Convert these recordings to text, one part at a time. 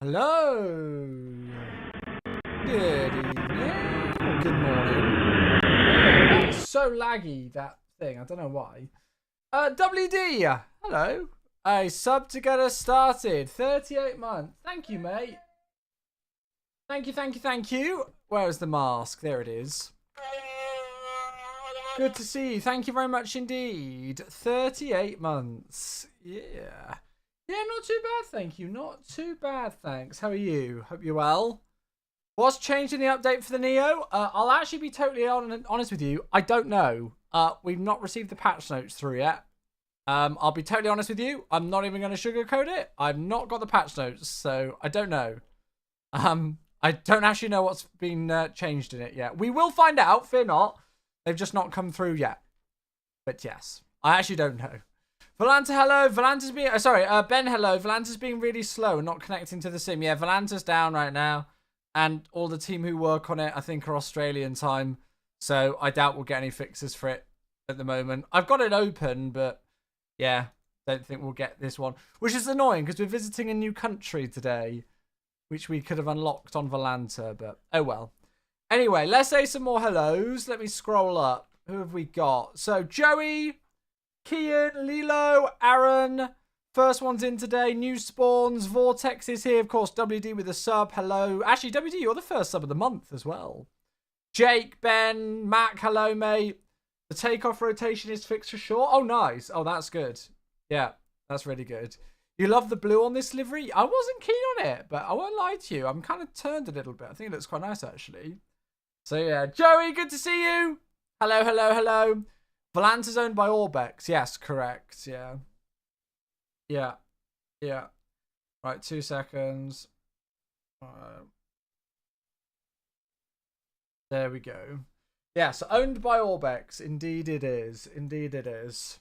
Hello. Good evening. Or good morning. Oh, it's so laggy, that thing. I don't know why. WD. Hello. A sub to get us started. 38 months. Thank you, mate. Thank you, thank you, thank you. Where is the mask? There it is. Good to see you. Thank you very much indeed. 38 months. Yeah. Yeah, not too bad, thank you. Not too bad, thanks. How are you? Hope you're well. What's changed in the update for the Neo? I'll actually be totally honest with you. I don't know. We've not received the patch notes through yet. I'll be totally honest with you. I'm not even going to sugarcoat it. I've not got the patch notes, so I don't know. I don't actually know what's been changed in it yet. We will find out, fear not. They've just not come through yet. But yes, I actually don't know. Volanta, hello. Volanta's being... Ben, hello. Volanta's being really slow and not connecting to the sim. Yeah, Volanta's down right now. And all the team who work on it, I think, are Australian time. So I doubt we'll get any fixes for it at the moment. I've got it open, but yeah, don't think we'll get this one. Which is annoying because we're visiting a new country today, which we could have unlocked on Volanta, but oh well. Anyway, let's say some more hellos. Let me scroll up. Who have we got? So, Joey, Kian, Lilo, Aaron. First one's in today. New spawns. Vortex is here. Of course, WD with a sub. Hello. Actually, WD, you're the first sub of the month as well. Jake, Ben, Mac, hello, mate. The takeoff rotation is fixed for sure. Oh, nice. Oh, that's good. Yeah, that's really good. You love the blue on this livery? I wasn't keen on it, but I won't lie to you. I'm kind of turned a little bit. I think it looks quite nice, actually. So, yeah. Joey, good to see you. Hello, hello, hello. Volanta's owned by Orbex. Yes, correct. Yeah. Yeah. Yeah. Right, 2 seconds. There we go. Yeah, so owned by Orbex. Indeed it is. Indeed it is.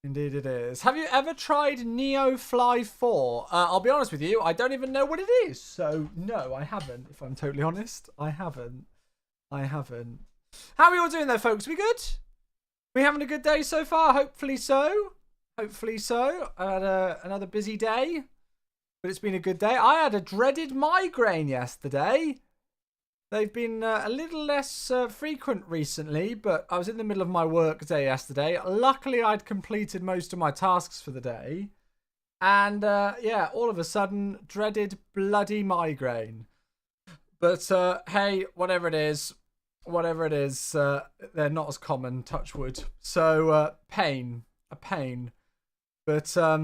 Indeed it is. Have you ever tried Neo Fly 4? I'll be honest with you, I don't even know what it is. So, no, I haven't. If I'm totally honest, I haven't. How are we all doing though, folks? We good? We having a good day so far? Hopefully so. Hopefully so. I had another busy day, but it's been a good day. I had a dreaded migraine yesterday. They've been a little less frequent recently, but I was in the middle of my work day yesterday. Luckily, I'd completed most of my tasks for the day. And yeah, all of a sudden, dreaded bloody migraine. But hey, whatever it is, they're not as common, touch wood. So a pain. But I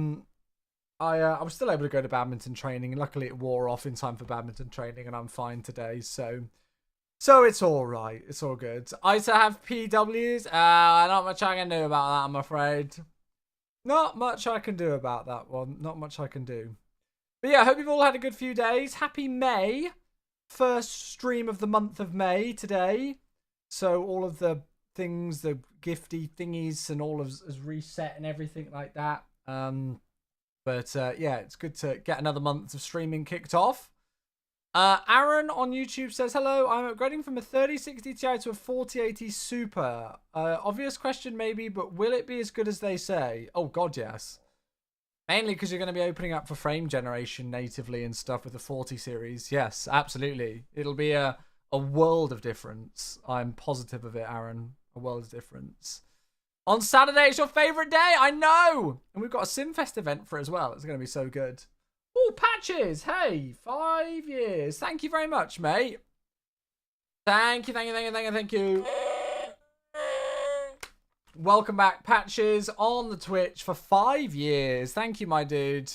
was still able to go to badminton training, and luckily it wore off in time for badminton training, and I'm fine today. So it's all right. It's all good. I used to have PWs. Not much I can do about that, I'm afraid. Not much I can do about that one. Not much I can do. But yeah, I hope you've all had a good few days. Happy May. First stream of the month of May today. So all of the things, the gifty thingies and all of is reset and everything like that. But yeah, it's good to get another month of streaming kicked off. Aaron on YouTube says, hello, I'm upgrading from a 3060 Ti to a 4080 Super. Obvious question maybe, but will it be as good as they say? Oh god, yes. Mainly because you're going to be opening up for frame generation natively and stuff with the 40 series. Yes, absolutely. It'll be a world of difference. I'm positive of it, Aaron. A world of difference. On Saturday, it's your favourite day. I know. And we've got a SimFest event for it as well. It's going to be so good. Oh, Patches. Hey, 5 years. Thank you very much, mate. Thank you. Welcome back, Patches, on the Twitch for 5 years. Thank you, my dude.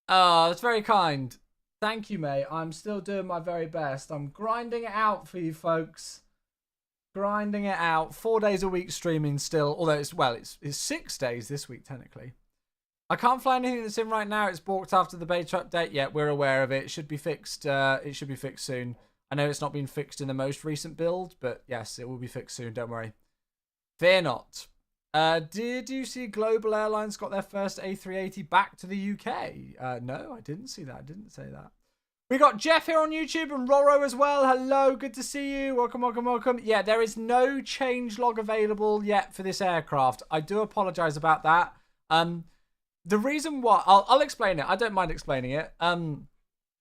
Oh, that's very kind. Thank you, mate. I'm still doing my very best. I'm grinding it out for you folks. Grinding it out. 4 days a week streaming still. Although it's 6 days this week, technically. I can't fly anything that's in right now. It's balked after the beta update. Yeah, we're aware of it. It should be fixed. It should be fixed soon. I know it's not been fixed in the most recent build, but yes, it will be fixed soon. Don't worry. Fear not. Did you see Global Airlines got their first A380 back to the UK? No, I didn't see that. I didn't say that. We got Jeff here on YouTube and Roro as well. Hello, good to see you. Welcome. Yeah, there is no change log available yet for this aircraft. I do apologise about that. the reason why I'll explain it. I don't mind explaining it.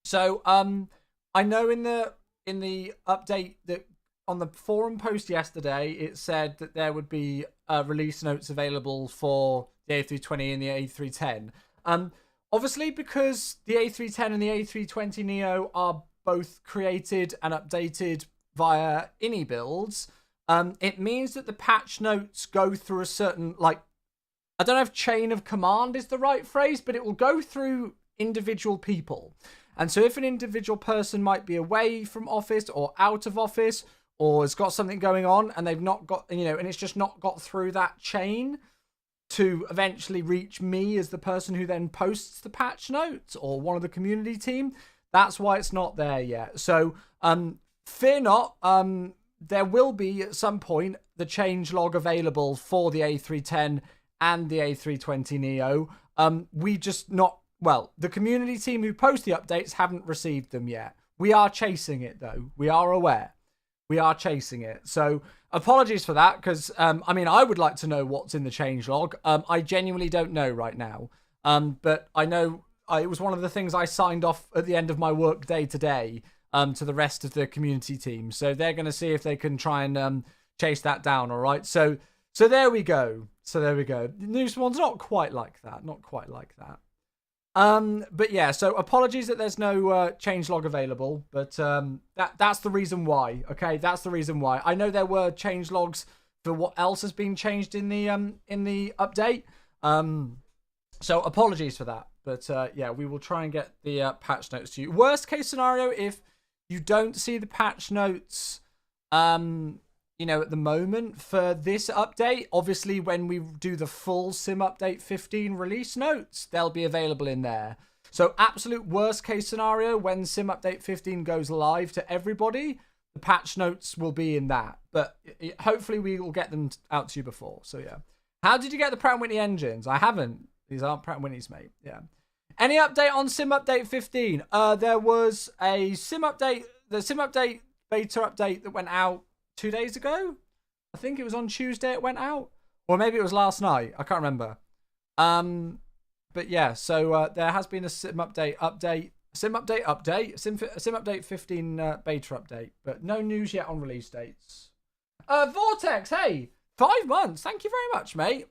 So I know in the update that on the forum post yesterday, it said that there would be release notes available for the A320 and the A310. Obviously, because the A310 and the A320neo are both created and updated via INI builds, it means that the patch notes go through a certain, like, I don't know if chain of command is the right phrase, but it will go through individual people. And so if an individual person might be away from office or out of office or has got something going on and they've not got, and it's just not got through that chain to eventually reach me as the person who then posts the patch notes or one of the community team, that's why it's not there yet. So fear not, there will be at some point the change log available for the A310 and the A320neo. We just not, well, the community team who post the updates haven't received them yet. We are chasing it though. We are aware. We are chasing it. So apologies for that, because I would like to know what's in the change log. I genuinely don't know right now. But I know it was one of the things I signed off at the end of my work day today to the rest of the community team. So they're going to see if they can try and chase that down. All right. So there we go. The news one's not quite like that. Not quite like that. But yeah, so apologies that there's no change log available, but that's the reason why. Okay, that's the reason why. I know there were change logs for what else has been changed in the update. So apologies for that, but yeah, we will try and get the patch notes to you. Worst case scenario, if you don't see the patch notes, at the moment for this update, obviously when we do the full Sim Update 15 release notes, they'll be available in there. So absolute worst case scenario, when Sim Update 15 goes live to everybody, the patch notes will be in that. But hopefully we will get them out to you before. So yeah. How did you get the Pratt & Whitney engines? I haven't. These aren't Pratt & Whitney's, mate. Yeah. Any update on Sim Update 15? There was a Sim Update, the Sim Update beta update that went out 2 days ago. I think it was on Tuesday it went out, or maybe it was last night. I can't remember. But yeah, so there has been a Sim Update 15 beta update, but no news yet on release dates. Vortex, hey, 5 months. Thank you very much, mate.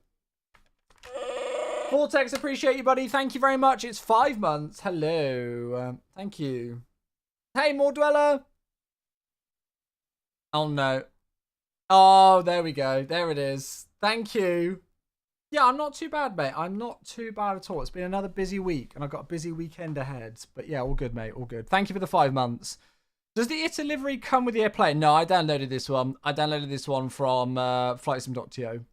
Vortex, appreciate you, buddy. Thank you very much. It's 5 months. Hello. Thank you. Hey, More Dweller. Oh, no. Oh, there we go. There it is. Thank you. Yeah, I'm not too bad, mate. I'm not too bad at all. It's been another busy week, and I've got a busy weekend ahead. But yeah, all good, mate. All good. Thank you for the 5 months. Does the delivery come with the airplane? No, I downloaded this one. I downloaded this one from flightsim.to.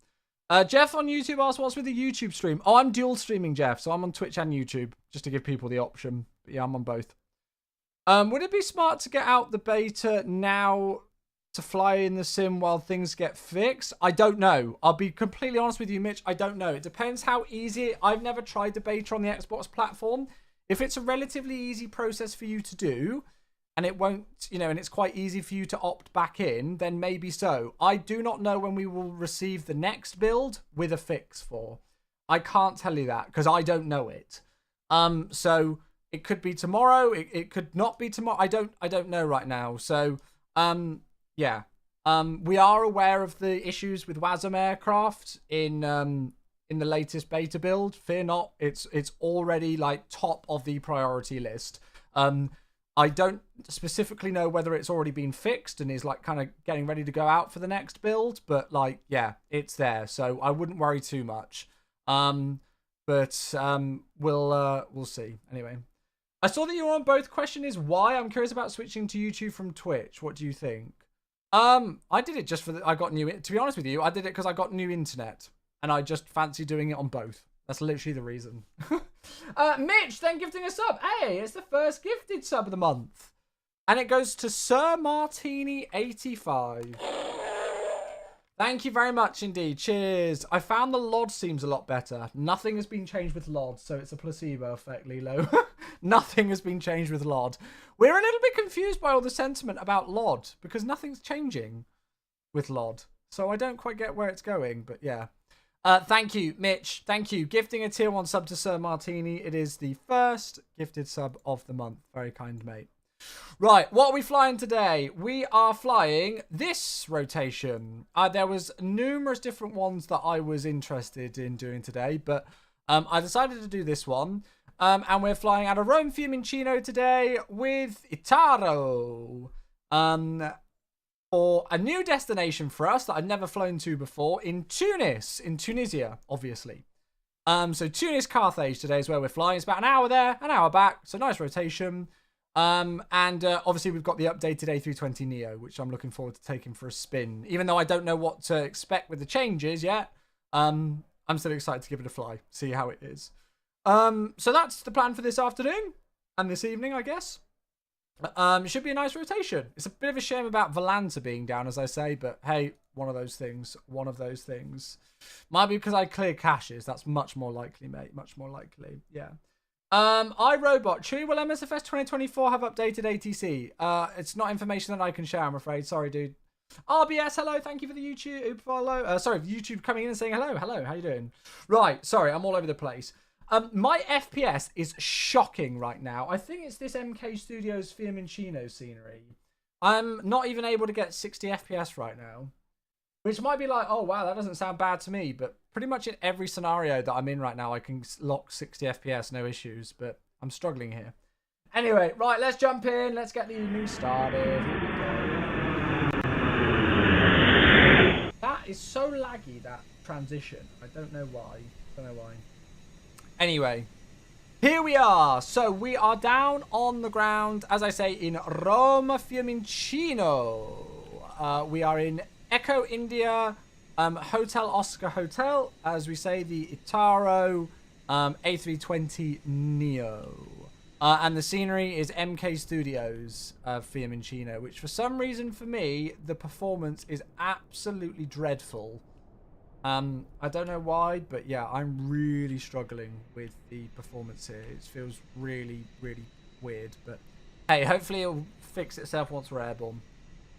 Jeff on YouTube asked, what's with the YouTube stream? Oh, I'm dual streaming, Jeff. So I'm on Twitch and YouTube, just to give people the option. But yeah, I'm on both. Would it be smart to get out the beta now to fly in the sim while things get fixed? I don't know. I'll be completely honest with you, Mitch. I don't know. It depends how easy. I've never tried the beta on the Xbox platform. If it's a relatively easy process for you to do, and it won't, and it's quite easy for you to opt back in, then maybe so. I do not know when we will receive the next build with a fix for. I can't tell you that because I don't know it. So it could be tomorrow. It could not be tomorrow. I don't know right now. So, yeah. We are aware of the issues with WASM aircraft in the latest beta build. Fear not, it's already like top of the priority list. I don't specifically know whether it's already been fixed and is like kind of getting ready to go out for the next build, but like yeah, it's there. So I wouldn't worry too much. But we'll see. Anyway. I saw that you were on both. Question is why? I'm curious about switching to YouTube from Twitch. What do you think? I did it just for I got new. To be honest with you, I did it because I got new internet, and I just fancy doing it on both. That's literally the reason. Mitch, then gifting a sub. Hey, it's the first gifted sub of the month, and it goes to Sir Martini 85. Thank you very much indeed. Cheers. I found the LOD seems a lot better. Nothing has been changed with LOD, so it's a placebo effect, Lilo. Nothing has been changed with LOD. We're a little bit confused by all the sentiment about LOD because nothing's changing with LOD. So I don't quite get where it's going, but yeah. Thank you, Mitch. Thank you. Gifting a tier 1 sub to Sir Martini. It is the first gifted sub of the month. Very kind, mate. Right, what are we flying today? We are flying this rotation. There was numerous different ones that I was interested in doing today, but I decided to do this one. And we're flying out of Rome Fiumicino today with Itaro. For a new destination for us that I've never flown to before in Tunis, in Tunisia, obviously. So Tunis, Carthage today is where we're flying. It's about an hour there, an hour back. So nice rotation. Obviously we've got the updated A320 Neo, which I'm looking forward to taking for a spin. Even though I don't know what to expect with the changes yet, I'm still excited to give it a fly, see how it is. So that's the plan for this afternoon and this evening, I guess. It should be a nice rotation. It's a bit of a shame about Volanta being down, as I say, but hey, one of those things. Might be because I clear caches. That's much more likely, mate. Much more likely. Yeah. iRobot. Chewy, will MSFS 2024 have updated ATC? It's not information that I can share, I'm afraid. Sorry, dude. RBS, hello. Thank you for the YouTube follow. Sorry, YouTube coming in and saying hello. Hello, how you doing? Right, sorry, I'm all over the place. My FPS is shocking right now. I think it's this MK Studios Fiumicino scenery. I'm not even able to get 60 FPS right now. Which might be like, oh wow, that doesn't sound bad to me. But pretty much in every scenario that I'm in right now, I can lock 60 FPS, no issues. But I'm struggling here. Anyway, right, let's jump in. Let's get the evening started. Here we go. That is so laggy, that transition. I don't know why. Anyway, here we are. So we are down on the ground, as I say, in Rome Fiumicino. We are in Echo India Hotel Oscar Hotel, as we say, the Itaro A320 Neo. And the scenery is MK Studios Fiumicino, which for some reason for me, the performance is absolutely dreadful. I don't know why, but yeah, I'm really struggling with the performance here. It feels really, really weird, but hey, hopefully it'll fix itself once we're airborne.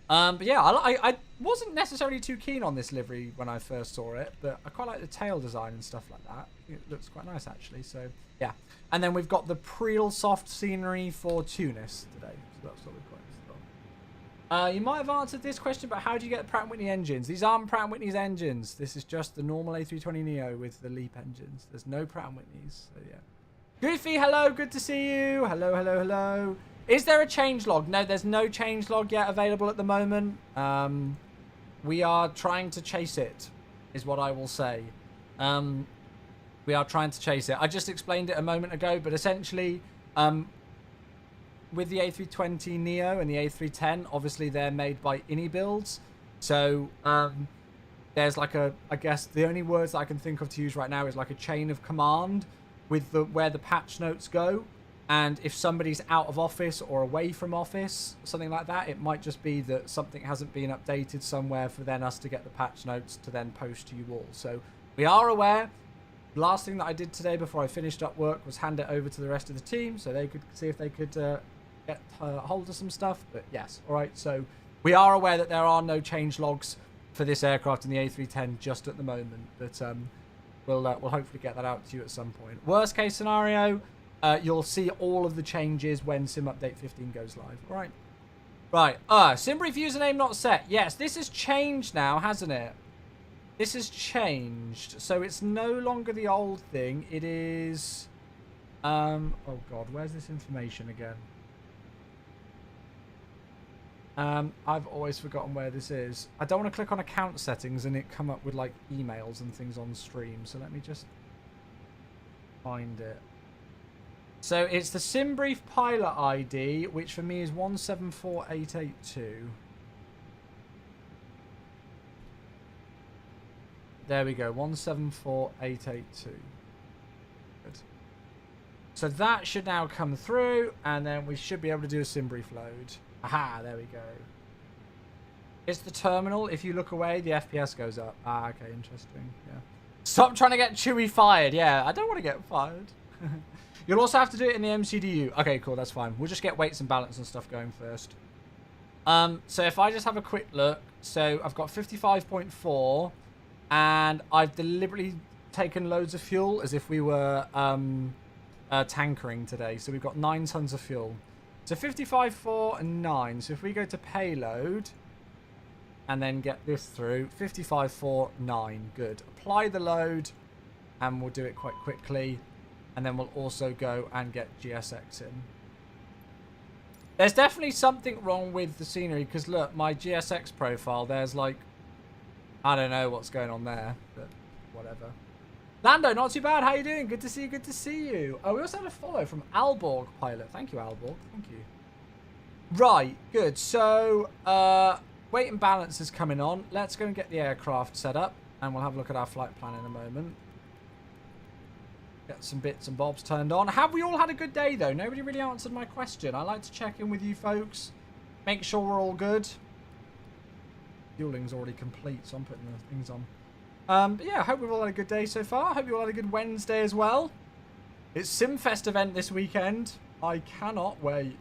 But yeah, I wasn't necessarily too keen on this livery when I first saw it, but I quite like the tail design and stuff like that. It looks quite nice, actually, so yeah. And then we've got the Preel soft scenery for Tunis today, so that's what we've got. You might have answered this question, but how do you get the Pratt & Whitney engines? These aren't Pratt & Whitney's engines. This is just the normal A320 Neo with the LEAP engines. There's no Pratt & Whitney's, so yeah. Goofy, hello, good to see you. Hello, hello, hello. Is there a changelog? No, there's no changelog yet available at the moment. We are trying to chase it, is what I will say. We are trying to chase it. I just explained it a moment ago, but essentially, with the A320 Neo and the A310, obviously they're made by INI builds. So there's like a, I guess the only words that I can think of to use right now is like a chain of command with the where the patch notes go. And if somebody's out of office or away from office, something like that, it might just be that something hasn't been updated somewhere for then us to get the patch notes to then post to you all. So we are aware. The last thing that I did today before I finished up work was hand it over to the rest of the team so they could see if they could get hold of some stuff. But yes, all right, so we are aware that there are no change logs for this aircraft in the A310 just at the moment, but we'll hopefully get that out to you at some point. Worst case scenario, you'll see all of the changes when sim update 15 goes live. All right, sim brief username not set. Yes, this has changed now, hasn't it? This has changed, so it's no longer the old thing. It is oh god, where's this information again? I've always forgotten where this is. I don't want to click on account settings and it come up with like emails and things on stream. So let me just find it. So it's the SimBrief pilot ID, which for me is 174882. There we go, 174882. Good. So that should now come through, and then we should be able to do a SimBrief load. Aha, there we go. It's the terminal. If you look away, the FPS goes up. Ah, okay, interesting. Yeah. Stop trying to get Chewy fired. Yeah, I don't want to get fired. You'll also have to do it in the MCDU. Okay, cool, that's fine. We'll just get weights and balance and stuff going first. So if I just have a quick look. So I've got 55.4. And I've deliberately taken loads of fuel as if we were tankering today. So we've got 9 tons of fuel. So 55, 4, and 9. So if we go to payload and then get this through, 55, 4, 9. Good. Apply the load and we'll do it quite quickly. And then we'll also go and get GSX in. There's definitely something wrong with the scenery because look, my GSX profile, there's like, I don't know what's going on there, but whatever. Lando, not too bad. How you doing? Good to see you. Good to see you. Oh, we also had a follow from Alborg Pilot. Thank you, Alborg. Thank you. Right, good. So, weight and balance is coming on. Let's go and get the aircraft set up, and we'll have a look at our flight plan in a moment. Get some bits and bobs turned on. Have we all had a good day, though? Nobody really answered my question. I like to check in with you folks. Make sure we're all good. Fueling's already complete, so I'm putting the things on. But yeah, I hope we've all had a good day so far. I hope you all had a good Wednesday as well. It's SimFest event this weekend. I cannot wait.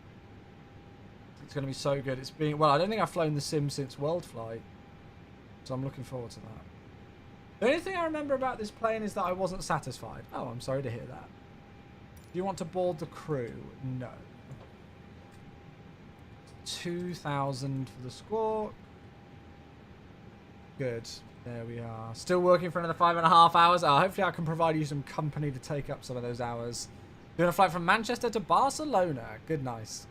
It's going to be so good. It's been, well, I don't think I've flown the sim since World Flight. So I'm looking forward to that. The only thing I remember about this plane is that I wasn't satisfied. Oh, I'm sorry to hear that. Do you want to board the crew? No. 2,000 for the squawk. Good. There we are. Still working for another 5.5 hours. Hopefully I can provide you some company to take up some of those hours. Doing a flight from Manchester to Barcelona. Good, nice.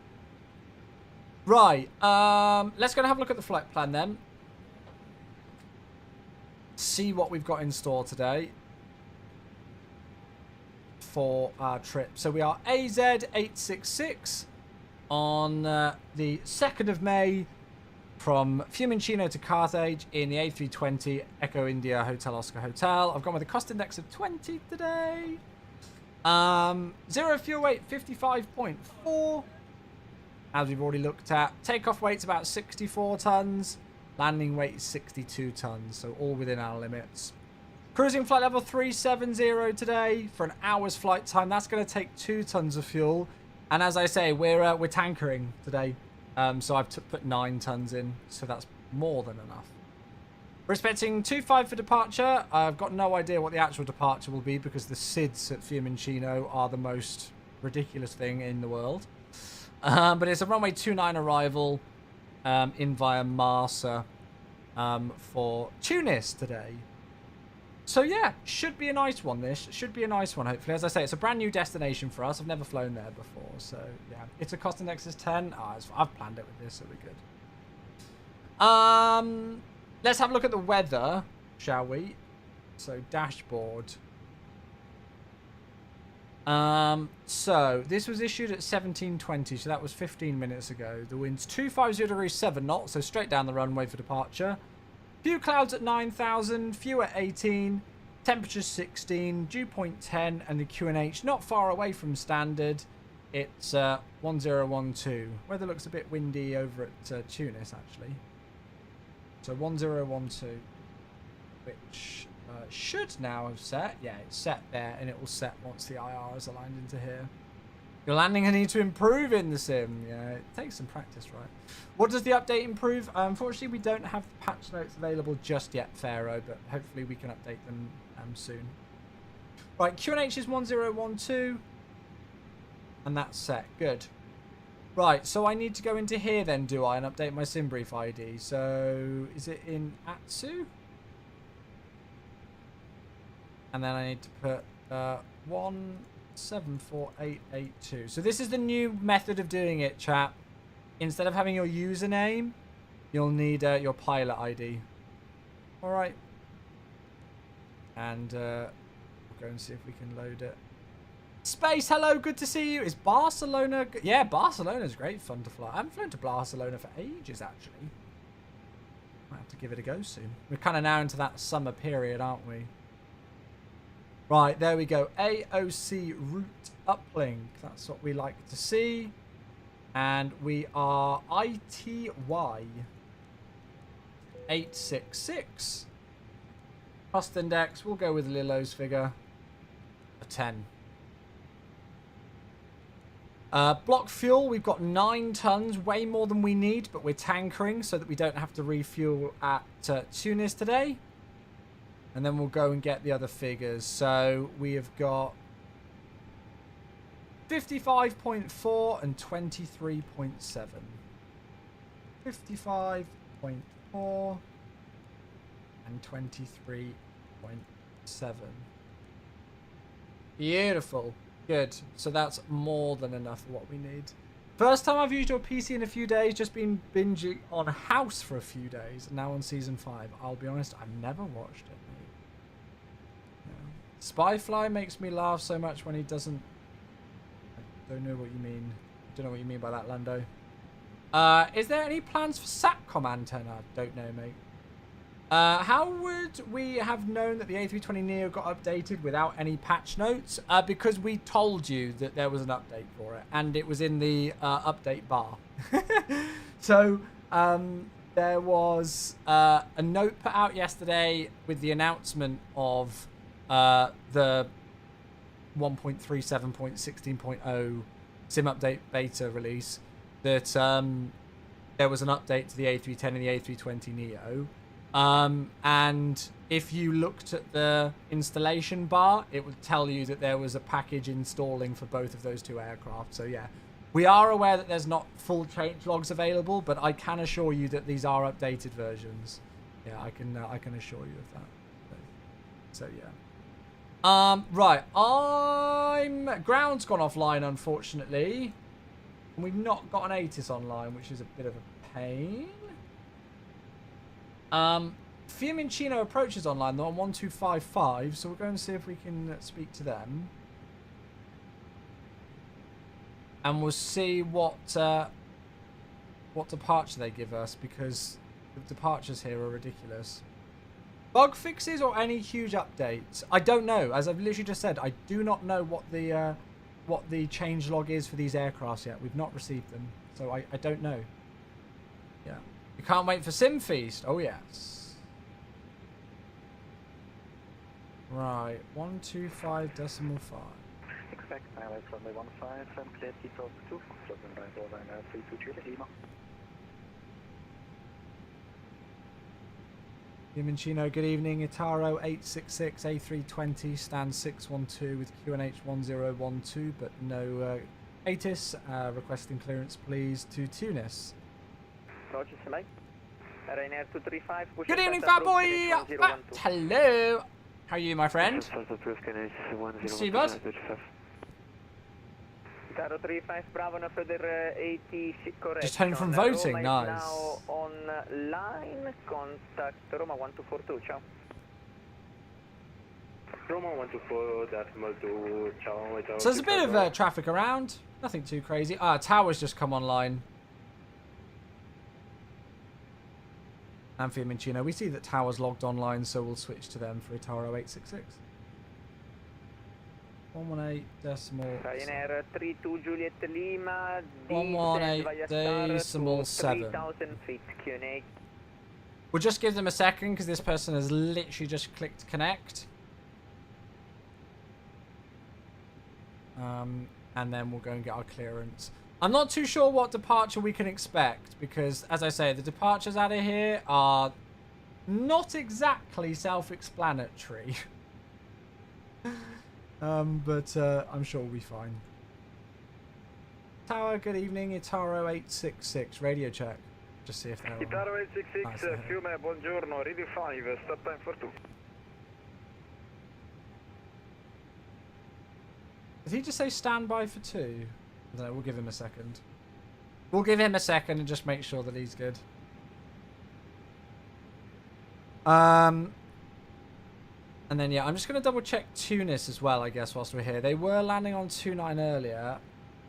Right. Let's go and have a look at the flight plan then. See what we've got in store today for our trip. So we are AZ866 on the 2nd of May. From Fiumicino to Carthage in the A320 Echo India Hotel Oscar Hotel. I've gone with a cost index of 20 today. Zero fuel weight, 55.4. As we've already looked at. Takeoff weight's about 64 tons. Landing weight is 62 tons. So all within our limits. Cruising flight level 370 today for an hour's flight time. That's going to take 2 tons of fuel. And as I say, we're tankering today. So I've put 9 tons in, so that's more than enough. We're expecting 2.5 for departure. I've got no idea what the actual departure will be because the SIDS at Fiumicino are the most ridiculous thing in the world. But it's a runway 29 arrival in via Marsa for Tunis today. So yeah, should be a nice one this. Should be a nice one, hopefully. As I say, it's a brand new destination for us. I've never flown there before. So yeah, it's a cost index is 10. I've planned it with this, so we're good. Let's have a look at the weather, shall we? So dashboard. So this was issued at 17:20, so that was 15 minutes ago. The wind's 250 degrees 7 knots, so straight down the runway for departure. Few clouds at 9,000, few at 18, temperature 16, dew point 10, and the QNH not far away from standard. It's 1012. Weather looks a bit windy over at Tunis, actually. So 1012, which should now have set. Yeah, it's set there, and it will set once the IR is aligned into here. Your landing I need to improve in the sim. Yeah, it takes some practice, right? What does the update improve? Unfortunately, we don't have the patch notes available just yet, Pharaoh, but hopefully we can update them soon. Right, QNH is 1012, and that's set. Good. Right, so I need to go into here then, do I, and update my sim brief ID. So, is it in Atsu? And then I need to put 174882. So this is the new method of doing it, chat. Instead of having your username, you'll need your pilot ID. All right. And we'll go and see if we can load it. Space, hello, good to see you. Is Barcelona... Yeah, Barcelona's great fun to fly. I haven't flown to Barcelona for ages, actually. Might have to give it a go soon. We're kind of now into that summer period, aren't we? Right, there we go. AOC route uplink. That's what we like to see. And we are ITY 866. Cost index, we'll go with Lilo's figure. A 10. Block fuel, we've got 9 tons, way more than we need, but we're tankering so that we don't have to refuel at Tunis today. And then we'll go and get the other figures. So we have got 55.4 and 23.7. 55.4 and 23.7. Beautiful. Good. So that's more than enough of what we need. First time I've used your PC in a few days, just been binging on House for a few days, now on season 5. I'll be honest, I've never watched it. Spyfly makes me laugh so much when he doesn't... I don't know what you mean. I don't know what you mean by that, Lando. Is there any plans for SATCOM antenna? Don't know, mate. How would we have known that the A320neo got updated without any patch notes? Because we told you that there was an update for it, and it was in the update bar. So there was a note put out yesterday with the announcement of the 1.37.16.0 sim update beta release that there was an update to the A310 and the A320neo. And if you looked at the installation bar, it would tell you that there was a package installing for both of those two aircraft. So yeah, we are aware that there's not full change logs available, but I can assure you that these are updated versions. Yeah, I can assure you of that. So yeah. Right, ground's gone offline, unfortunately. And we've not got an ATIS online, which is a bit of a pain. Fiumicino approaches online though on 1255, so we'll go and see if we can speak to them. And we'll see what departure they give us, because the departures here are ridiculous. Bug fixes or any huge updates? I don't know. As I've literally just said, I do not know what the change log is for these aircrafts yet. We've not received them, so I don't know. Yeah. You can't wait for Sim Feast. Oh yes. Right. 125.5. Expect pilot runway 15 and clear details 2. Closing right over line 323 Lima. Fiumicino, good evening. Itaro 866 A320 stand 612 with QNH 1012, but no ATIS. Requesting clearance, please, to Tunis. Roger, Select. Ryanair 235. Good evening, fat boy. Hello. How are you, my friend? See you, bud. Itaro 35 Bravo, no further 86 correction. Just home from voting, Roma nice. Is now online. Contact Roma 1242. Ciao. Roma 124, decimal 2. Ciao. So there's a bit of traffic around. Nothing too crazy. Tower's just come online. And Fiumicino. We see that Tower's logged online, so we'll switch to them for Itaro 866. 118 decimal. Ryanair 32 Juliet Lima. 118 decimal 7. 3000 feet. QNH. We'll just give them a second because this person has literally just clicked connect. And then we'll go and get our clearance. I'm not too sure what departure we can expect because, as I say, the departures out of here are not exactly self-explanatory. But I'm sure we'll be fine. Tower, good evening. Itaro 866, radio check. Just see if they're on. Itaro 866, Fiume, buongiorno, ready 5, start time for 2. Did he just say standby for 2? I don't know, we'll give him a second. We'll give him a second and just make sure that he's good. And then, yeah, I'm just going to double check Tunis as well, I guess, whilst we're here. They were landing on 29 earlier.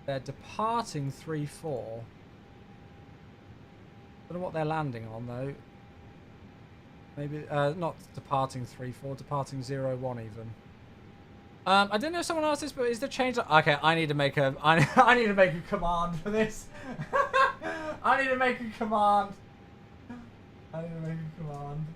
They're departing 34. Don't know what they're landing on, though. Maybe, not departing 34, departing 01 even. I don't know if someone asked this, but is the change... Okay, I need to make a... I need to make a command for this. I need to make a command. I need to make a command.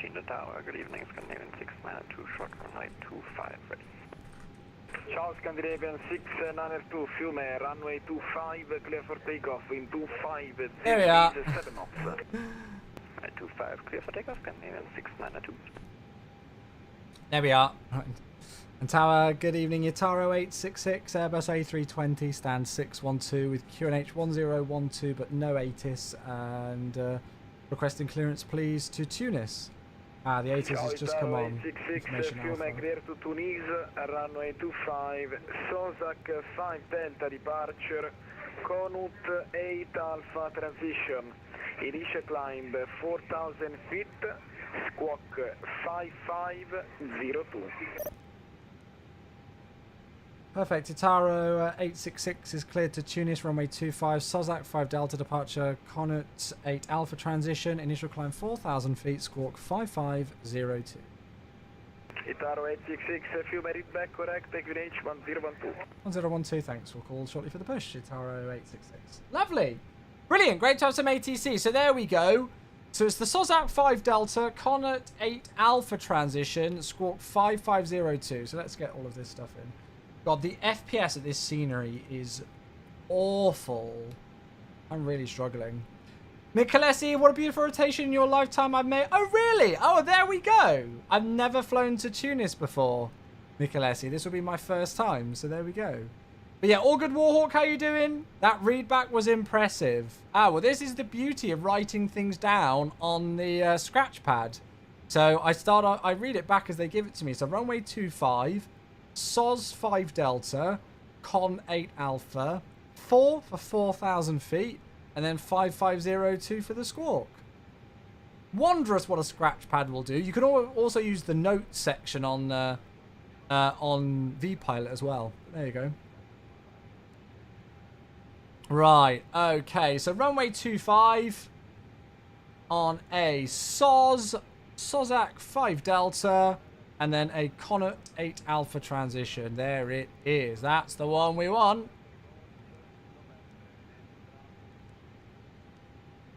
13 the tower, good evening, Scandinavian 692, short runway 25, ready. Ciao Scandinavian 692, Fiume, runway 25, clear for takeoff in 25, There we are. 7 knots. 25, clear for takeoff, Scandinavian 692. There we are. Right. And tower, good evening, Yataro 866, Airbus A320, stand 612 with QNH 1012 but no ATIS, and requesting clearance please to Tunis. The ATIS has just come on. 866, Fiume, clear to Tunis, runway 25, Sozac 5 Delta departure, Conut 8 Alpha transition, initial climb 4,000 feet, squawk 5502. Perfect. Itaro 866 is cleared to Tunis, runway 25, Sozac 5 Delta departure, Conut 8 Alpha transition, initial climb 4,000 feet, squawk 5502. Itaro 866, Fiume, read back correct, QNH 1012. 1012, thanks. We'll call shortly for the push. Itaro 866. Lovely. Brilliant. Great to have some ATC. So there we go. So it's the Sozac 5 Delta, Conut 8 Alpha transition, squawk 5502. So let's get all of this stuff in. God, the FPS of this scenery is awful. I'm really struggling. Michelesi, what a beautiful rotation in your lifetime I've made. Oh, really? Oh, there we go. I've never flown to Tunis before, Michelesi. This will be my first time, so there we go. But yeah, all good, Warhawk. How you doing? That readback was impressive. Ah, well, this is the beauty of writing things down on the scratch pad. So I read it back as they give it to me. So runway 25, SOS 5 Delta, Con 8 Alpha, 4 for 4,000 feet, and then 5502 for the squawk. Wondrous what a scratch pad will do. You can also use the notes section on VPilot as well. There you go. Right, okay, so runway 25 on a Sozac 5 Delta, and then a Conut 8 Alpha transition. There it is. That's the one we want.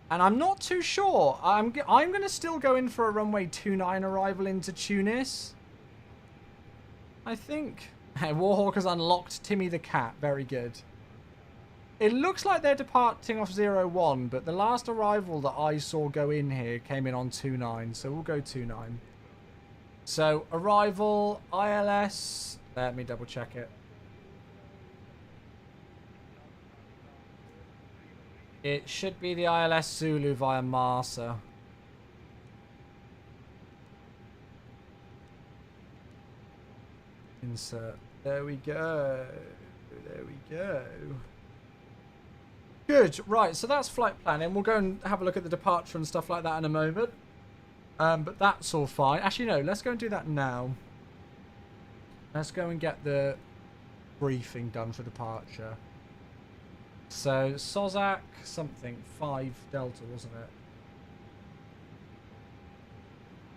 And I'm not too sure. I'm going to still go in for a runway 29 arrival into Tunis. I think. Warhawk has unlocked Timmy the cat. Very good. It looks like they're departing off 01, but the last arrival that I saw go in here came in on 29, so we'll go 29. So, arrival, ILS, let me double check it. It should be the ILS Zulu via Marsa. Insert. There we go. There we go. Good. Right, so that's flight planning. We'll go and have a look at the departure and stuff like that in a moment. But that's all fine. Actually, no, let's go and do that now. Let's go and get the briefing done for departure. So, Sozac something, 5 Delta, wasn't it?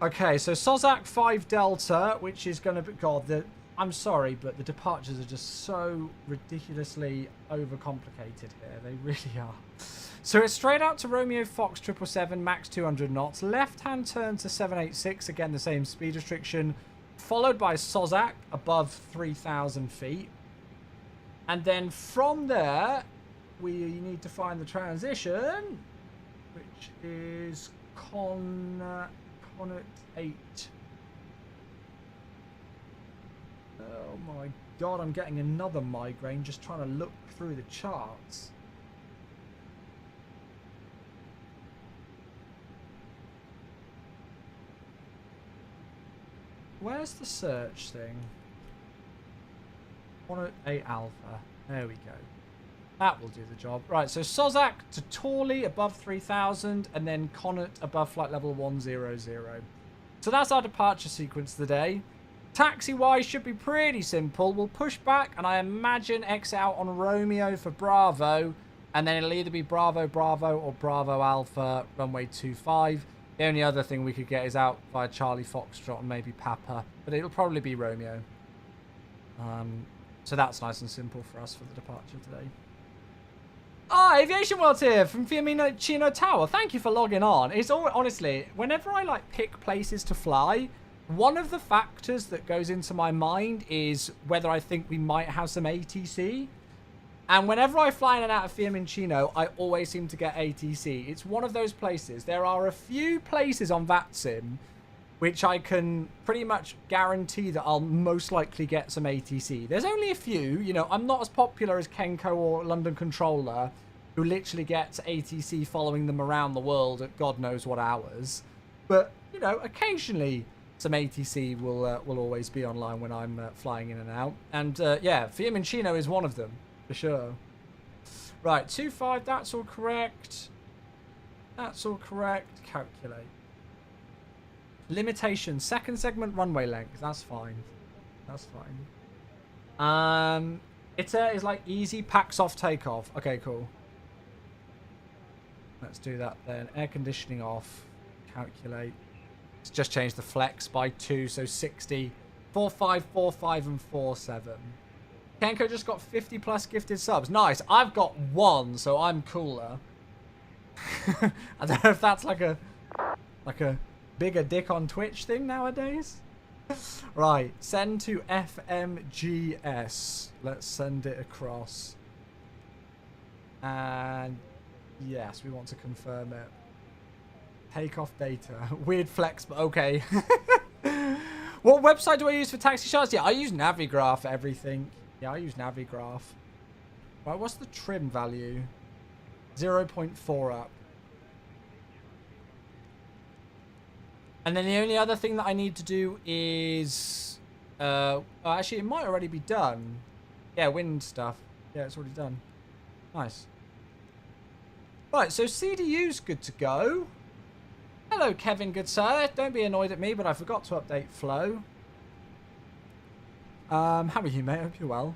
Okay, so Sozac 5 Delta, which is going to be... God, I'm sorry, but the departures are just so ridiculously overcomplicated here. They really are. So it's straight out to Romeo Fox 777, max 200 knots. Left-hand turn to 786, again the same speed restriction. Followed by Sozac above 3,000 feet. And then from there, we need to find the transition, which is Conut 8. Oh my god, I'm getting another migraine just trying to look through the charts. Where's the search thing? 108 Alpha. There we go. That will do the job. Right, so Sozac to Torley above 3,000 and then Conut above flight level 100. So that's our departure sequence today. Taxi-wise should be pretty simple. We'll push back and I imagine exit out on Romeo for Bravo, and then it'll either be Bravo Bravo or Bravo Alpha runway 25. The only other thing we could get is out via Charlie Foxtrot and maybe Papa, but it'll probably be Romeo. So that's nice and simple for us for the departure today. Oh, Aviation World here from Fiumicino Tower. Thank you for logging on. It's all honestly, whenever I like pick places to fly, one of the factors that goes into my mind is whether I think we might have some ATC. And whenever I fly in and out of Fiumicino, I always seem to get ATC. It's one of those places. There are a few places on VATSIM which I can pretty much guarantee that I'll most likely get some ATC. There's only a few. You know, I'm not as popular as Kenko or London Controller, who literally gets ATC following them around the world at God knows what hours. But, you know, occasionally some ATC will always be online when I'm flying in and out. And, yeah, Fiumicino is one of them, for sure. Right, 2.5, that's all correct. That's all correct. Calculate. Limitation, second segment runway length. That's fine. That's fine. ITA is like easy packs off takeoff. Okay, cool. Let's do that then. Air conditioning off. Calculate. Let's just change the flex by 2, so 60. 45, 45, and 47. Kenko just got 50 plus gifted subs. Nice. I've got 1, so I'm cooler. I don't know if that's like a bigger dick on Twitch thing nowadays. Right, send to FMGS. Let's send it across. And yes, we want to confirm it. Takeoff data. Weird flex, but okay. What website do I use for taxi charts? Yeah, I use Navigraph for everything. Yeah, I use Navigraph. Right, what's the trim value? 0.4 up. And then the only other thing that I need to do is... actually, it might already be done. Yeah, wind stuff. Yeah, it's already done. Nice. Right, so CDU's good to go. Hello, Kevin, good sir. Don't be annoyed at me, but I forgot to update flow. How are you, mate? Hope you're well.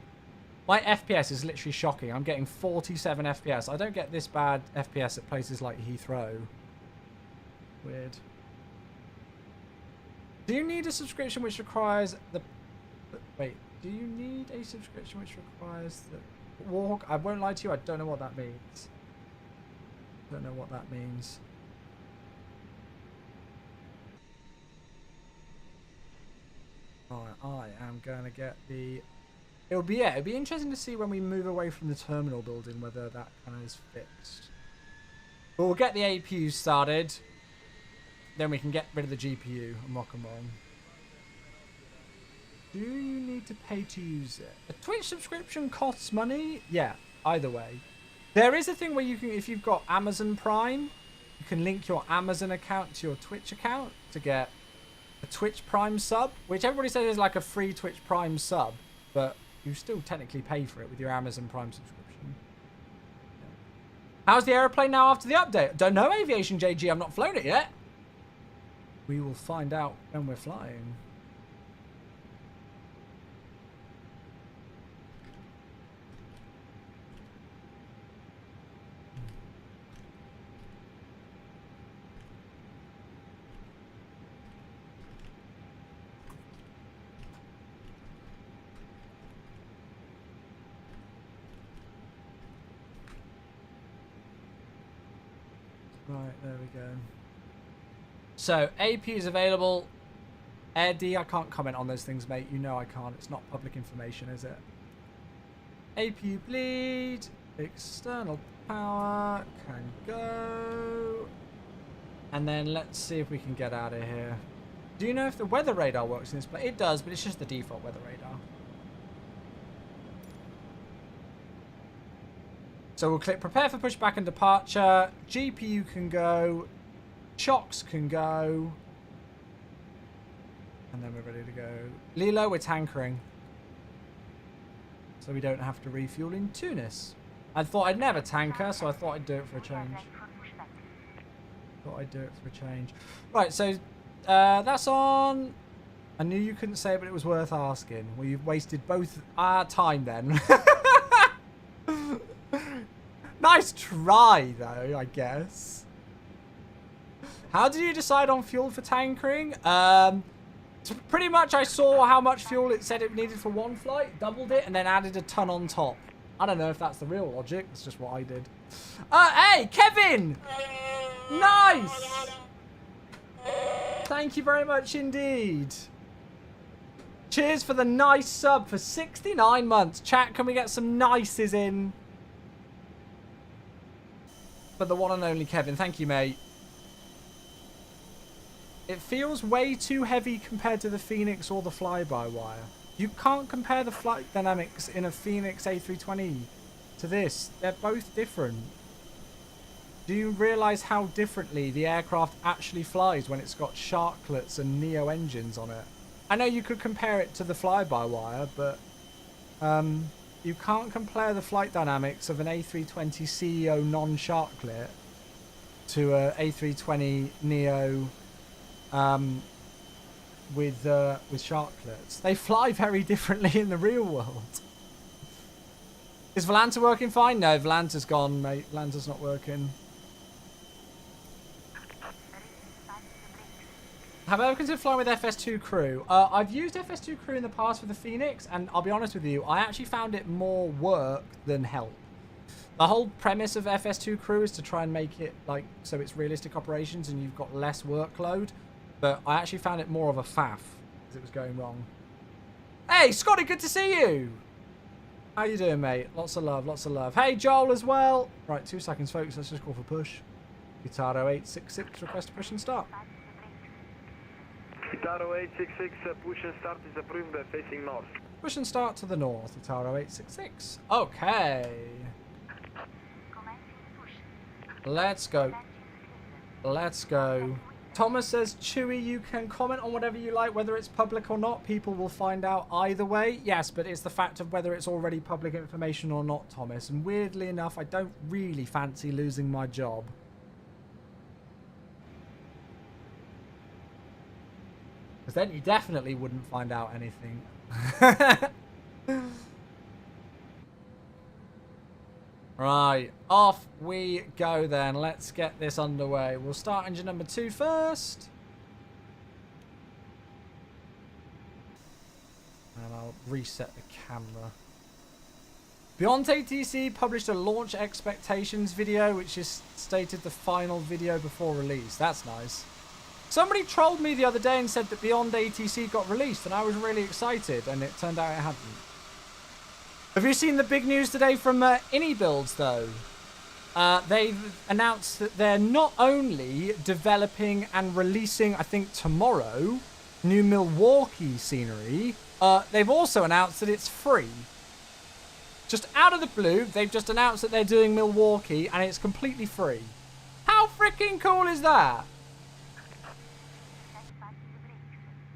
My FPS is literally shocking. I'm getting 47 FPS. I don't get this bad FPS at places like Heathrow. Weird. Do you need a subscription which requires the... Wait, do you need a subscription which requires the... Warhawk? I won't lie to you, I don't know what that means. Don't know what that means. Alright, I am going to get the... It'll be interesting to see when we move away from the terminal building whether that kind of is fixed. But we'll get the APU started. Then we can get rid of the GPU and rock and roll. Do you need to pay to use it? A Twitch subscription costs money? Yeah, either way. There is a thing where you can, if you've got Amazon Prime, you can link your Amazon account to your Twitch account to get a Twitch Prime sub, which everybody says is like a free Twitch Prime sub, but you still technically pay for it with your Amazon Prime subscription. How's the aeroplane now after the update? Don't know, Aviation JG. I've not flown it yet. We will find out when we're flying. Right, there we go. So, AP is available. Air D, I can't comment on those things, mate. You know I can't. It's not public information, is it? APU bleed. External power. Can go. And then let's see if we can get out of here. Do you know if the weather radar works in this place? It does, but it's just the default weather radar. So we'll click prepare for pushback and departure. GPU can go. Chocks can go. And then we're ready to go. Lilo, we're tankering. So we don't have to refuel in Tunis. I thought I'd never tanker, so I thought I'd do it for a change. Right, so that's on. I knew you couldn't say it, but it was worth asking. Well, you've wasted both our time then. Nice try, though, I guess. How did you decide on fuel for tankering? Pretty much I saw how much fuel it said it needed for one flight, doubled it, and then added a ton on top. I don't know if that's the real logic. It's just what I did. Hey, Kevin! Nice! Thank you very much indeed. Cheers for the nice sub for 69 months. Chat, can we get some nices in? For the one and only Kevin. Thank you, mate. It feels way too heavy compared to the Phoenix or the fly-by-wire. You can't compare the flight dynamics in a Phoenix A320 to this. They're both different. Do you realise how differently the aircraft actually flies when it's got sharklets and Neo engines on it? I know you could compare it to the fly-by-wire, but you can't compare the flight dynamics of an A320 CEO non-sharklet to a A320 Neo with sharklets. They fly very differently in the real world. Is Volanta working fine? No, Volanta's gone, mate. Volanta's not working. Have I ever considered flying with FS2 crew? I've used FS2 crew in the past for the Phoenix, and I'll be honest with you, I actually found it more work than help. The whole premise of FS2 crew is to try and make it like so it's realistic operations and you've got less workload. But I actually found it more of a faff because it was going wrong. Hey, Scotty, good to see you. How you doing, mate? Lots of love, lots of love. Hey, Joel as well. Right, 2 seconds, folks. Let's just call for push. Guitaro 866, request to push and start. Guitaro 866, push and start is approved, facing north. Push and start to the north, Guitaro 866. Okay. Let's go. Let's go. Thomas says, Chewy, you can comment on whatever you like, whether it's public or not. People will find out either way. Yes, but it's the fact of whether it's already public information or not, Thomas. And weirdly enough, I don't really fancy losing my job. Because then you definitely wouldn't find out anything. Right, off we go then. Let's get this underway. We'll start engine number 2 first. And I'll reset the camera. Beyond ATC published a launch expectations video, which is stated the final video before release. That's nice. Somebody trolled me the other day and said that Beyond ATC got released, and I was really excited, and it turned out it hadn't. Have you seen the big news today from Innie Builds, though? They've announced that they're not only developing and releasing, I think tomorrow, new Milwaukee scenery, they've also announced that it's free. Just out of the blue, they've just announced that they're doing Milwaukee, and it's completely free. How freaking cool is that?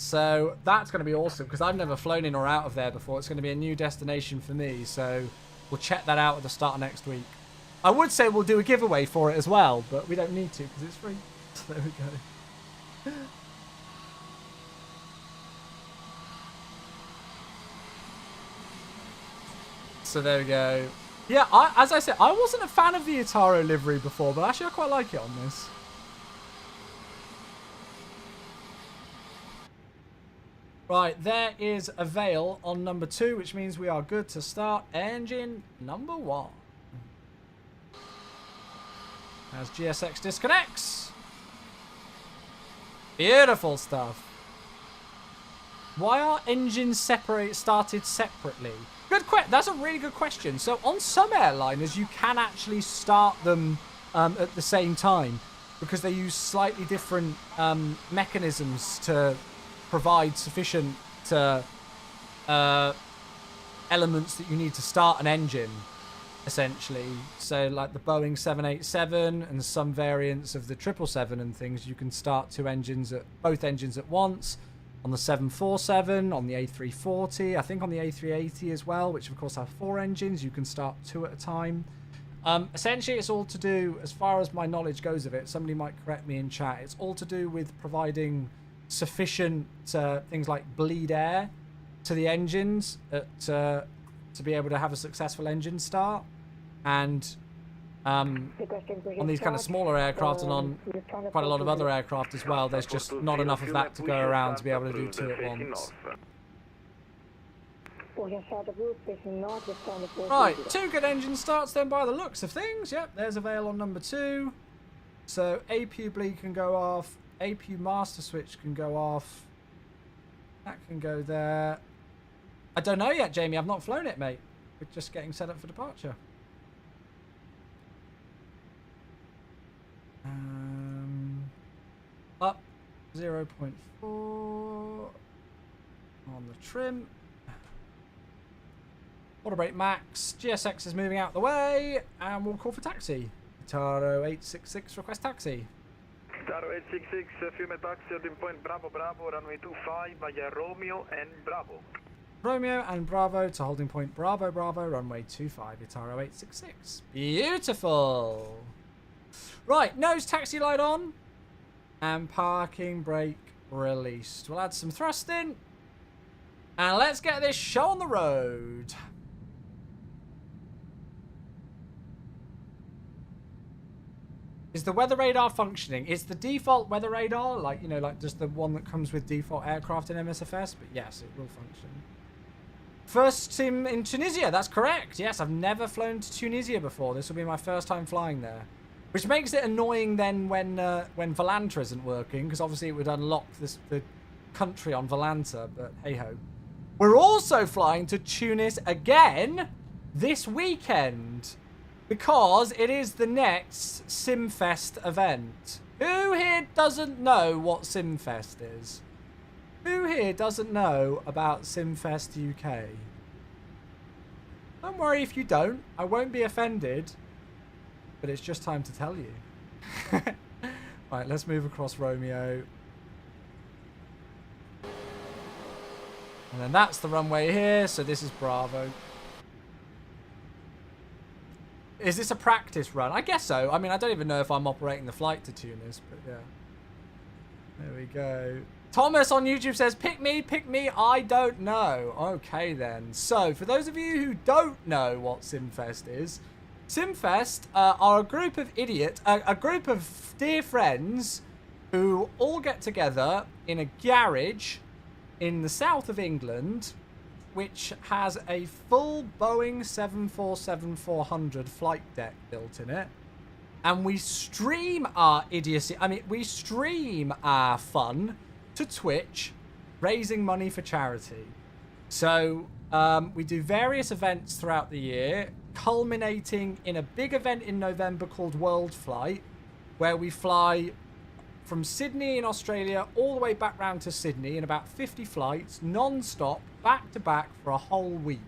So that's going to be awesome because I've never flown in or out of there before. It's going to be a new destination for me. So we'll check that out at the start of next week. I would say we'll do a giveaway for it as well, but we don't need to because it's free. So there we go. So there we go. Yeah, as I said, I wasn't a fan of the Ataro livery before, but actually I quite like it on this. Right, there is a veil on number 2, which means we are good to start engine number 1. As GSX disconnects. Beautiful stuff. Why are engines started separately? That's a really good question. So on some airliners, you can actually start them at the same time because they use slightly different mechanisms to provide sufficient elements that you need to start an engine, essentially. So like the Boeing 787 and some variants of the 777 and things, you can start both engines at once. On the 747, on the A340, I think on the A380 as well, which of course have 4 engines, you can start 2 at a time. Essentially, it's all to do, as far as my knowledge goes of it, somebody might correct me in chat, it's all to do with providing sufficient things like bleed air to the engines to be able to have a successful engine start. And on these kind of smaller aircraft and on quite a lot of other aircraft as well, there's just not enough of that to go around to be able to do 2 at once. Right, 2 good engine starts then by the looks of things. Yep, there's a Vale on number 2. So APU bleed can go off. APU master switch can go off. That can go there. I don't know yet, Jamie. I've not flown it, mate. We're just getting set up for departure. Up 0.4 on the trim. Auto brake max. GSX is moving out the way, and we'll call for taxi. Taro 866 request taxi. Taro 866 Fiume taxi holding point Bravo Bravo runway 25 via Romeo and Bravo. Romeo and Bravo to holding point Bravo Bravo runway 25 Taro 866. Beautiful. Right, nose taxi light on. And parking brake released. We'll add some thrust in. And let's get this show on the road. Is the weather radar functioning? Is the default weather radar, like, you know, like just the one that comes with default aircraft in MSFS? But yes, it will function. First sim in Tunisia, that's correct. Yes, I've never flown to Tunisia before. This will be my first time flying there. Which makes it annoying then when Volanta isn't working, because obviously it would unlock the country on Volanta, but hey-ho. We're also flying to Tunis again this weekend, because it is the next Simfest event. Who here doesn't know what Simfest is? Who here doesn't know about Simfest UK? Don't worry if you don't. I won't be offended. But it's just time to tell you. Right, let's move across Romeo. And then that's the runway here. So this is Bravo. Is this a practice run? I guess so. I mean, I don't even know if I'm operating the flight to Tunis, but yeah. There we go. Thomas on YouTube says, pick me, I don't know. Okay then. So, for those of you who don't know what Simfest is, Simfest are a group of a group of dear friends who all get together in a garage in the south of England, which has a full Boeing 747-400 flight deck built in it. And we stream our idiocy, we stream our fun to Twitch, raising money for charity. So we do various events throughout the year, culminating in a big event in November called World Flight, where we fly from Sydney in Australia all the way back round to Sydney in about 50 flights, non-stop, back-to-back for a whole week,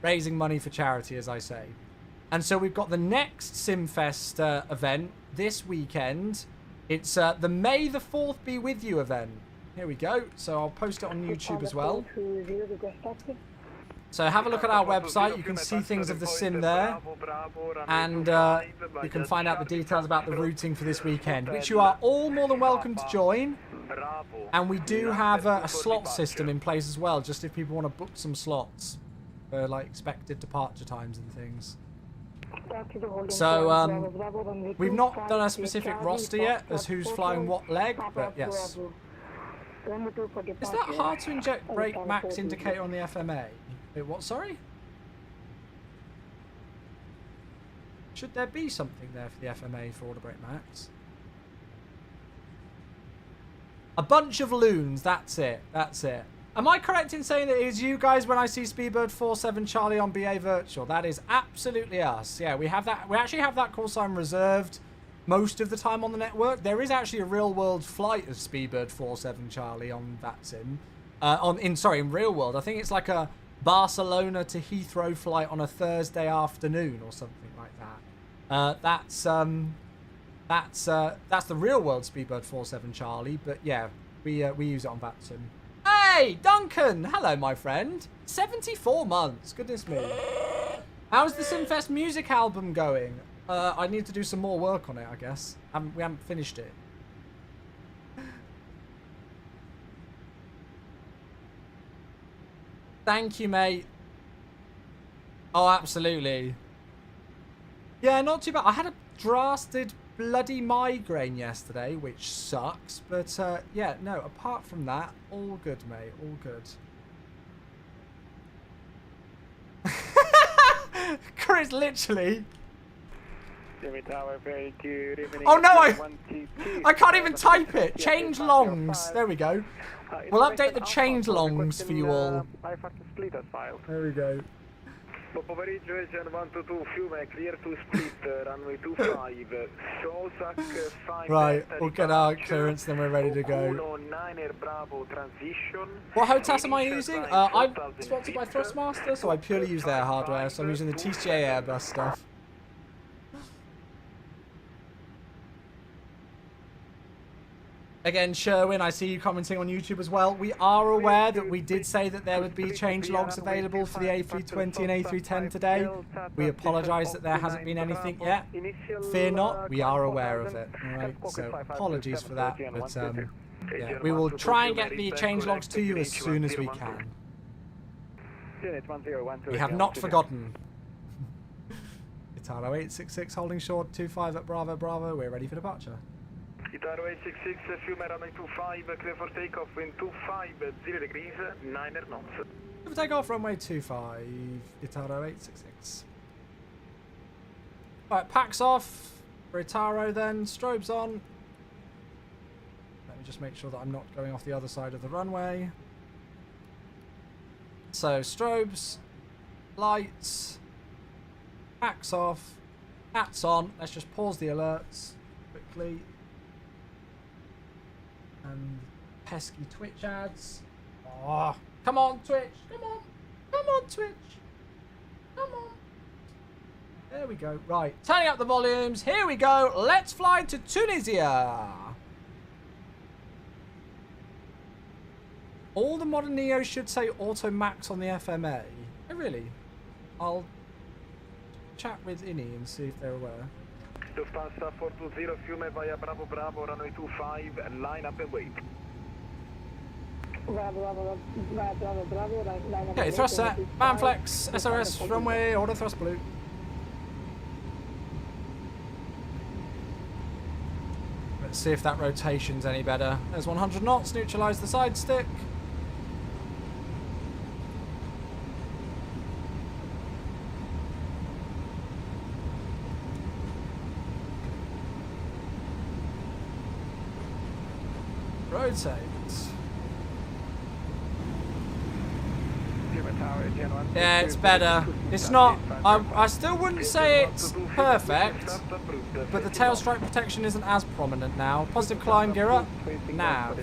raising money for charity, as I say. And so we've got the next Simfest event this weekend. It's the May the 4th Be With You event. Here we go. So I'll post it on YouTube as well. So have a look at our website. You can see things of the sim there. And you can find out the details about the routing for this weekend, which you are all more than welcome to join. And we do have a slot system in place as well, just if people want to book some slots for like expected departure times and things. So we've not done a specific roster yet as who's flying what leg, but yes. Is that hard to inject brake max indicator on the FMA? Wait, what, sorry? Should there be something there for the FMA for auto brake max? A bunch of loons, that's it, that's it. Am I correct in saying that it is you guys when I see Speedbird 47 Charlie on BA Virtual? That is absolutely us. Yeah, we have that. We actually have that call sign reserved most of the time on the network. There is actually a real world flight of Speedbird 47 Charlie on that sim. In real world. I think it's like a Barcelona to Heathrow flight on a Thursday afternoon or something like that. That's the real world Speedbird 47 Charlie. But yeah, we use it on that sim. Hey, Duncan! Hello, my friend. 74 months. Goodness me. How's the Simfest music album going? I need to do some more work on it, I guess. We haven't finished it. Thank you, mate. Oh, absolutely. Yeah, not too bad. I had a drastic bloody migraine yesterday, which sucks. But, yeah, no, apart from that, all good, mate. All good. tracker is literally... Oh no, I can't even type it. Change longs. There we go. We'll update the change longs for you all. There we go. Buon pomeriggio, Asian 122 Fiume, clear to split, runway 25, Sosak 5. Right, we'll get our clearance, then we're ready to go. Bravo transition. What HOTAS am I using? I'm sponsored by Thrustmaster, so I purely use their hardware, so I'm using the TCA Airbus stuff. Again, Sherwin, I see you commenting on YouTube as well. We are aware that we did say that there would be change logs available for the A320 and A310 today. We apologise that there hasn't been anything yet. Fear not, we are aware of it. Alright, so apologies for that. But yeah, we will try and get the change logs to you as soon as we can. We have not forgotten. Italo 866 holding short 25 at Bravo Bravo. We're ready for departure. Italo 866, Fiume runway 25, clear for takeoff, wind 25, 0 degrees, 9 knots. Clear for takeoff, runway 25, Italo 866. Right, packs off for Itaro then, strobes on. Let me just make sure that I'm not going off the other side of the runway. So, strobes, lights, packs off, hats on. Let's just pause the alerts quickly. And pesky Twitch ads. Oh, come on, Twitch. Come on. Come on, Twitch. Come on. There we go. Right. Turning up the volumes. Here we go. Let's fly to Tunisia. All the modern Neos should say Auto Max on the FMA. Oh, really? I'll chat with Innie and see if they're aware. Lufthansa 420 Fiume via Bravo Bravo, runway 25, line up and wait. Okay, thrust set, band flex, SRS, runway, order thrust blue. Let's see if that rotation's any better. There's 100 knots, neutralise the side stick. Rotate. Yeah, it's better. It's not. I still wouldn't say it's perfect, but the tail strike protection isn't as prominent now. Positive climb, gear up. Nav.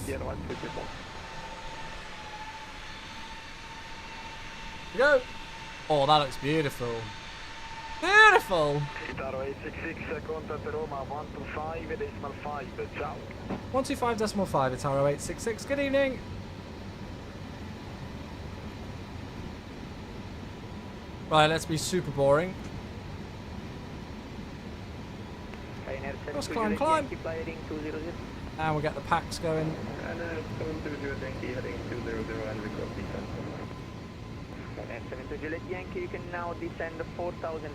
Go. Oh, that looks beautiful. Beautiful. 125.5, Itaro 866. Good evening. Right, let's be super boring. Cross climb, climb. And we'll get the packs going. Juliet Yankee, you can now descend 4,000 feet.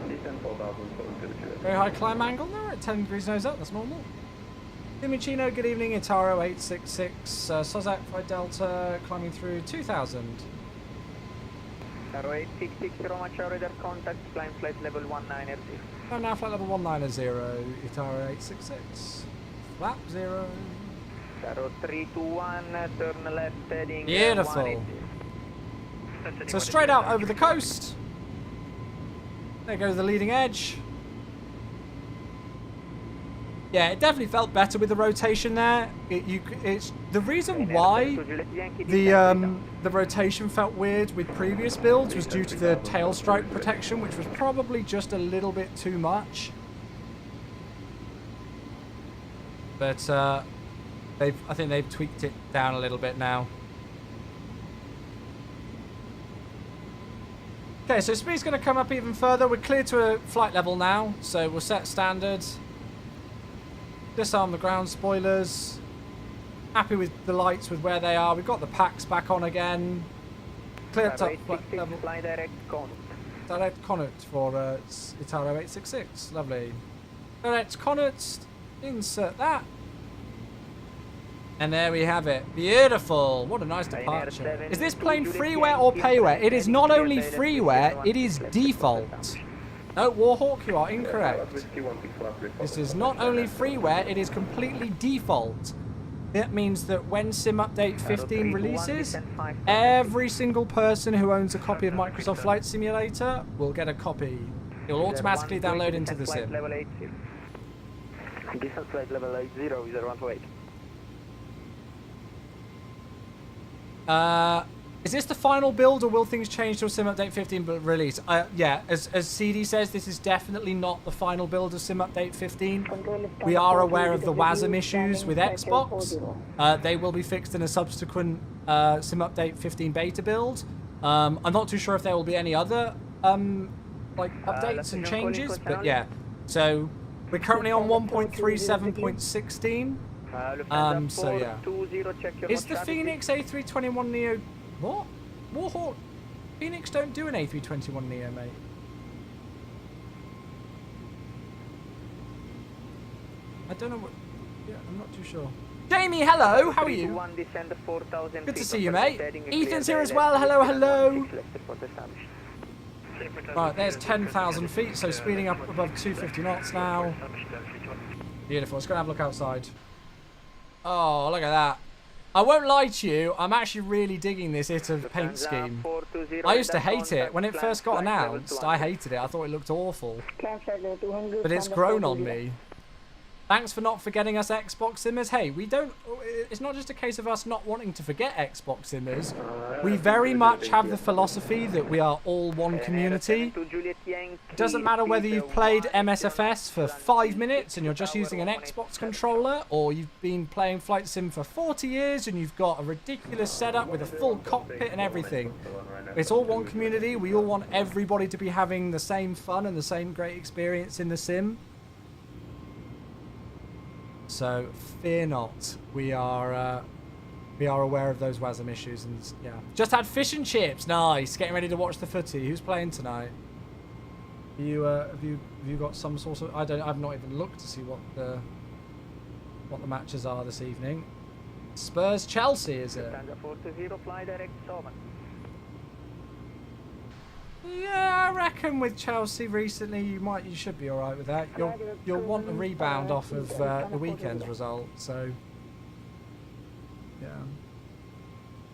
Descend 4,000 feet. Very high climb angle. No, we're at 10 degrees nose up. That's normal. Timicino, good evening. Itaro 866. Sozak by Delta, climbing through 2,000. Itaro 866, Roma Chow radar contact, climb flight level 190. I'm now flight level 190. Itaro 866. Flap 0. Itaro 321, turn left heading. Beautiful. So straight out over the coast. There goes the leading edge. Yeah, it definitely felt better with the rotation there. It's the reason why the rotation felt weird with previous builds was due to the tail stroke protection, which was probably just a little bit too much. But I think they've tweaked it down a little bit now. Okay, so speed's going to come up even further. We're clear to a flight level now, so we'll set standard. Disarm the ground spoilers. Happy with the lights with where they are. We've got the packs back on again. Clear up flight level. Fly direct Connaught. Direct Connaught for Itaro 866. Lovely. Direct Connaught. Insert that. And there we have it. Beautiful. What a nice departure. Is this plane freeware or payware? It is not only freeware, it is default. No, Warhawk, you are incorrect. This is not only freeware, it is completely default. That means that when Sim Update 15 releases, every single person who owns a copy of Microsoft Flight Simulator will get a copy. It will automatically download into the sim. Distance flight level 80 is around 8. Is this the final build, or will things change till Sim Update 15 release? Yeah, as CD says, this is definitely not the final build of Sim Update 15. We are aware of the WASM issues with Xbox. They will be fixed in a subsequent Sim Update 15 beta build. I'm not too sure if there will be any other like updates and changes, but yeah. So we're currently on 1.37.16. So yeah. Is the Phoenix A321 Neo... What? Warhawk? Phoenix don't do an A321 Neo, mate. I don't know what... Yeah, I'm not too sure. Jamie, hello! How are you? Good to see you, mate. Ethan's here as well. Hello, hello. Right, there's 10,000 feet, so speeding up above 250 knots now. Beautiful. Let's go and have a look outside. Oh, look at that. I won't lie to you, I'm actually really digging this ITV paint scheme. I used to hate it. When it first got announced, I hated it. I thought it looked awful. But it's grown on me. Thanks for not forgetting us Xbox Simmers. Hey, we don't... It's not just a case of us not wanting to forget Xbox Simmers. We very much have the philosophy that we are all one community. It doesn't matter whether you've played MSFS for 5 minutes and you're just using an Xbox controller, or you've been playing Flight Sim for 40 years and you've got a ridiculous setup with a full cockpit and everything. It's all one community. We all want everybody to be having the same fun and the same great experience in the sim. So fear not, we are aware of those WASM issues, and yeah, just had fish and chips. Nice, getting ready to watch the footy. Who's playing tonight? Have you got some sort of? I've not even looked to see what the matches are this evening. Spurs Chelsea, is it? Yeah, I reckon with Chelsea recently, you should be all right with that. You'll want a rebound off of the weekend's result, so yeah.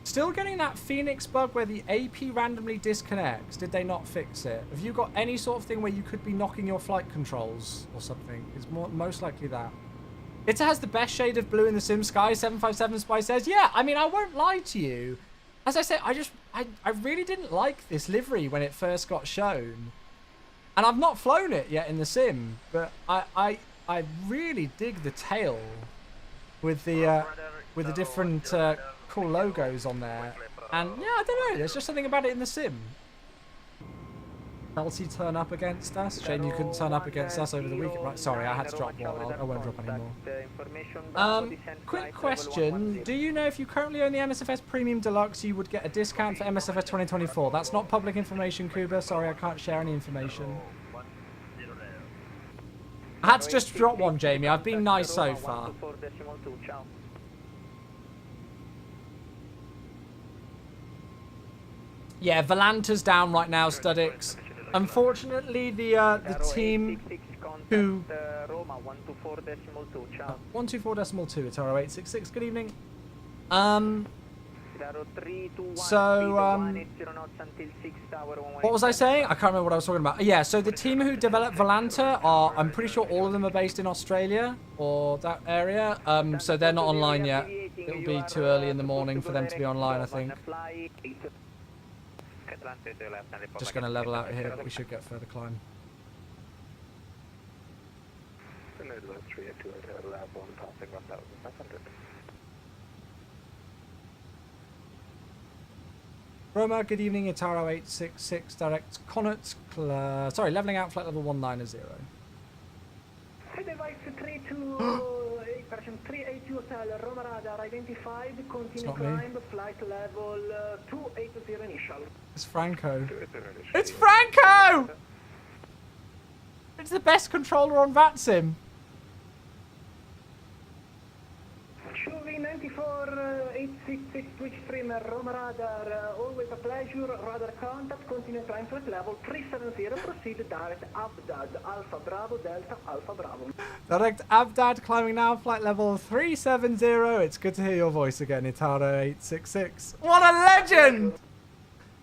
Still getting that Phoenix bug where the AP randomly disconnects. Did they not fix it? Have you got any sort of thing where you could be knocking your flight controls or something? It's most likely that. It has the best shade of blue in the sim sky. 757 Spy says, yeah. I mean, I won't lie to you. As I said, I really didn't like this livery when it first got shown. And I've not flown it yet in the sim, but I really dig the tail with the different cool logos on there. And yeah, I don't know, there's just something about it in the sim. Chelsea turn up against us. Shame you couldn't turn up against us over the weekend. Right, sorry, I had to drop one. I won't drop any more. Quick question. Do you know if you currently own the MSFS Premium Deluxe, you would get a discount for MSFS 2024? That's not public information, Kuba. Sorry, I can't share any information. I had to just drop one, Jamie. I've been nice so far. Yeah, Valanta's down right now, Studix. Unfortunately, the team who 124.2, it's R0866. Good evening. What was I saying? I can't remember what I was talking about. Yeah, so the team who developed Valanta are, I'm pretty sure all of them are based in Australia or that area. So they're not online yet. It'll be too early in the morning for them to be online, I think. Just going to level out here, but we should get further climb. Roma, good evening. It's R0866 direct Connaught. Sorry, leveling out flight level 190. Device 382 Hotel, Roma radar identified, continue climb, flight level 280 initial. It's Franco. It's Franco! It's the best controller on VATSIM. QV94 Twitch streamer, Roma radar, always a pleasure, radar contact, continue climb flight level 370, proceed direct Abdad, Alpha Bravo, Delta, Alpha Bravo. Direct Abdad climbing now, flight level 370. It's good to hear your voice again, Itaro866. What a legend!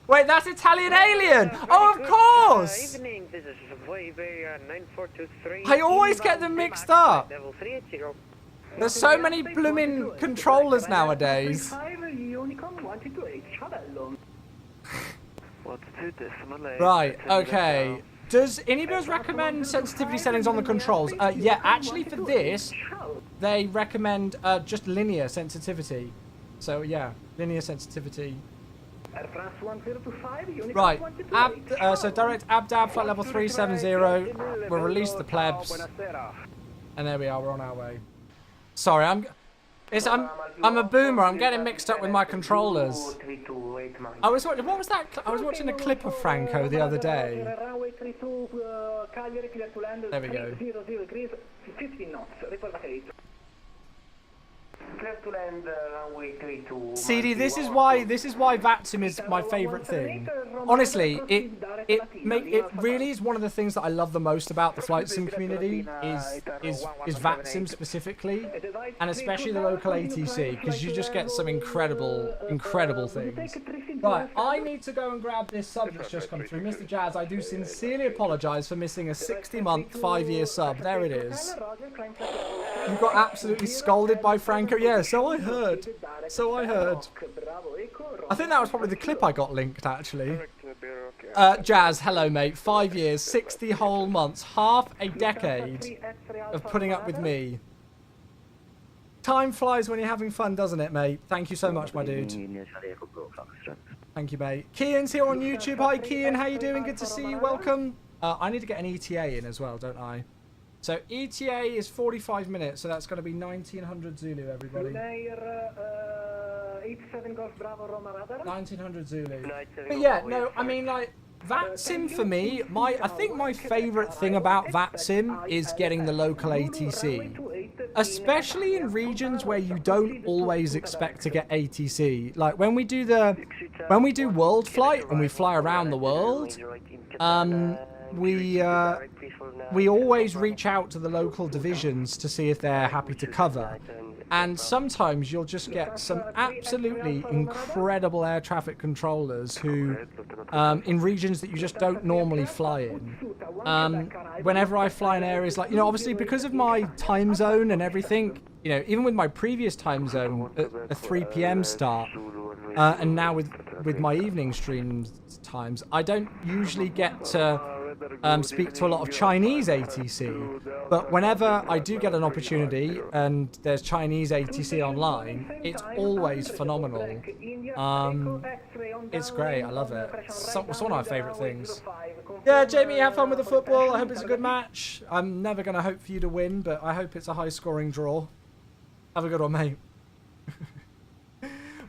Wait, that's Italian Alien! Oh, of course! Evening, this is Wayway 9423. I always get them mixed up. Level 380. There's so many blooming controllers nowadays. Right, okay. Does Inibos recommend sensitivity settings on the controls? Yeah, actually for this, they recommend just linear sensitivity. So yeah, linear sensitivity. Right, so direct Abdab, flight level 370. We'll release the plebs. And there we are, we're on our way. Sorry, I'm a boomer. I'm getting mixed up with my controllers. I was watching, what was that? I was watching a clip of Franco the other day. There we go. CD, this is why VATSIM is my favourite thing. Honestly, it really is one of the things that I love the most about the flight sim community is VATSIM specifically, and especially the local ATC, because you just get some incredible things. Right, I need to go and grab this sub that's just come through. Mr. Jazz, I do sincerely apologise for missing a 60-month, 5-year sub. There it is. You got absolutely scolded by Franco. Yeah, so I heard. So I heard. I think that was probably the clip I got linked, actually. Jazz, hello, mate. 5 years, 60 whole months, half a decade of putting up with me. Time flies when you're having fun, doesn't it, mate? Thank you so much, my dude. Thank you, mate. Kian's here on YouTube. Hi, Kian. How you doing? Good to see you. Welcome. I need to get an ETA in as well, don't I? So ETA is 45 minutes, so that's going to be 1900 Zulu, everybody. 1900 Zulu. But yeah, no, I mean, like, VATSIM for me, I think my favourite thing about VATSIM is getting the local ATC. Especially in regions where you don't always expect to get ATC. Like, when we do world flight and we fly around the world, we always reach out to the local divisions to see if they're happy to cover. And sometimes you'll just get some absolutely incredible air traffic controllers who, in regions that you just don't normally fly in. Whenever I fly in areas like, obviously because of my time zone and everything, even with my previous time zone, a 3 p.m. start, and now with my evening stream times, I don't usually get to speak to a lot of Chinese ATC, but whenever I do get an opportunity and there's Chinese ATC online, it's always phenomenal. It's great, I love it. It's one of my favourite things. Yeah, Jamie, have fun with the football. I hope it's a good match. I'm never going to hope for you to win, but I hope it's a high-scoring draw. Have a good one, mate.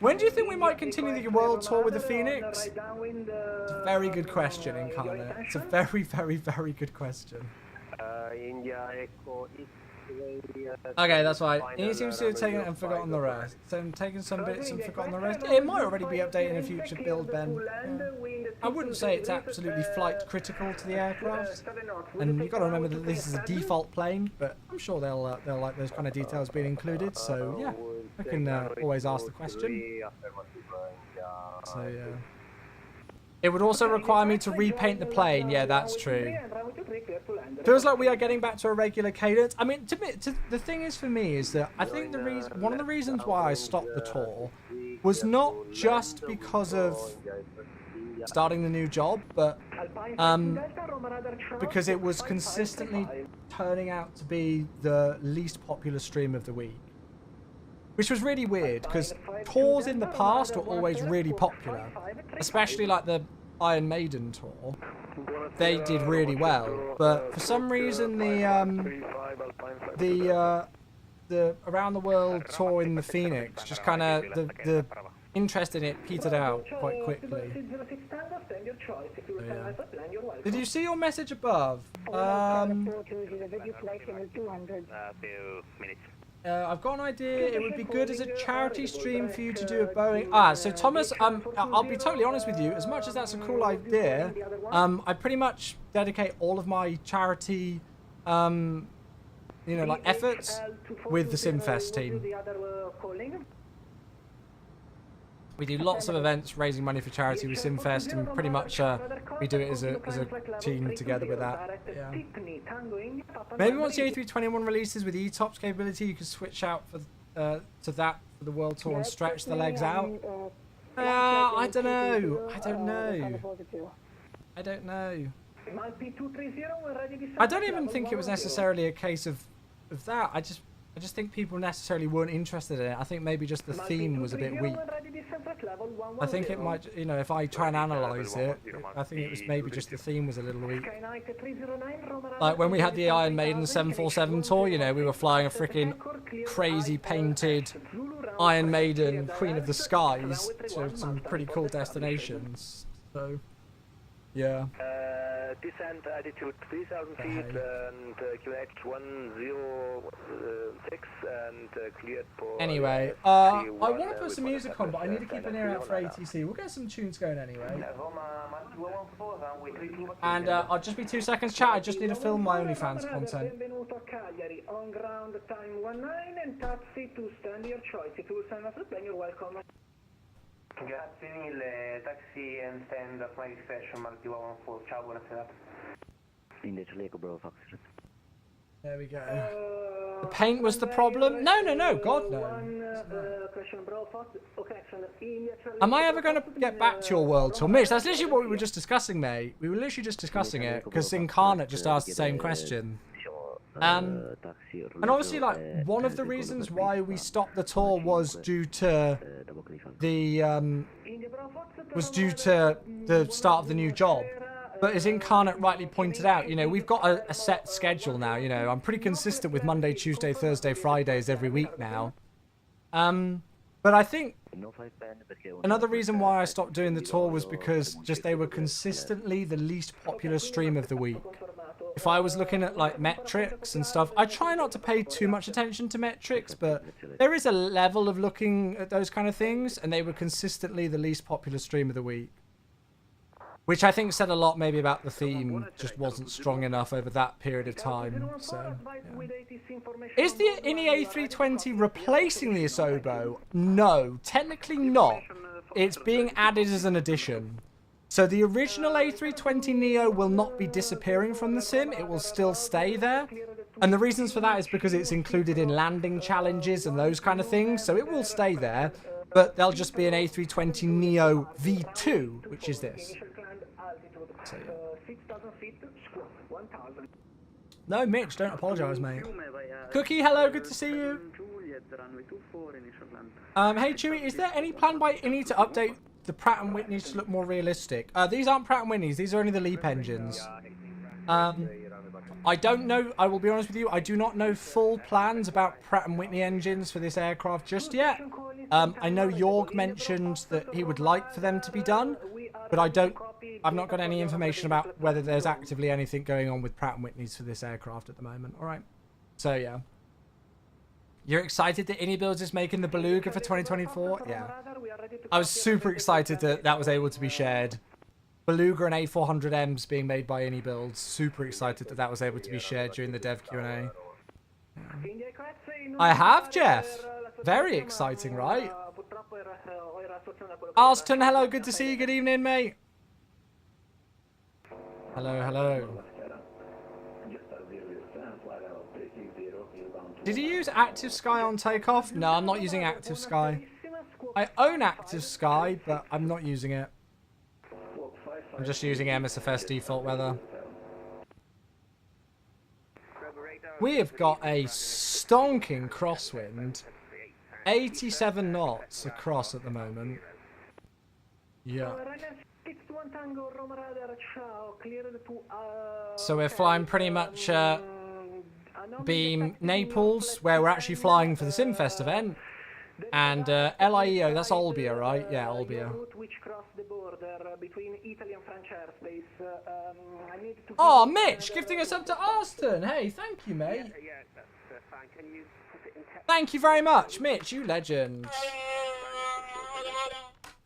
When do you think we might continue the world tour with the Phoenix? It's a very good question, Incarnate. It's a very, very, very good question. Okay, that's right. He seems to have taken it and forgotten the rest. So I'm taking some bits and forgotten the rest. It might already be updated in a future build, Ben. Yeah. I wouldn't say it's absolutely flight critical to the aircraft. And you've got to remember that this is a default plane, but I'm sure they'll like those kind of details being included. So yeah, I can always ask the question. So yeah. It would also require me to repaint the plane. Yeah, that's true. Feels like we are getting back to a regular cadence. I mean, the thing is for me is that I think one of the reasons why I stopped the tour was not just because of starting the new job, but because it was consistently turning out to be the least popular stream of the week. Which was really weird, because tours in the past were always really popular, especially like the Iron Maiden tour. They did really well, but for some reason the Around the World tour in the Phoenix just kind of the interest in it petered out quite quickly. So, yeah. Did you see your message above? I've got an idea. It would be good as a charity stream for you to do a Boeing. So Thomas, I'll be totally honest with you. As much as that's a cool idea, I pretty much dedicate all of my charity, like efforts with the Simfest team. We do lots of events raising money for charity with Simfest, and pretty much we do it as a team together with that. Yeah. Maybe once the A321 releases with ETOPS capability, you could switch out to that for the World Tour and stretch the legs out. I don't know. I don't know. I don't even think it was necessarily a case of that. I just think people necessarily weren't interested in it. I think maybe just the theme was a bit weak. I think it might, if I try and analyse it, I think it was maybe just the theme was a little weak. Like when we had the Iron Maiden 747 tour, we were flying a freaking crazy painted Iron Maiden Queen of the Skies to some pretty cool destinations. So, yeah. Descent altitude 3,000 feet and QH 106 and cleared for... Anyway, I want to put some music on, but I need to keep an ear out for ATC. We'll get some tunes going anyway. And I'll just be 2 seconds, chat. I just need to film my OnlyFans content. On ground time 19 and taxi to stand your choice. If you will sign up to the plane, you're welcome. Grazie mille, taxi and stand at my discretion, Marty 114. Ciao, buona serata. Indice Lego Bro Fox. There we go. The paint was the problem? No, God no. Am I ever going to get back to your world tour? Mitch, that's literally what we were just discussing, mate. We were literally just discussing it, because Incarnate just asked the same question. And obviously, like, one of the reasons why we stopped the tour was due to the start of the new job. But as Incarnate rightly pointed out, we've got a set schedule now. I'm pretty consistent with Monday, Tuesday, Thursday, Fridays every week now. But I think another reason why I stopped doing the tour was because just they were consistently the least popular stream of the week. If I was looking at like metrics and stuff, I try not to pay too much attention to metrics, but there is a level of looking at those kind of things, and they were consistently the least popular stream of the week. Which I think said a lot maybe about the theme just wasn't strong enough over that period of time. So, yeah. Is the INI A320 replacing the Asobo? No, technically not. It's being added as an addition. So the original A320neo will not be disappearing from the sim. It will still stay there. And the reasons for that is because it's included in landing challenges and those kind of things. So it will stay there. But there'll just be an A320neo V2, which is this. So, yeah. No, Mitch, don't apologise, mate. Cookie, hello, good to see you. Hey, Chewy, is there any plan by INI to update the Pratt & Whitneys to look more realistic? These aren't Pratt & Whitneys, these are only the LEAP engines. I don't know, I will be honest with you, I do not know full plans about Pratt & Whitney engines for this aircraft just yet. I know Jorg mentioned that he would like for them to be done, but I've not got any information about whether there's actively anything going on with Pratt & Whitneys for this aircraft at the moment. Alright, so yeah. You're excited that INI Builds is making the Beluga for 2024? Yeah. I was super excited that that was able to be shared. Beluga and A400Ms being made by INI Builds. Super excited that that was able to be shared during the dev Q&A. Yeah. I have, Jeff. Very exciting, right? Alston, hello. Good to see you. Good evening, mate. Hello, hello. Did you use Active Sky on takeoff? No, I'm not using Active Sky. I own Active Sky, but I'm not using it. I'm just using MSFS default weather. We have got a stonking crosswind. 87 knots across at the moment. Yeah. So we're flying pretty much Beam Naples, where we're actually flying for the Simfest event. And LIEO, that's Olbia, right? Yeah, Olbia. Oh, Mitch, gifting us up to Austin. Hey, thank you, mate. Thank you very much, Mitch, you legend.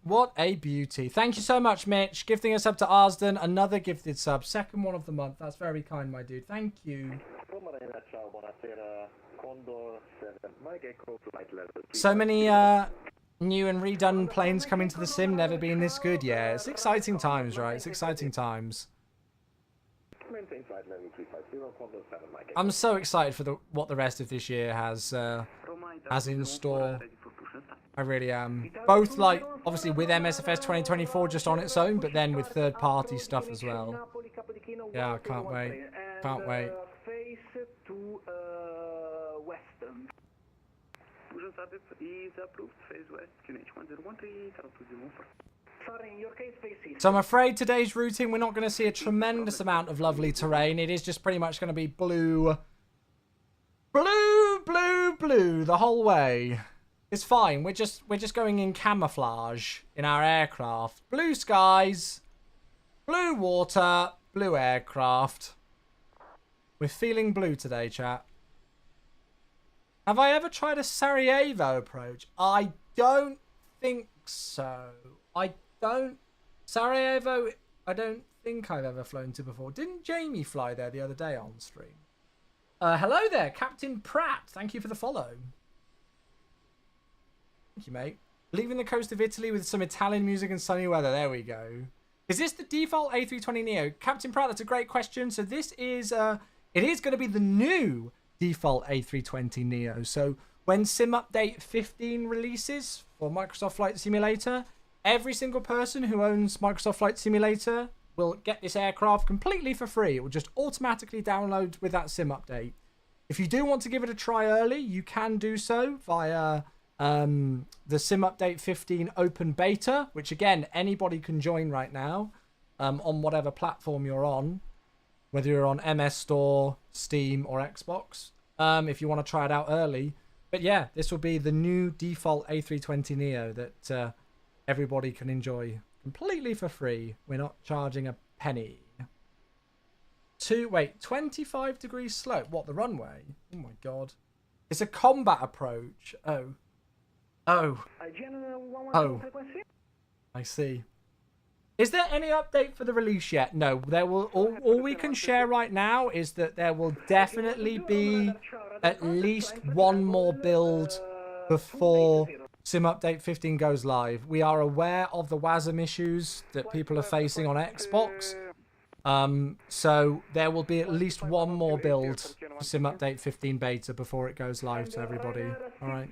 What a beauty. Thank you so much, Mitch. Gifting us up to Arsden. Another gifted sub. Second one of the month. That's very kind, my dude. Thank you. So many new and redone planes coming to the sim. Never been this good. Yeah, it's exciting times, right? It's exciting times. I'm so excited for what the rest of this year has in store. I really am. Both, like, obviously with MSFS 2024 just on its own, but then with third-party stuff as well. Yeah, I can't wait. Can't wait. Face to western. Sorry, in your case, face east. So I'm afraid today's routing, we're not going to see a tremendous amount of lovely terrain. It is just pretty much going to be blue. Blue, blue, blue the whole way. It's fine. We're just going in camouflage in our aircraft. Blue skies, blue water, blue aircraft. We're feeling blue today, chat. Have I ever tried a Sarajevo approach? I don't think so. Sarajevo, I don't think I've ever flown to before. Didn't Jamie fly there the other day on stream? Hello there, Captain Pratt. Thank you for the follow. Thank you, mate. Leaving the coast of Italy with some Italian music and sunny weather. There we go. Is this the default A320neo? Captain Pratt, that's a great question. So this is, it is going to be the new default A320neo. So when Sim Update 15 releases for Microsoft Flight Simulator, every single person who owns Microsoft Flight Simulator will get this aircraft completely for free. It will just automatically download with that Sim Update. If you do want to give it a try early, you can do so via the Sim Update 15 open beta, which again, anybody can join right now on whatever platform you're on, whether you're on MS Store, Steam, or Xbox, if you want to try it out early. But yeah, this will be the new default A320neo that everybody can enjoy completely for free. We're not charging a penny. 25 degrees slope. What, the runway? Oh my god. It's a combat approach. Oh. I see. Is there any update for the release yet? No. There will. All we can share right now is that there will definitely be at least one more build before Sim Update 15 goes live. We are aware of the WASM issues that people are facing on Xbox. So there will be at least one more build for Sim Update 15 beta before it goes live to everybody. All right.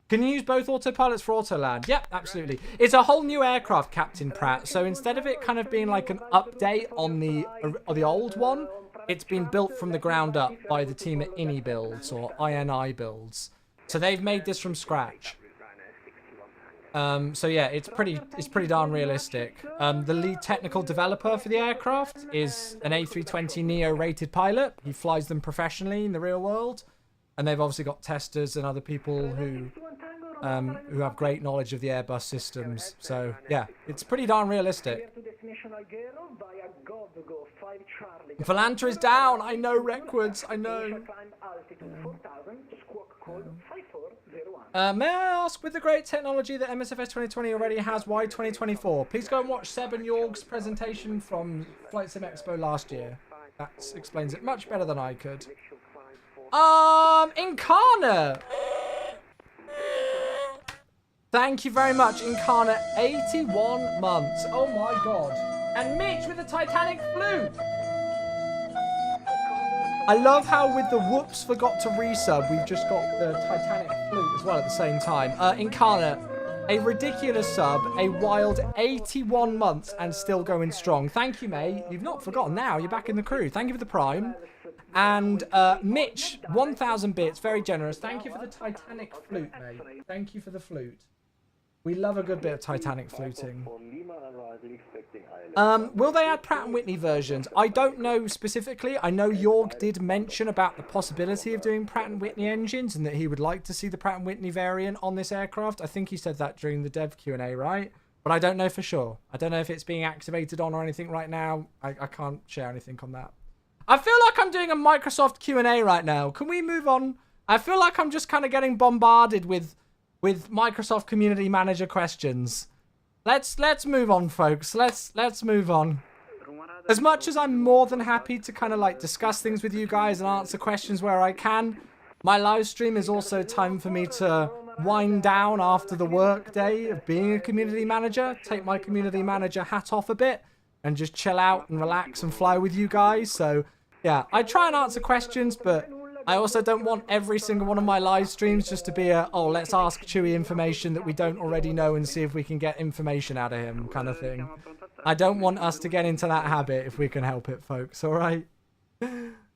Can you use both autopilots for Autoland? Yep, absolutely. It's a whole new aircraft, Captain Pratt. So instead of it kind of being like an update on the old one, it's been built from the ground up by the team at INI Builds or INI Builds. So they've made this from scratch. So yeah, it's pretty darn realistic. The lead technical developer for the aircraft is an A320neo rated pilot. He flies them professionally in the real world, and they've obviously got testers and other people who have great knowledge of the Airbus systems. So yeah, it's pretty darn realistic. Volanta is down. I know, Reckwoods. I know. May I ask, with the great technology that MSFS 2020 already has, why 2024? Please go and watch Seb and Jorg's presentation from Flight Sim Expo last year. That explains it much better than I could. Incarnate! Thank you very much, Incarnate. 81 months. Oh my god. And Mitch with the Titanic flute. I love how with the whoops forgot to resub, we've just got the Titanic flute as well at the same time. Incarnate, a ridiculous sub, a wild 81 months and still going strong. Thank you, mate. You've not forgotten now. You're back in the crew. Thank you for the prime. And Mitch, 1,000 bits, very generous. Thank you for the Titanic flute, mate. Thank you for the flute. We love a good bit of Titanic fluting. Will they add Pratt & Whitney versions? I don't know specifically. I know Jorg did mention about the possibility of doing Pratt & Whitney engines and that he would like to see the Pratt & Whitney variant on this aircraft. I think he said that during the dev Q&A, right? But I don't know for sure. I don't know if it's being activated on or anything right now. I can't share anything on that. I feel like I'm doing a Microsoft Q&A right now. Can we move on? I feel like I'm just kind of getting bombarded with Microsoft Community Manager questions. Let's move on, folks. Let's move on. As much as I'm more than happy to kind of like discuss things with you guys and answer questions where I can, my live stream is also time for me to wind down after the work day of being a community manager, take my community manager hat off a bit and just chill out and relax and fly with you guys. So yeah, I try and answer questions, but I also don't want every single one of my live streams just to be a, oh, let's ask Chewie information that we don't already know and see if we can get information out of him kind of thing. I don't want us to get into that habit if we can help it, folks, all right?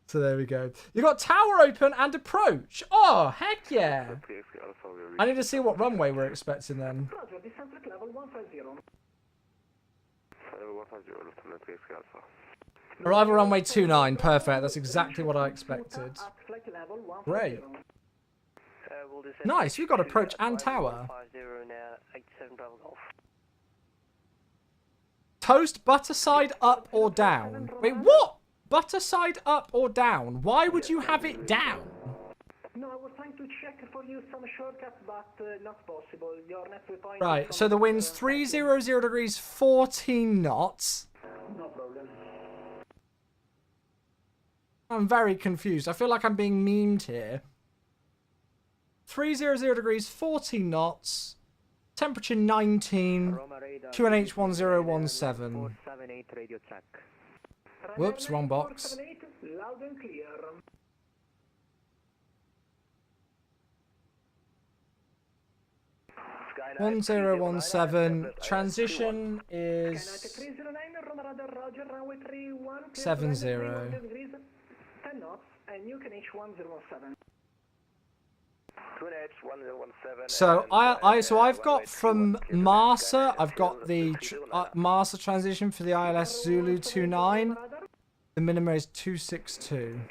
So there we go. You got tower open and approach. Oh, heck yeah. I need to see what runway we're expecting then. Arrival runway 29. Perfect. That's exactly what I expected. Great. Nice. We've got approach and tower. Toast butter side up or down? Wait, what? Butter side up or down? Why would you have it down? No, I was trying to check for you some shortcuts, but not possible. Your network point. Right, so the wind's 300 degrees, 14 knots. No problem. I'm very confused. I feel like I'm being memed here. 300 degrees, 14 knots. Temperature 19. QNH 1017. Whoops, wrong box. Loud and clear. Skyline 1017. Transition is 70. 10 knots and you can H1017. So I've got from Marsa, I've got the Marsa transition for the ILS Zulu 29. The minimum is 262.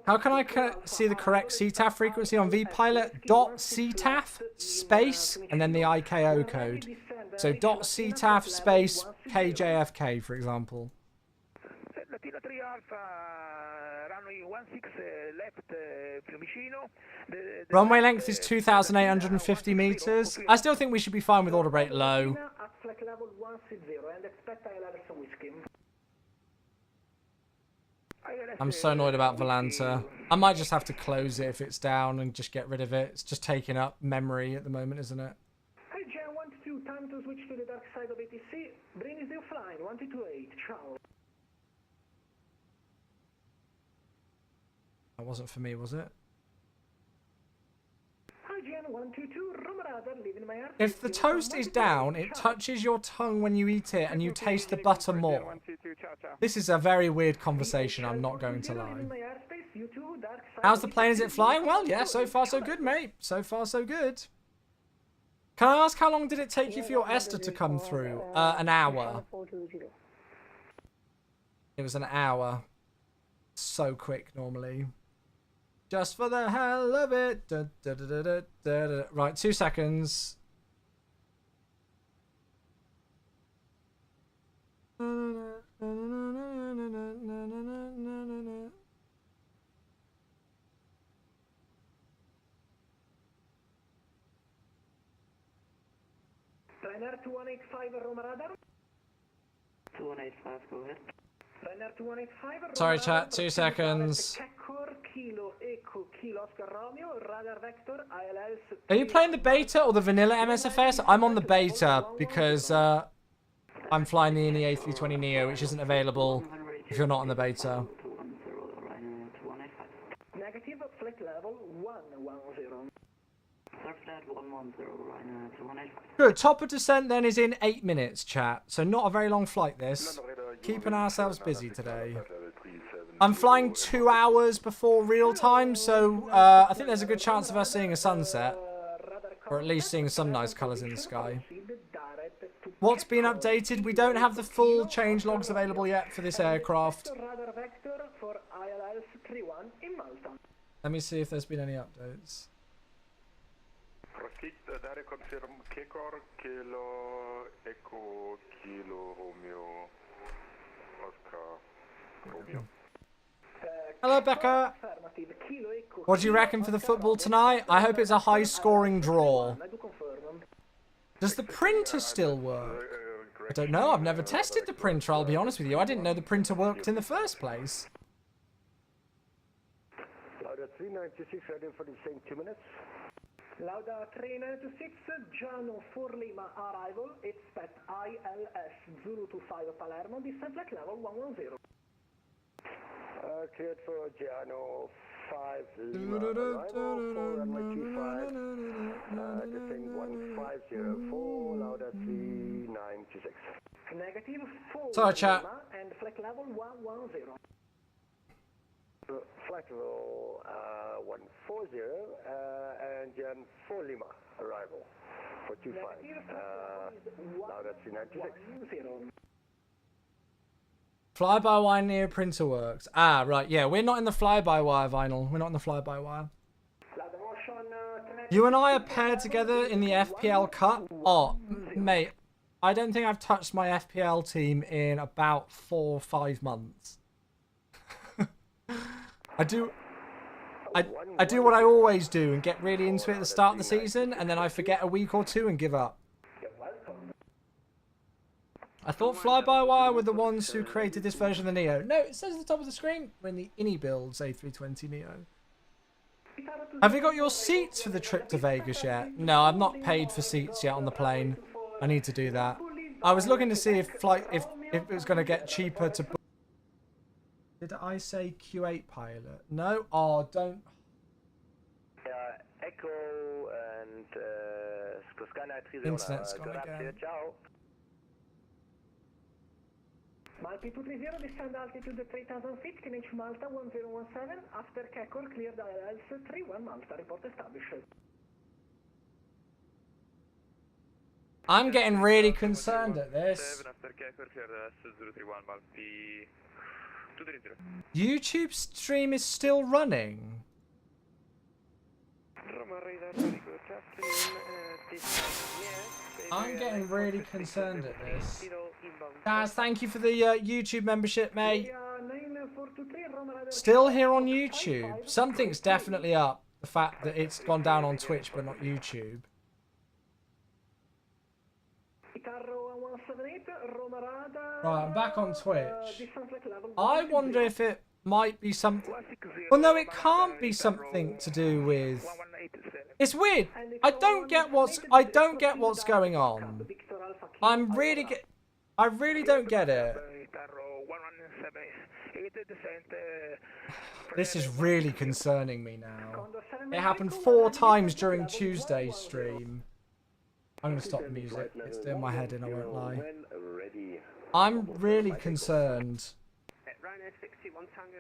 How can I see the correct CTAF frequency on vPilot? .CTAF space and then the IKO code. So .CTAF space KJFK, for example. Runway length is 2,850 meters. I still think we should be fine with order rate low. I'm so annoyed about Volanta. I might just have to close it if it's down and just get rid of it. It's just taking up memory at the moment, isn't it? Hi, Jan, 122, time to switch to the dark side of ATC. Brain is still flying, 1228, ciao. That wasn't for me, was it? Hi, Jan, 122, Romarada, leaving my airspace. If the toast is down, it touches your tongue when you eat it and you taste the butter more. This is a very weird conversation, I'm not going to lie. How's the plane? Is it flying? Well, yeah, so far so good, mate. So far so good. Can I ask how long did it take you for your Esther to come through? An hour. It was an hour. So quick normally. Just for the hell of it. Da, da, da, da, da, da, da. Right, 2 seconds. Ryanair 2185, Romarada. 2185, go ahead. Ryanair 2185, Sorry, chat, 2 seconds. Are you playing the beta or the vanilla MSFS? I'm on the beta because I'm flying the A320neo, which isn't available if you're not on the beta. Negative, flight level 110. Good, top of descent then is in 8 minutes, chat. So not a very long flight this. Keeping ourselves busy today. I'm flying 2 hours before real time, so I think there's a good chance of us seeing a sunset. Or at least seeing some nice colours in the sky. What's been updated? We don't have the full change logs available yet for this aircraft. Let me see if there's been any updates. Dare confirm Kekor, Kilo, Echo, Kilo, Romeo, Oscar, Romeo. Hello, Becca. What do you reckon for the football tonight? I hope it's a high-scoring draw. Does the printer still work? I don't know. I've never tested the printer, I'll be honest with you. I didn't know the printer worked in the first place. Lauda 396 ready for the same 2 minutes. Lauda 3926, Giano for Lima arrival. Expect ILS Zulu 25 Palermo, descent flight level 110. Cleared for Giano 5 Lima arrival for runway 25. Descent 150 for Lauda 3926. Negative 4 Sorry, chat. Lima and flight level 110. Flight level 140 and Jan 4 Lima arrival for 25. Lauda 3926. Fly-by-wire near printer works. Ah, right. Yeah, we're not in the fly-by-wire vinyl. We're not in the fly-by-wire. You and I are paired together in the FPL Cup. Oh, mate, I don't think I've touched my FPL team in about 4 or 5 months. I do what I always do and get really into it at the start of the season, and then I forget a week or two and give up. I thought fly-by-wire were the ones who created this version of the Neo. No, it says at the top of the screen, we're in the Innie Builds A320 Neo. Have you got your seats for the trip to Vegas yet? No, I've not paid for seats yet on the plane. I need to do that. I was looking to see if it was going to get cheaper to book. Did I say Q8 pilot? No? Oh, don't. Echo and Toscana Internet's gone again. Ciao. Malta 230, descend altitude 3000 feet, QNH Malta 1017, after Kekor, cleared ILS 31 Malta, report established. I'm getting really concerned at this. YouTube stream is still running. I'm getting really concerned at this. Guys, thank you for the YouTube membership, mate. Still here on YouTube. Something's definitely up. The fact that it's gone down on Twitch but not YouTube. Right, I'm back on Twitch. I wonder if it might be something. Well, no, it can't be something to do with. It's weird. I don't get what's going on. I really don't get it. This is really concerning me now. It happened 4 times during Tuesday's stream. I'm going to stop the music. It's doing my head in, I won't lie. I'm really concerned.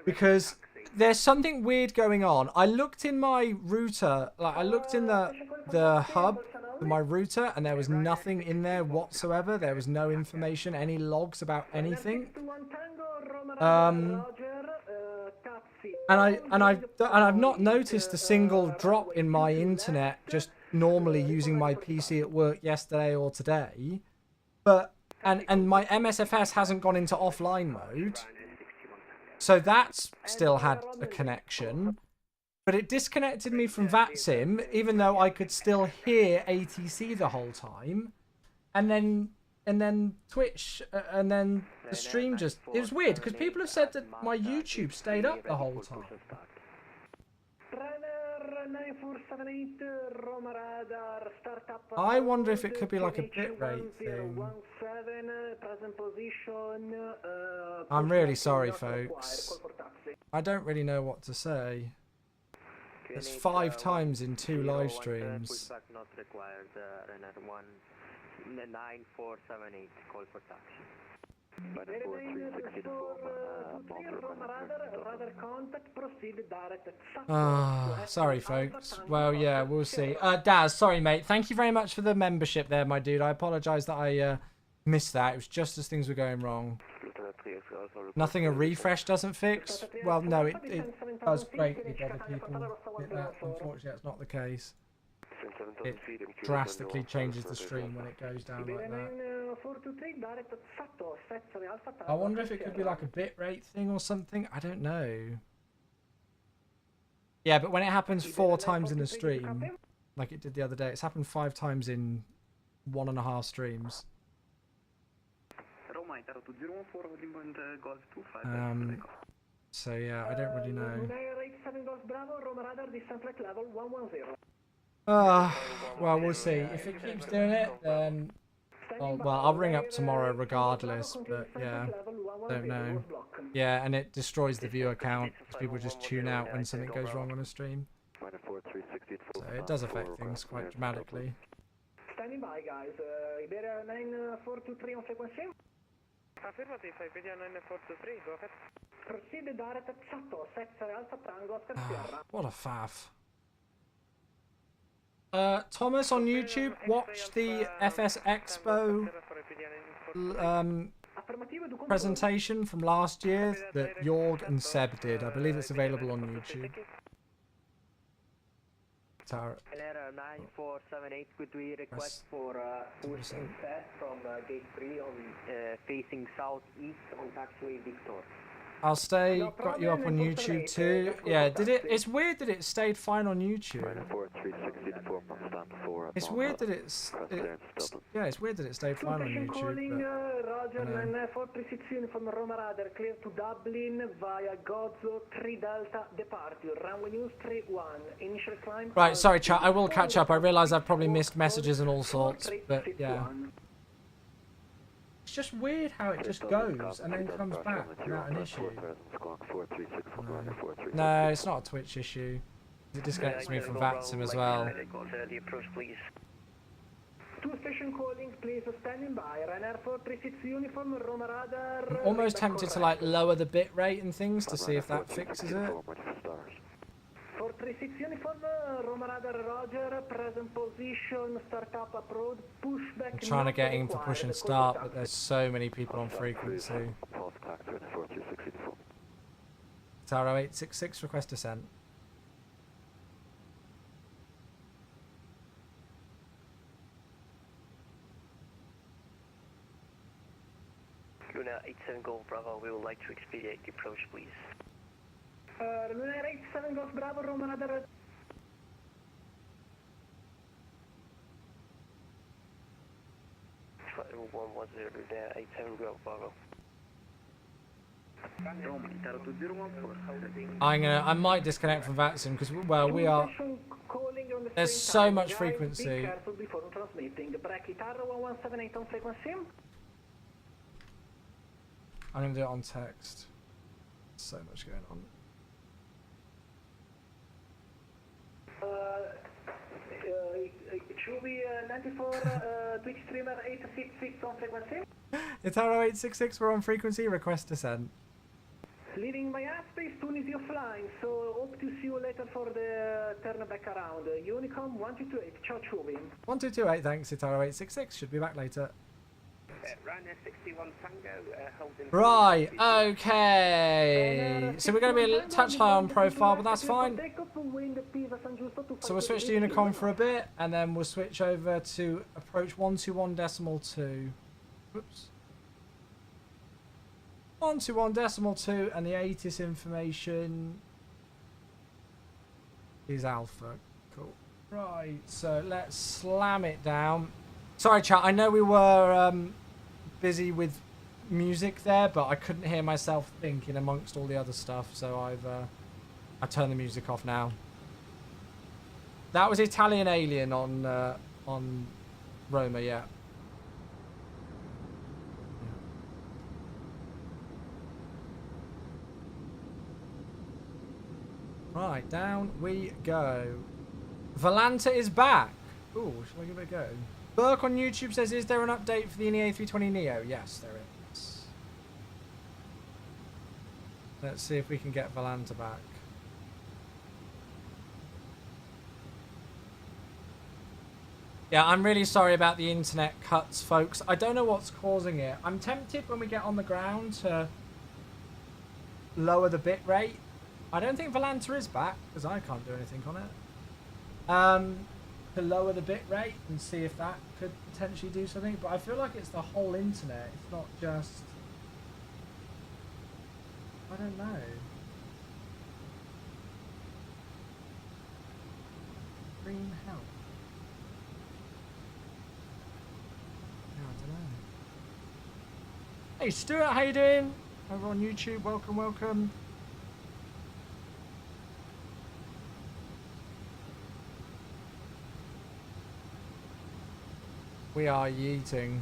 Because there's something weird going on. I looked in my router, like I looked in the hub for my router, and there was nothing in there whatsoever. There was no information, any logs about anything. And I've not noticed a single drop in my internet just normally using my PC at work yesterday or today. But and my MSFS hasn't gone into offline mode. So that's still had a connection, but it disconnected me from VATSIM, even though I could still hear ATC the whole time, and then Twitch, and then the stream just, it was weird, because people have said that my YouTube stayed up the whole time. I wonder if it could be like a bitrate thing. I'm really sorry, folks. I don't really know what to say. It's 5 times in 2 live streams. Not required, Renner 19478, call for taxi. Sorry, folks. Well, yeah, we'll see. Daz, sorry, mate. Thank you very much for the membership there, my dude. I apologise that I missed that. It was just as things were going wrong. Nothing a refresh doesn't fix? Well, no, it does greatly bother people. Unfortunately, that's not the case. it drastically changes the stream when it goes down like that. 423 direct at Sato, Setsere Alpha Tango. I wonder if it could be like a bitrate thing or something. I don't know. Yeah, but when it happens 4 times in a stream, like it did the other day, it's happened 5 times in 1.5 streams. So yeah, I don't really know. Well, we'll see. If it keeps doing it, then well, I'll ring up tomorrow regardless. But yeah, don't know. Yeah, and it destroys the viewer count because people just tune out when something goes wrong on a stream. So it does affect things quite dramatically. Standing by, guys. Iberia 9423 on frequency. Affirmative, Iberia 9423, go ahead. Proceed direct at Sato, Setsere Alpha Tango, Oscar Sierra. What a faff. Thomas on YouTube, watch the FS Expo presentation from last year that Jorg and Seb did. I believe it's available on YouTube. LR 9478, could we request for pushing fast from gate 3 on facing southeast on taxiway Victor? I'll stay. Got you up on YouTube too. Yeah, did it? It's weird that it stayed fine on YouTube. It's weird that yeah, it's weird that it stayed fine on YouTube. Roger 9436 uniform Roma Radar clear to Dublin via Gozo 3 Delta departure. Runway news 31 initial climb. Right, sorry chat. I will catch up. I realise I've probably missed messages and all sorts, but yeah. It's just weird how it just goes and then comes back without an issue. No, it's not a Twitch issue. It disconnects me from Vaxim as well. Two station calling, please standing by. Ryanair 436 uniform, Roma Radar. I'm almost tempted to like lower the bit rate and things to see if that fixes it. 436 uniform, Roma Radar Roger, present position, start up approach, pushback. I'm trying to get in for push and start, but there's so many people on frequency. Taro 866, request descent. Luna 87 Golf Bravo, we would like to expedite the approach, please. Luna 87 Golf Bravo, Roma Radar. Luna 87 Golf Bravo. I might disconnect from Vaxim because well we are. There's so much frequency. I'm gonna do it on text. So much going on. Should be 94 Twitch streamer 866 on frequency. Itaro 866, we're on frequency. Request descent. Leaving my airspace, Tunisia offline, so hope to see you later for the turn back around. Unicom 1228, ciao Chubi. 1228, thanks. Itaro 866, should be back later. Ryanair 61 Tango, holding. Right, okay. So we're going to be a touch high on profile, but that's fine. So we'll switch to Unicom for a bit, and then we'll switch over to approach 121.2. Whoops. 121.2, and the ATIS information is alpha. Cool. Right, so let's slam it down. Sorry, chat. I know we were busy with music there, but I couldn't hear myself thinking amongst all the other stuff, so I turned the music off now. That was Italian Alien on Roma, yeah. Right, down we go. Volanta is back. Ooh, shall I give it a go? Burke on YouTube says, is there an update for the A320 Neo? Yes, there is. Let's see if we can get Volanta back. Yeah, I'm really sorry about the internet cuts, folks. I don't know what's causing it. I'm tempted when we get on the ground to lower the bit rate. I don't think Volanta is back, because I can't do anything on it. to lower the bit rate and see if that could potentially do something. But I feel like it's the whole internet. It's not just... I don't know. Green help. Yeah, I don't know. Hey Stuart, how you doing? Over on YouTube, welcome, welcome. We are yeeting.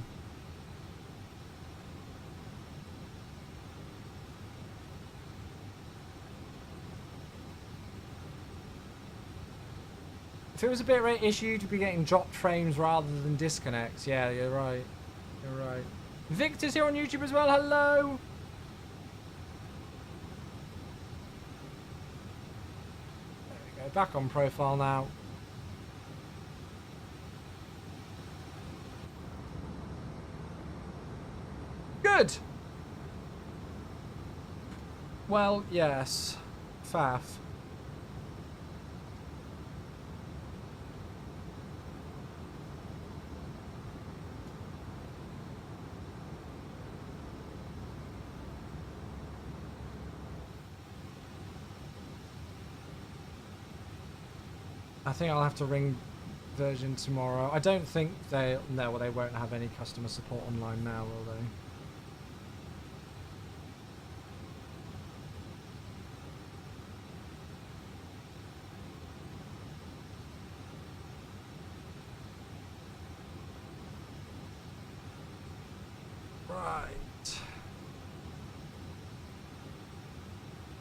If it was a bitrate issue, you'd be getting dropped frames rather than disconnects. Yeah, you're right. You're right. Victor's here on YouTube as well. Hello. There we go. Back on profile now. Good. Well, yes. Faff. I think I'll have to ring Virgin tomorrow. I don't think they... No, well, they won't have any customer support online now, will they? Right.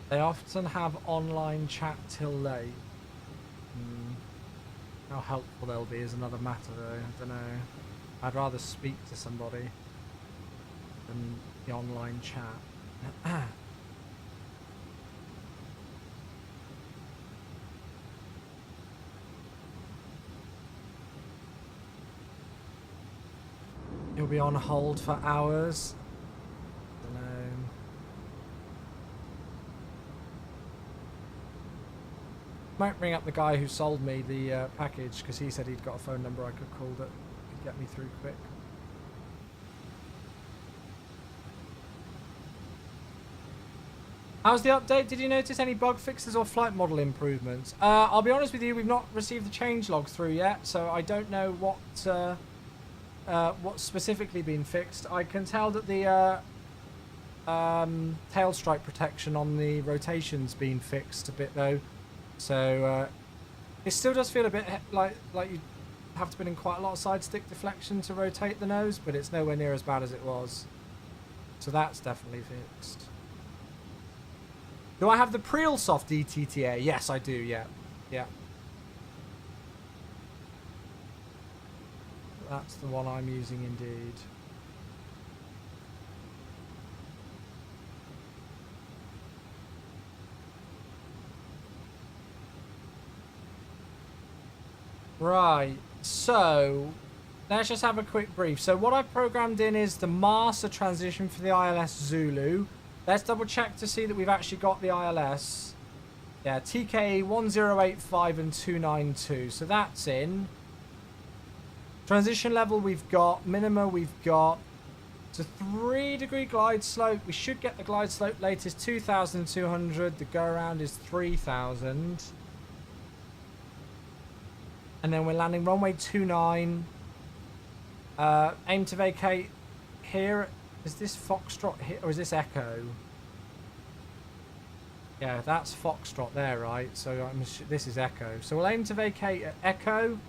They often have online chat till late. How helpful they'll be is another matter though, I don't know. I'd rather speak to somebody than the online chat. You'll be on hold for hours. I don't know. Might ring up the guy who sold me the package because he said he'd got a phone number I could call that could get me through quick. How's the update? Did you notice any bug fixes or flight model improvements? I'll be honest with you, we've not received the change log through yet, so I don't know what's specifically been fixed. I can tell that the tail strike protection on the rotation's been fixed a bit though. So it still does feel a bit like you have to put in quite a lot of side stick deflection to rotate the nose, but it's nowhere near as bad as it was. So that's definitely fixed. Do I have the Preelsoft DTTA? Yes, I do. Yeah, yeah. That's the one I'm using indeed. Right, so let's just have a quick brief. So what I've programmed in is the master transition for the ILS Zulu. Let's double check to see that we've actually got the ILS. Yeah, TKE 1085 and 292. So that's in. Transition level we've got. Minima we've got. It's a 3-degree glide slope. We should get the glide slope latest 2,200. The go around is 3,000. And then we're landing runway 29. Aim to vacate here. Is this Foxtrot here or is this Echo? Yeah, that's Foxtrot there, right? So this is Echo. So we'll aim to vacate at Echo.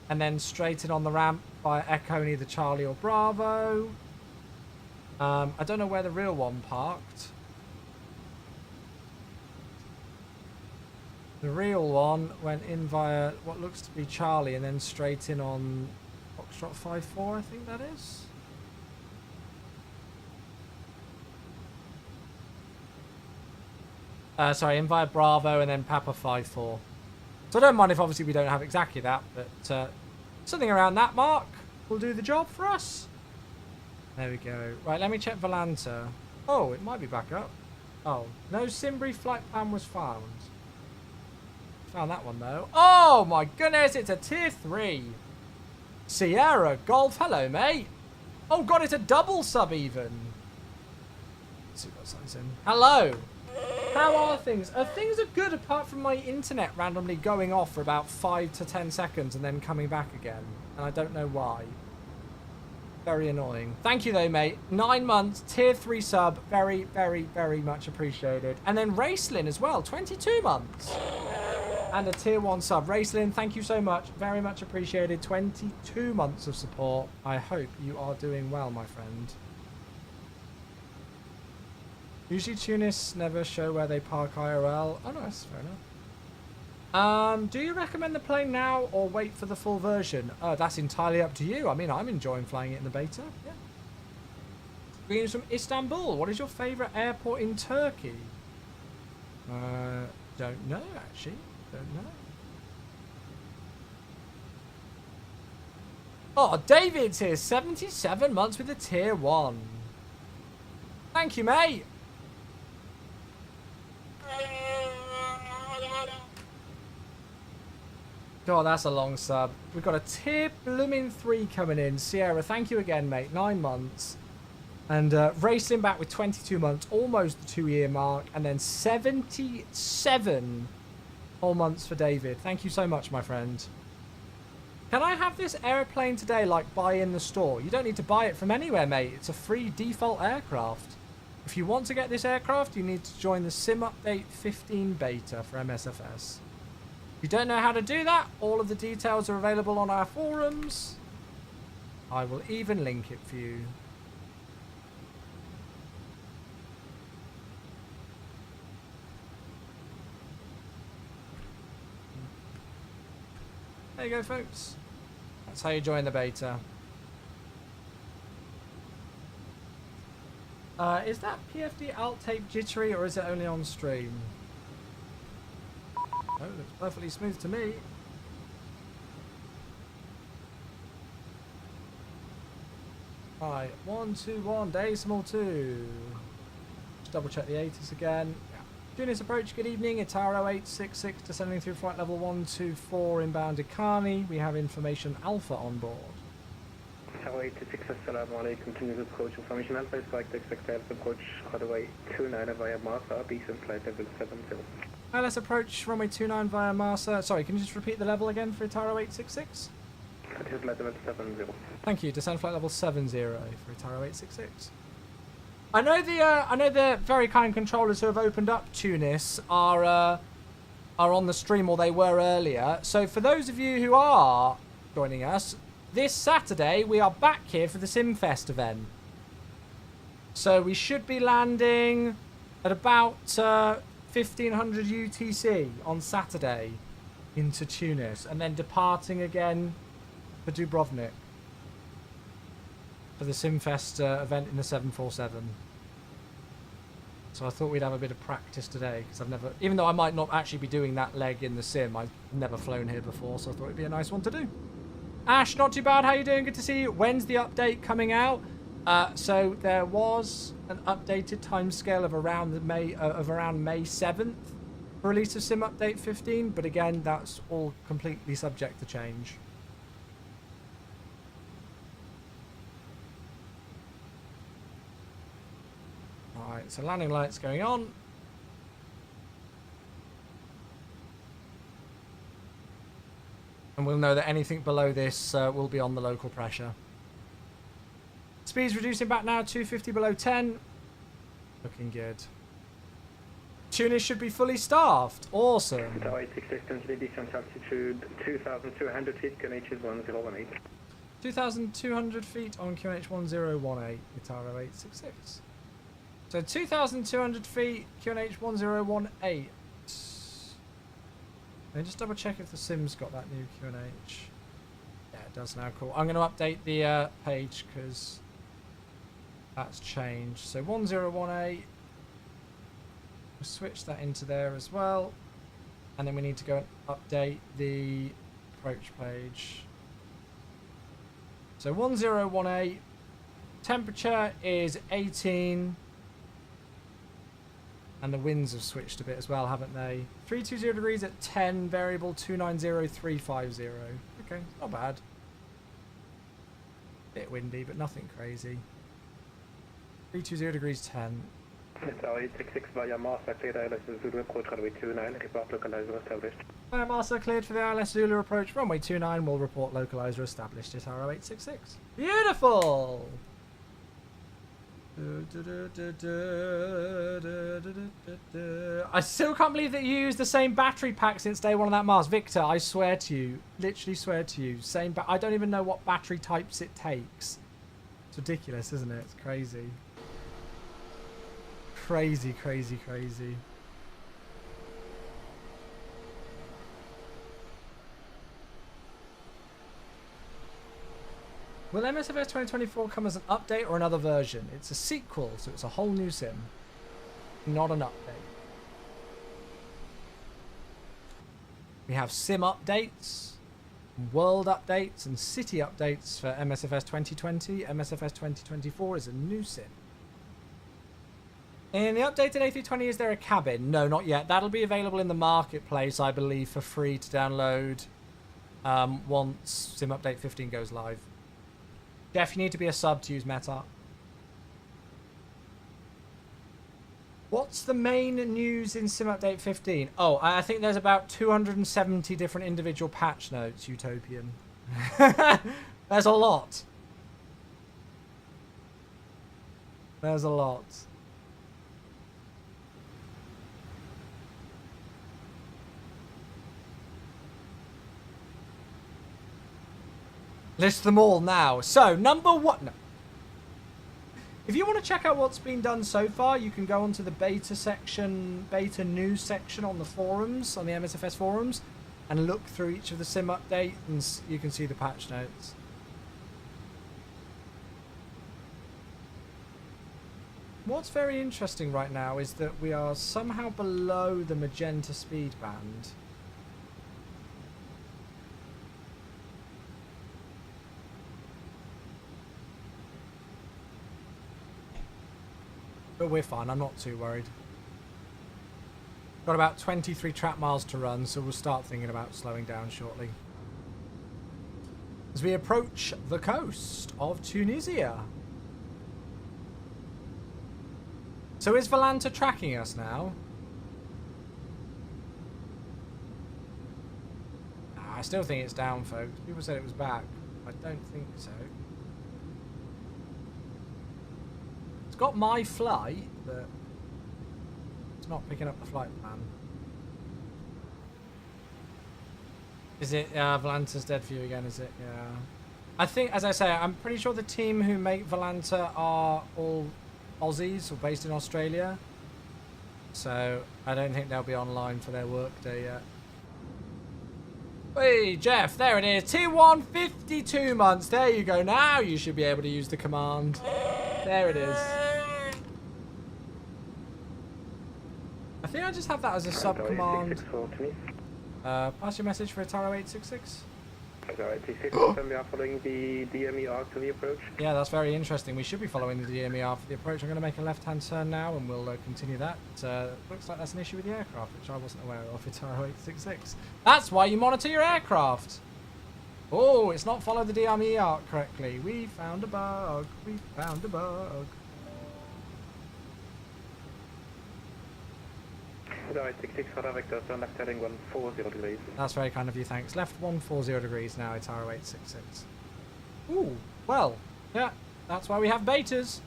And then straighten on the ramp by Echo, either Charlie or Bravo. I don't know where the real one parked. The real one went in via what looks to be Charlie and then straight in on Foxtrot 54, I think that is. Sorry, in via Bravo and then Papa 54. So I don't mind if obviously we don't have exactly that, but something around that mark will do the job for us. There we go. Right, let me check Volanta. Oh, it might be back up. Oh, no Simbury flight plan was found. Found that one though. Oh my goodness, it's a tier 3. Sierra Golf. Hello, mate. Oh god, it's a double sub even. Let's see what size in. Hello. How are things? Things are good apart from my internet randomly going off for about 5 to 10 seconds and then coming back again. And I don't know why. Very annoying. Thank you though, mate. 9 months, tier 3 sub. Very, very, very much appreciated. And then Racelin as well, 22 months. And a tier 1 sub. Racelin, thank you so much. Very much appreciated. 22 months of support. I hope you are doing well, my friend. Usually Tunis never show where they park IRL. Oh, nice. Fair enough. Do you recommend the plane now or wait for the full version? That's entirely up to you. I mean, I'm enjoying flying it in the beta. Yeah. Greetings from Istanbul. What is your favourite airport in Turkey? Don't know, actually. Don't know. Oh, David's here. 77 months with a tier 1. Thank you, mate. God, that's a long sub. We've got a tier blooming 3 coming in. Sierra, thank you again, mate. 9 months. And racing back with 22 months, almost the 2-year mark. And then 77 whole months for David. Thank you so much, my friend. Can I have this airplane today, like, buy in the store? You don't need to buy it from anywhere, mate. It's a free default aircraft. If you want to get this aircraft, you need to join the Sim Update 15 beta for MSFS. If you don't know how to do that, all of the details are available on our forums. I will even link it for you. There you go, folks. That's how you join the beta. Is that PFD alt tape jittery or is it only on stream? Oh, looks perfectly smooth to me. Right, 121, decimal 2. Just double check the 80s again. Junior's approach, good evening. It's RO866 descending through flight level 124 inbound Ikani. We have information Alpha on board. RO866, assalamu alaikum. Continuous approach information Alpha is correct. Expect approach runway 29 via Martha, descent flight level 70. Let's approach runway 29 via Marsa. Sorry, can you just repeat the level again for Itaro 866? Descent flight level 70. Thank you. Descent flight level 70 for Itaro 866. I know the very kind controllers who have opened up Tunis are on the stream, or they were earlier. So for those of you who are joining us, this Saturday we are back here for the SimFest event. So we should be landing at about 1500 UTC on Saturday into Tunis, and then departing again for Dubrovnik for the SimFest event in the 747. So I thought we'd have a bit of practice today, because I've never, even though I might not actually be doing that leg in the sim, I've never flown here before, so I thought it'd be a nice one to do. Ash, not too bad. How you doing? Good to see you. When's the update coming out? So there was an updated timescale of around May 7th for release of Sim Update 15, but again, that's all completely subject to change. Alright, so landing lights going on. And we'll know that anything below this will be on the local pressure. Speed's reducing back now, 250 below 10. Looking good. Tunis should be fully staffed. Awesome. Tower 866, currently descent altitude 2,200 feet, QNH is 1018. 2,200 feet on QNH 1018, Itaro 866. So 2,200 feet, QNH 1018. Let me just double check if the sim's got that new QNH. Yeah, it does now. Cool. I'm going to update the page because that's changed. So 1018. We'll switch that into there as well. And then we need to go and update the approach page. So 1018. Temperature is 18. And the winds have switched a bit as well, haven't they? 320 degrees at 10, variable 290, 350. Okay, not bad. Bit windy, but nothing crazy. 320 degrees 10. Tower 866 via Master cleared ILS Zulu approach runway 29, report localizer established. Via Master cleared for the ILS Zulu approach, runway 29, will report localizer established at Tower 866. Beautiful! I still can't believe that you used the same battery pack since day one on that Mars. Victor, I swear to you, literally swear to you, same I don't even know what battery types it takes. It's ridiculous, isn't it? It's crazy. Crazy, crazy, crazy. Will MSFS 2024 come as an update or another version? It's a sequel, so it's a whole new sim. Not an update. We have sim updates, world updates, and city updates for MSFS 2020. MSFS 2024 is a new sim. In the updated A320, is there a cabin? No, not yet. That'll be available in the marketplace, I believe, for free to download once Sim Update 15 goes live. Jeff, you need to be a sub to use Meta. What's the main news in Sim Update 15? Oh, I think there's about 270 different individual patch notes, Utopian. There's a lot. There's a lot. List them all now. So, number one. No. If you want to check out what's been done so far, you can go onto the beta section, beta news section on the forums, on the MSFS forums, and look through each of the sim updates, and you can see the patch notes. What's very interesting right now is that we are somehow below the magenta speed band. But we're fine, I'm not too worried. Got about 23 trap miles to run, so we'll start thinking about slowing down shortly. As we approach the coast of Tunisia. So is Volanta tracking us now? Nah, I still think it's down, folks. People said it was back. I don't think so. Got my flight, but it's not picking up the flight plan. Is it Volanta's dead for you again, is it? Yeah. I think, as I say, I'm pretty sure the team who make Volanta are all Aussies or based in Australia. So I don't think they'll be online for their work day yet. Hey, Jeff, there it is. T1 52 months. There you go. Now you should be able to use the command. There it is. I think I just have that as a sub command. Pass your message for Ataro 866. Ataro 866, we are following the DME arc to the approach. Yeah, that's very interesting. We should be following the DME arc for the approach. I'm going to make a left-hand turn now, and we'll continue that. Looks like that's an issue with the aircraft, which I wasn't aware of. Ataro 866. That's why you monitor your aircraft. Oh, it's not followed the DME arc correctly. We found a bug. We found a bug. Ataro 866, radar vector, turn left heading 140 degrees. That's very kind of you, thanks. Left 140 degrees now, Ataro 866. Ooh, well, yeah, that's why we have betas.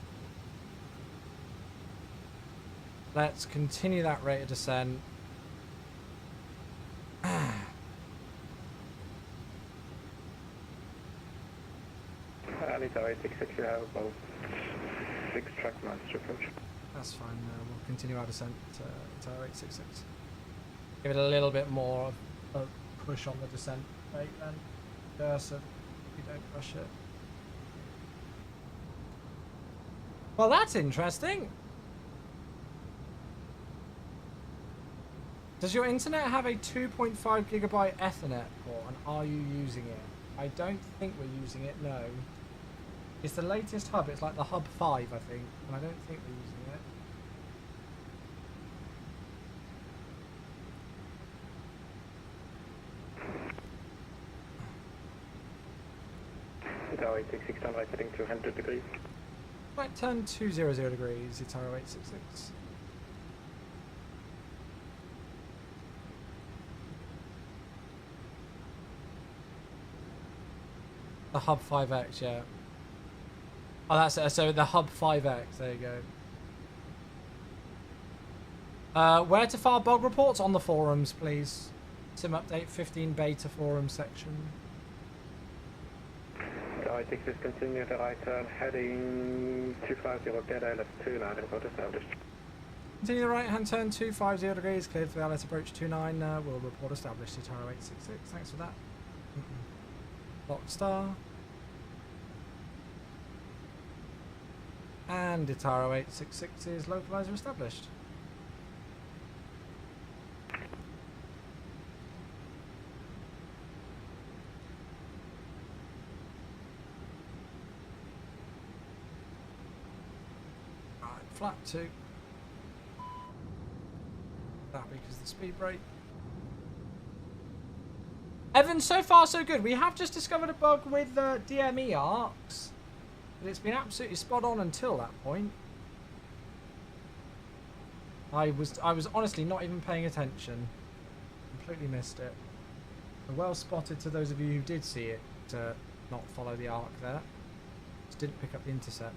Let's continue that rate of descent. Ataro 866, you have about 6 track miles to approach. That's fine, we'll continue our descent to Ataro 866. Give it a little bit more of a push on the descent rate then, so we don't rush it. Well, that's interesting. Does your internet have a 2.5 gigabyte Ethernet port, and are you using it? I don't think we're using it, no. It's the latest hub, it's like the hub 5, I think, and I don't think we're using it. Tower 866, turn right heading 200 degrees. Right turn 200 degrees, Itaro 866. The hub 5X, yeah. Oh, that's it. So the hub 5X, there you go. Where to file bug reports? On the forums, please. Sim update 15 beta forum section. Tower 866, continue the right turn heading 250, dead LS 29, report established. Continue the right hand turn 250 degrees, cleared for the LS approach 29. Will report established, Itaro 866. Thanks for that. Lock star. And Itaro 866 is localizer established. Right, flat 2. That because the speed brake. Evan, so far so good. We have just discovered a bug with DME arcs, but it's been absolutely spot on until that point. I was honestly not even paying attention. Completely missed it. Well spotted to those of you who did see it to not follow the arc there. Just didn't pick up the intercept.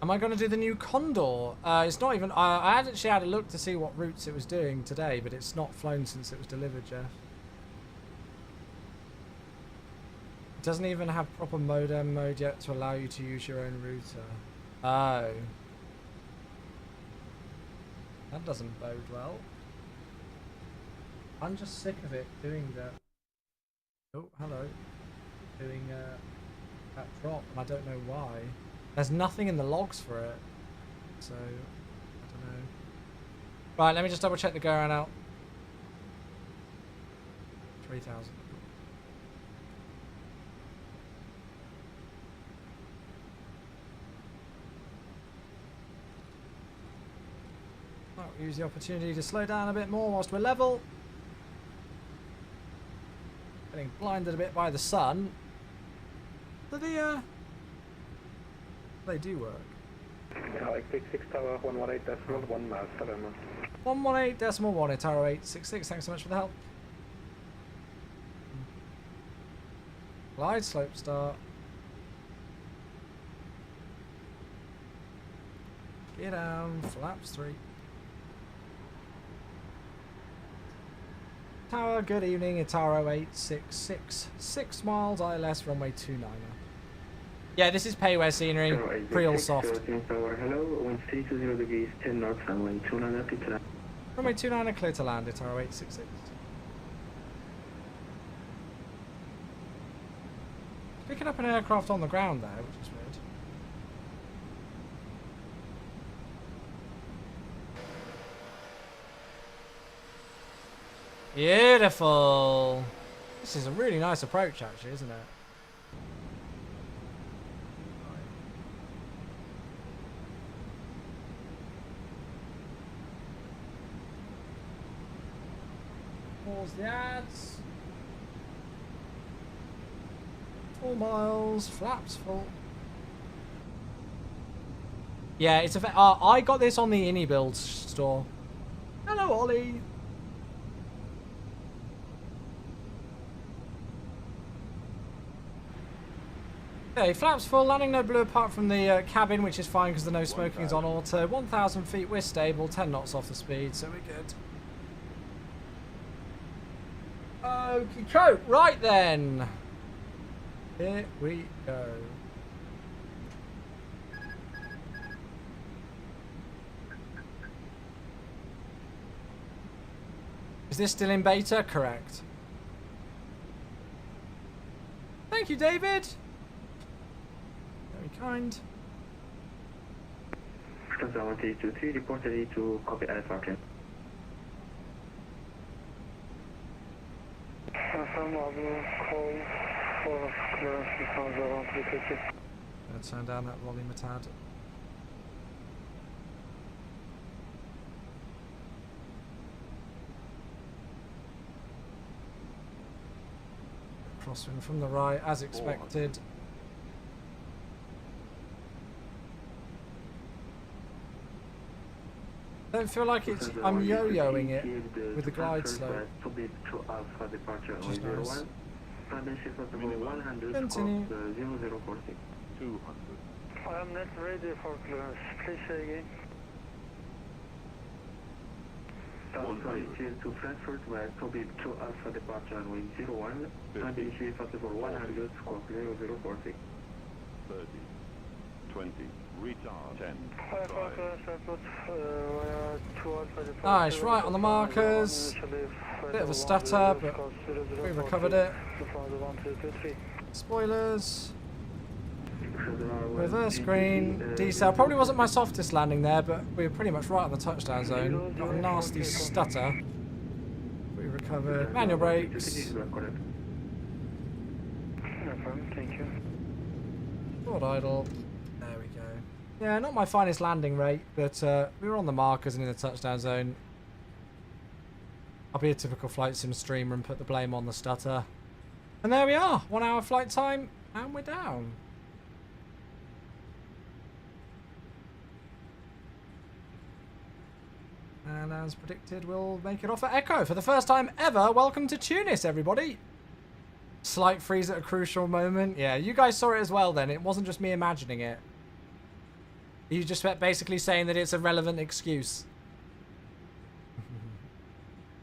Am I going to do the new Condor? It's not even... I actually had a look to see what routes it was doing today, but it's not flown since it was delivered, Jeff. It doesn't even have proper modem mode yet to allow you to use your own router. Oh. That doesn't bode well. I'm just sick of it doing that. Oh, hello. Doing that drop, and I don't know why. There's nothing in the logs for it, so I don't know. Right, let me just double check the go around out. 3,000. Use the opportunity to slow down a bit more whilst we're level. Getting blinded a bit by the sun. But they do work. Tower 866, Tower 118.1 miles, 7 miles. 118.1, Itaro 866, thanks so much for the help. Glide slope start. Get down, flaps 3. Tower, good evening, Itaro 866. 6 miles ILS, runway 29er. Yeah, this is payware scenery, pre-all soft. Hello, 1320 degrees, 10 knots, runway 29er, clear to land. Runway 29er, clear to land, Itaro 866. Picking up an aircraft on the ground there, which is weird. Beautiful. This is a really nice approach, actually, isn't it? Pause the ads. 4 miles, flaps full. Yeah, it's a. I got this on the Innie Builds store. Hello, Ollie. Okay, flaps full, landing no blue apart from the cabin, which is fine because the no smoking is on auto. 1,000 feet, we're stable, 10 knots off the speed, so we're good. Okie doke, right then. Here we go. Is this still in beta? Correct. Thank you, David. Very kind. Stanza 1323, report ready to copy Alpha clear. Gonna turn down that volume a tad. crosswind from the right, as expected. Don't feel like it's. I'm yo-yoing it with the glide slope. Which is nice. Continue. 200. I'm not ready for clearance. Please say again. Sorry, to Frankfurt via Toby to Alpha departure runway 01, and initiate for 100, squawk 0040. 30, 20, retard 10, Nice, right on the markers. Bit of a stutter, but we recovered it. Spoilers. Reverse green, decel. Probably wasn't my softest landing there, but we were pretty much right on the touchdown zone. Got a nasty stutter. We recovered. Manual brakes. No problem, thank you. Forward idle. There we go. Yeah, not my finest landing rate, but we were on the markers and in the touchdown zone. I'll be a typical flight sim streamer and put the blame on the stutter. And there we are. 1 hour flight time, and we're down. And as predicted, we'll make it off at Echo for the first time ever. Welcome to Tunis, everybody. Slight freeze at a crucial moment. Yeah, you guys saw it as well then. It wasn't just me imagining it. You just basically saying that it's a relevant excuse.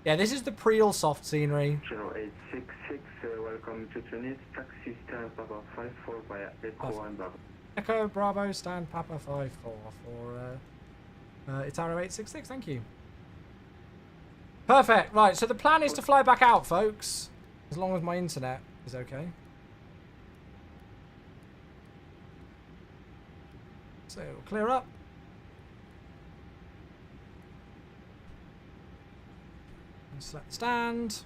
Yeah, this is the Priel soft scenery. Channel 866, welcome to Tunis. Taxi stand Papa 54 via Echo and Bravo. Echo Bravo stand Papa 54 for Itaro 866. Thank you. Perfect. Right, so the plan is to fly back out, folks. As long as my internet is okay. So we'll clear up. And select stand.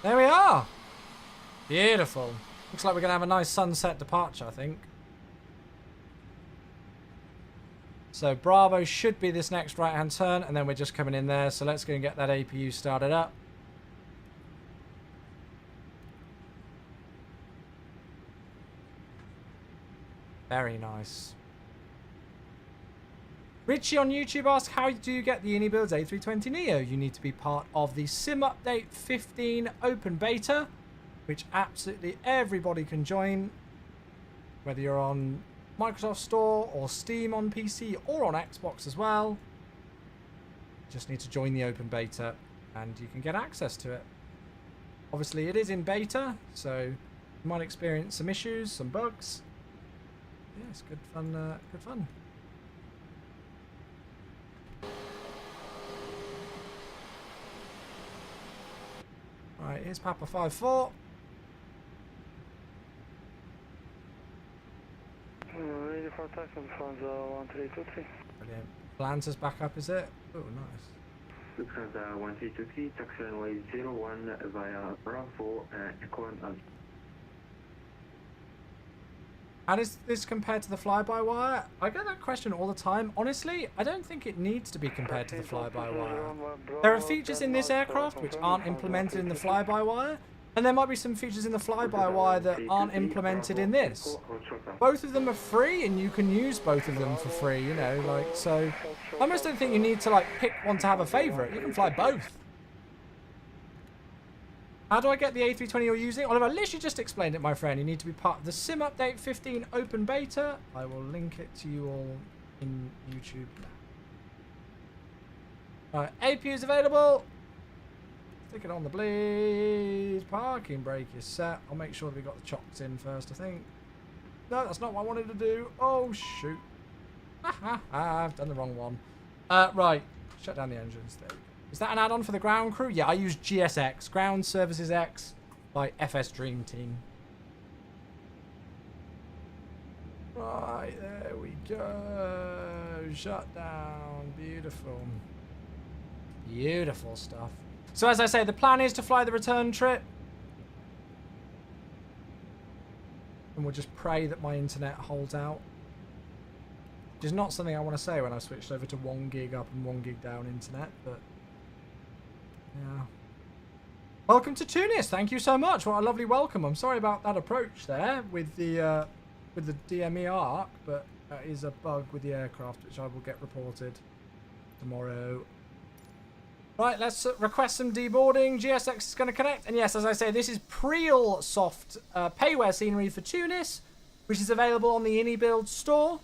There we are. Beautiful. Looks like we're going to have a nice sunset departure, I think. So Bravo should be this next right-hand turn, and then we're just coming in there. So let's go and get that APU started up. Very nice. Richie on YouTube asks, how do you get the Unibuilds A320neo? You need to be part of the Sim Update 15 open beta, which absolutely everybody can join, whether you're on Microsoft Store or Steam on PC or on Xbox as well. You just need to join the open beta and you can get access to it. Obviously it is in beta, so you might experience some issues, some bugs. Yeah, it's good fun, good fun. Right, here's Papa 54. Ready for attack on Lufthansa 1323. Brilliant. Lancer's back up, is it? Oh, nice. Lufthansa 1323, taxi runway 01 via Bravo, Echo and Alpha. How does this compare to the fly-by-wire? I get that question all the time. Honestly, I don't think it needs to be compared to the fly-by-wire. There are features in this aircraft which aren't implemented in the fly-by-wire, and there might be some features in the fly-by-wire that aren't implemented in this. Both of them are free, and you can use both of them for free, you know, like, so I almost don't think you need to, like, pick one to have a favourite. You can fly both. How do I get the A320 you're using? Oliver, I literally just explained it, my friend. You need to be part of the Sim Update 15 open beta. I will link it to you all in YouTube now. Right, APU is available. Stick it on the bleed. Parking brake is set. I'll make sure that we got the chocks in first, I think. No, that's not what I wanted to do. Oh, shoot. I've done the wrong one. Right, shut down the engines. There we go. Is that an add-on for the ground crew? Yeah, I use GSX, Ground Services X by FS Dream Team. Right, there we go. Shut down. Beautiful. Beautiful stuff. So as I say, the plan is to fly the return trip. and we'll just pray that my internet holds out. Which is not something I want to say when I switched over to 1 gig up and 1 gig down internet, but yeah. Welcome to Tunis. Thank you so much. What a lovely welcome. I'm sorry about that approach there with the DME arc, but that is a bug with the aircraft, which I will get reported tomorrow. Right, let's request some deboarding. GSX is going to connect. And yes, as I say, this is Priel Soft payware scenery for Tunis, which is available on the InnyBuild store.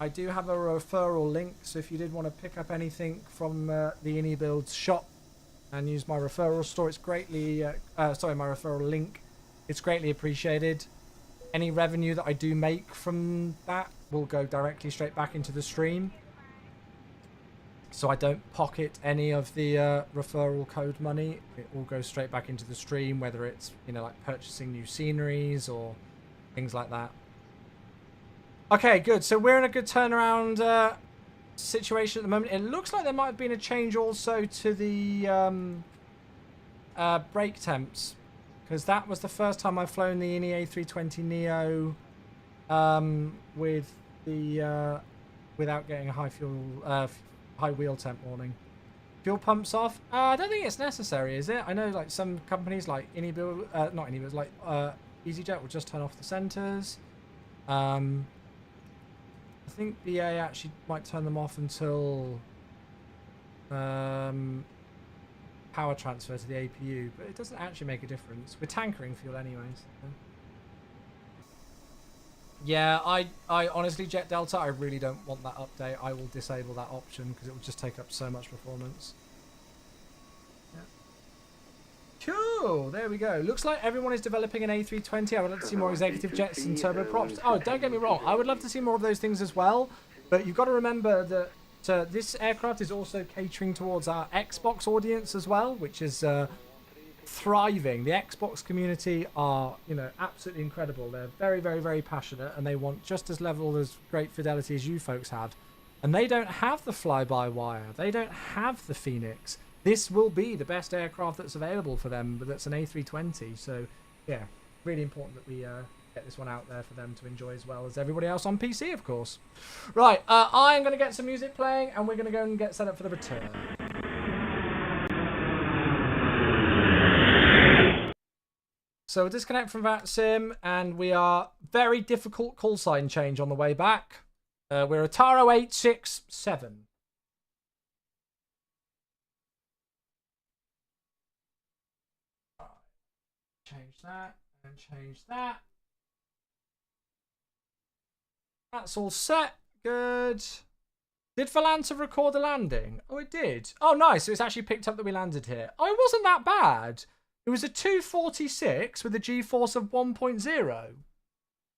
I do have a referral link, so if you did want to pick up anything from the InnyBuild shop and use my referral store, it's greatly... my referral link. It's greatly appreciated. Any revenue that I do make from that will go directly straight back into the stream. So I don't pocket any of the referral code money. It all goes straight back into the stream, whether it's, you know, like purchasing new sceneries or things like that. Okay, good. So we're in a good turnaround situation at the moment. It looks like there might have been a change also to the brake temps, because that was the first time I've flown the Inny A320neo with the without getting a high wheel temp warning. Fuel pumps off. I don't think it's necessary, is it? I know like some companies like InnyBuild, not InnyBuild, like EasyJet will just turn off the centers. I think BA actually might turn them off until power transfer to the APU, but it doesn't actually make a difference. We're tankering fuel anyways. Yeah, I honestly, Jet Delta, I really don't want that update. I will disable that option because it will just take up so much performance. Yeah. Cool, there we go. Looks like everyone is developing an A320. I would love to see more executive jets and turboprops. Oh, don't get me wrong, I would love to see more of those things as well. But you've got to remember that this aircraft is also catering towards our Xbox audience as well, which is thriving. The Xbox community are, you know, absolutely incredible. They're very, very, very passionate, and they want just as level as great fidelity as you folks have. And they don't have the fly-by-wire. They don't have the Phoenix. This will be the best aircraft that's available for them, but that's an A320. So, yeah, really important that we get this one out there for them to enjoy as well as everybody else on PC, of course. Right, I am going to get some music playing, and we're going to go and get set up for the return. So we'll disconnect from VATSIM, and we are very difficult call sign change on the way back. We're Ataro 867. Change that and change that. That's all set. Good. Did Volanta record the landing? Oh, it did. Oh, nice. So it's actually picked up that we landed here. Oh, it wasn't that bad. It was a 246 with a G-force of 1.0.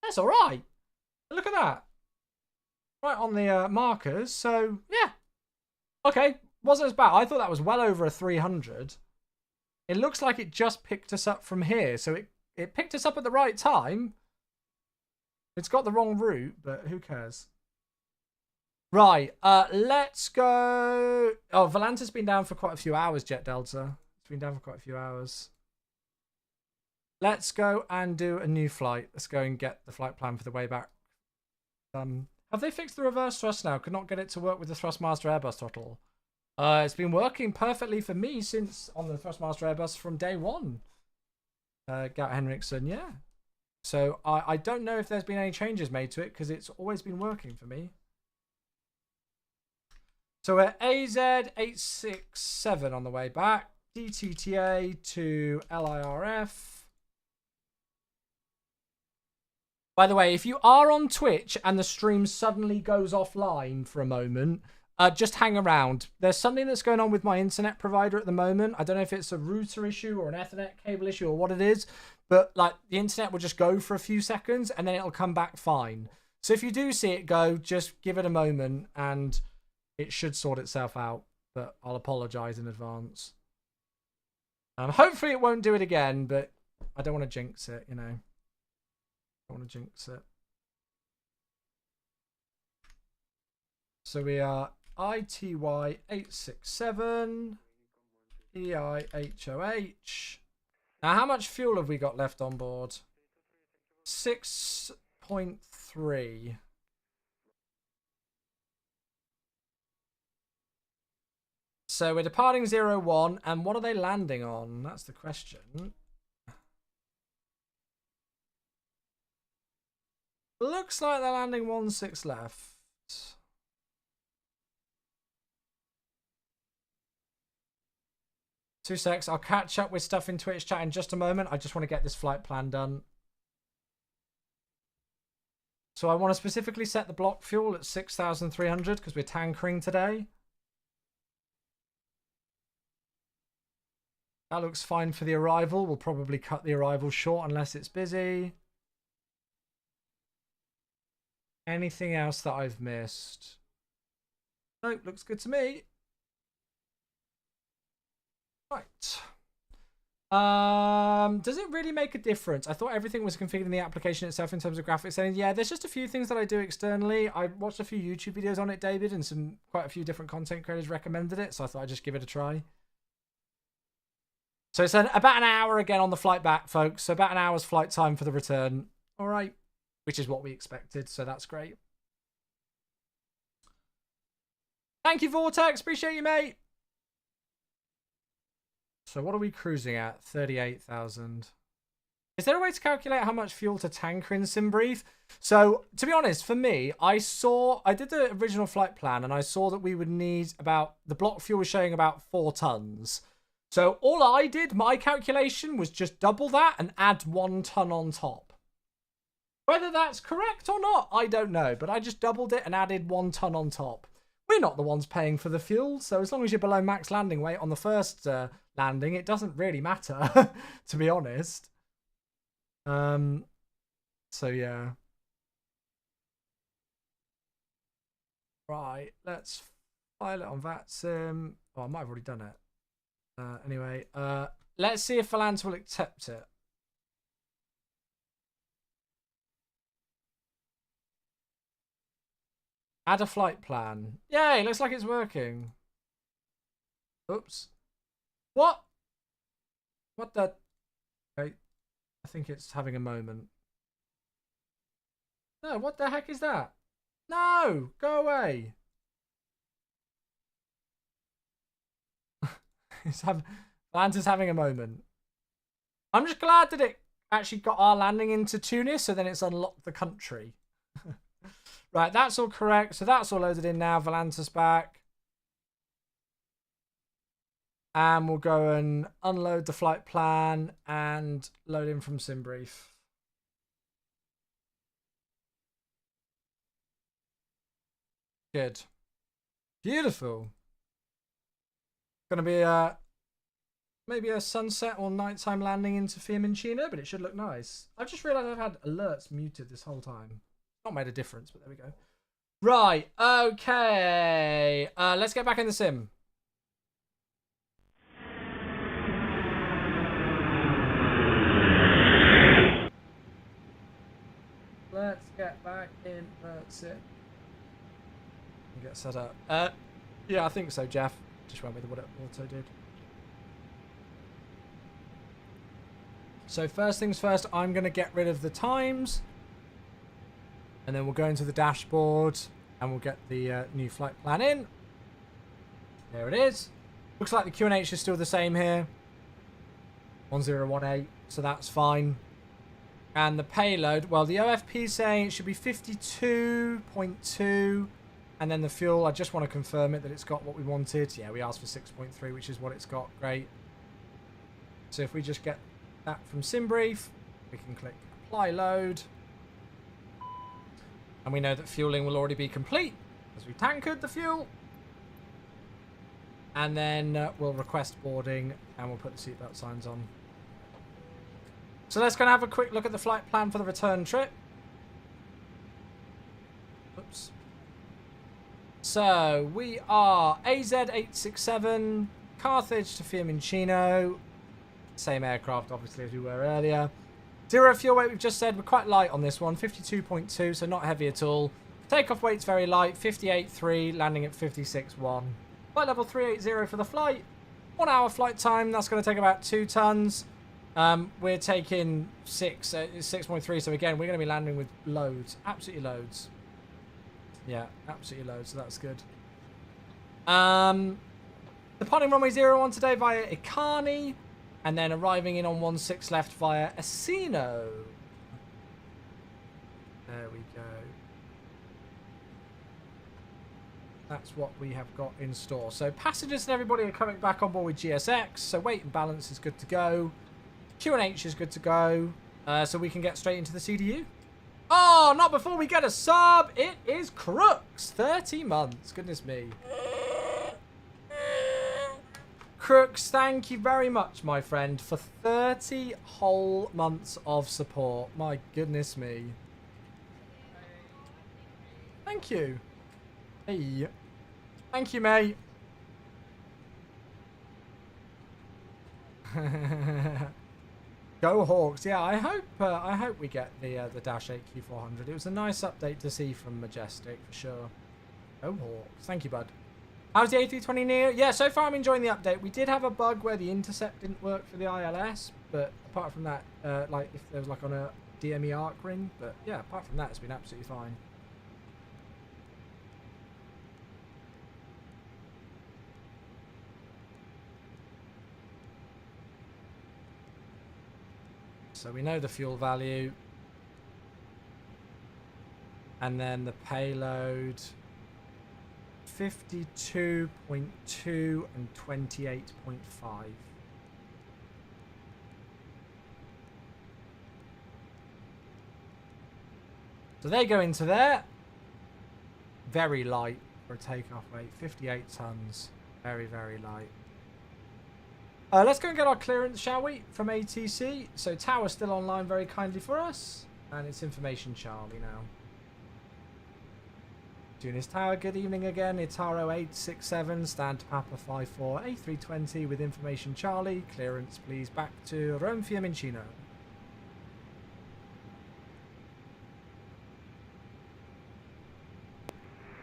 That's all right. Look at that. Right on the markers. So, yeah. Okay. Wasn't as bad. I thought that was well over a 300. It looks like it just picked us up from here. So it picked us up at the right time. It's got the wrong route, but who cares? Right. Let's go. Oh, Volanta's been down for quite a few hours, Jet Delta. It's been down for quite a few hours. Let's go and do a new flight. Let's go and get the flight plan for the way back. Have they fixed the reverse thrust now? Could not get it to work with the Thrustmaster Airbus throttle. It's been working perfectly for me since on the Thrustmaster Airbus from day one. Gout Henriksen, yeah. So I don't know if there's been any changes made to it because it's always been working for me. So we're AZ867 on the way back. DTTA to LIRF. By the way, if you are on Twitch and the stream suddenly goes offline for a moment, just hang around. There's something that's going on with my internet provider at the moment. I don't know if it's a router issue or an Ethernet cable issue or what it is, but like the internet will just go for a few seconds and then it'll come back fine. So if you do see it go, just give it a moment and it should sort itself out, but I'll apologize in advance. Hopefully it won't do it again, but I don't want to jinx it, you know. I don't want to jinx it. So we are ITY867, EIHOH, Now, how much fuel have we got left on board? 6.3. So we're departing 01, and what are they landing on? That's the question. Looks like they're landing 16 left. 2 secs. I'll catch up with stuff in Twitch chat in just a moment. I just want to get this flight plan done. So I want to specifically set the block fuel at 6,300 because we're tankering today. That looks fine for the arrival. We'll probably cut the arrival short unless it's busy. Anything else that I've missed? Nope, looks good to me. Right. Does it really make a difference? I thought everything was configured in the application itself in terms of graphics settings. Yeah, there's just a few things that I do externally. I watched a few YouTube videos on it, David, and quite a few different content creators recommended it, so I thought I'd just give it a try. So it's about an hour again on the flight back, folks. So about an hour's flight time for the return. All right. Which is what we expected, so that's great. Thank you, Vortex. Appreciate you, mate. So what are we cruising at? 38,000. Is there a way to calculate how much fuel to tanker in SimBrief? So, to be honest, for me, I did the original flight plan, and I saw that we would need about, the block fuel was showing about 4 tons. So all I did, my calculation, was just double that and add 1 ton on top. Whether that's correct or not, I don't know. But I just doubled it and added 1 ton on top. We're not the ones paying for the fuel. So as long as you're below max landing weight on the first landing, it doesn't really matter, to be honest. So yeah. Right, let's file it on VATSIM. Oh, I might have already done it. Anyway, let's see if Valance will accept it. Add a flight plan. Yay, looks like it's working. Oops. What? What the? Okay. I think it's having a moment. No, what the heck is that? No, go away. Valance is having a moment. I'm just glad that it actually got our landing into Tunis, so then it's unlocked the country. Right, that's all correct. So that's all loaded in now. Valance is back. And we'll go and unload the flight plan and load in from SimBrief. Good. Beautiful. Going to be maybe a sunset or nighttime landing into Fiumicino, but it should look nice. I've just realised I've had alerts muted this whole time. Not made a difference, but there we go. Right, okay. Let's get back in the sim. Let's get back in the sim. Get set up. Yeah, I think so, Jeff. Just went with what it auto did. So first things first, I'm going to get rid of the times. And then we'll go into the dashboard and we'll get the new flight plan in. There it is. Looks like the QNH is still the same here. 1018, so that's fine. And the payload, well, the OFP is saying it should be 52.2. And then the fuel, I just want to confirm it that it's got what we wanted. Yeah, we asked for 6.3, which is what it's got. Great. So if we just get that from SimBrief, we can click apply load. And we know that fueling will already be complete as we tankered the fuel. And then we'll request boarding and we'll put the seatbelt signs on. So let's go and have a quick look at the flight plan for the return trip. Oops. So we are AZ867, Carthage to Fiumicino. Same aircraft, obviously, as we were earlier. 0 fuel weight, we've just said, we're quite light on this one. 52.2, so not heavy at all. Takeoff weight's very light, 58.3, landing at 56.1. Flight level 380 for the flight. 1 hour flight time, that's going to take about 2 tons. We're taking 6.3, so again, we're going to be landing with loads. Absolutely loads. Yeah, absolutely loads, so that's good. Departing runway 01 today via Ikani, and then arriving in on 16 left via Asino. There we go. That's what we have got in store. So passengers and everybody are coming back on board with GSX, so weight and balance is good to go. Q&H is good to go, so we can get straight into the CDU. Oh, not before we get a sub. It is Crooks, 30 months. Goodness me. Crooks, thank you very much, my friend, for 30 whole months of support. My goodness me. Thank you. Hey. Thank you, mate. Go Hawks. Yeah, I hope we get the Dash 8 Q400. It was a nice update to see from Majestic, for sure. Go Hawks. Thank you, bud. How's the A320 Neo? Yeah, so far I'm enjoying the update. We did have a bug where the intercept didn't work for the ILS, but apart from that, like if there was like on a DME arc ring, but yeah, apart from that, it's been absolutely fine. So we know the fuel value, and then the payload. 52.2 and 28.5. So they go into there. Very light for a takeoff weight. 58 tons. Very, very light. Let's go and get our clearance, shall we, from ATC. So Tower's still online very kindly for us. And it's Information Charlie now. Tunis Tower, good evening again. Itaro 867, stand to Papa 54, A320 with Information Charlie. Clearance, please, back to Rome Fiumicino.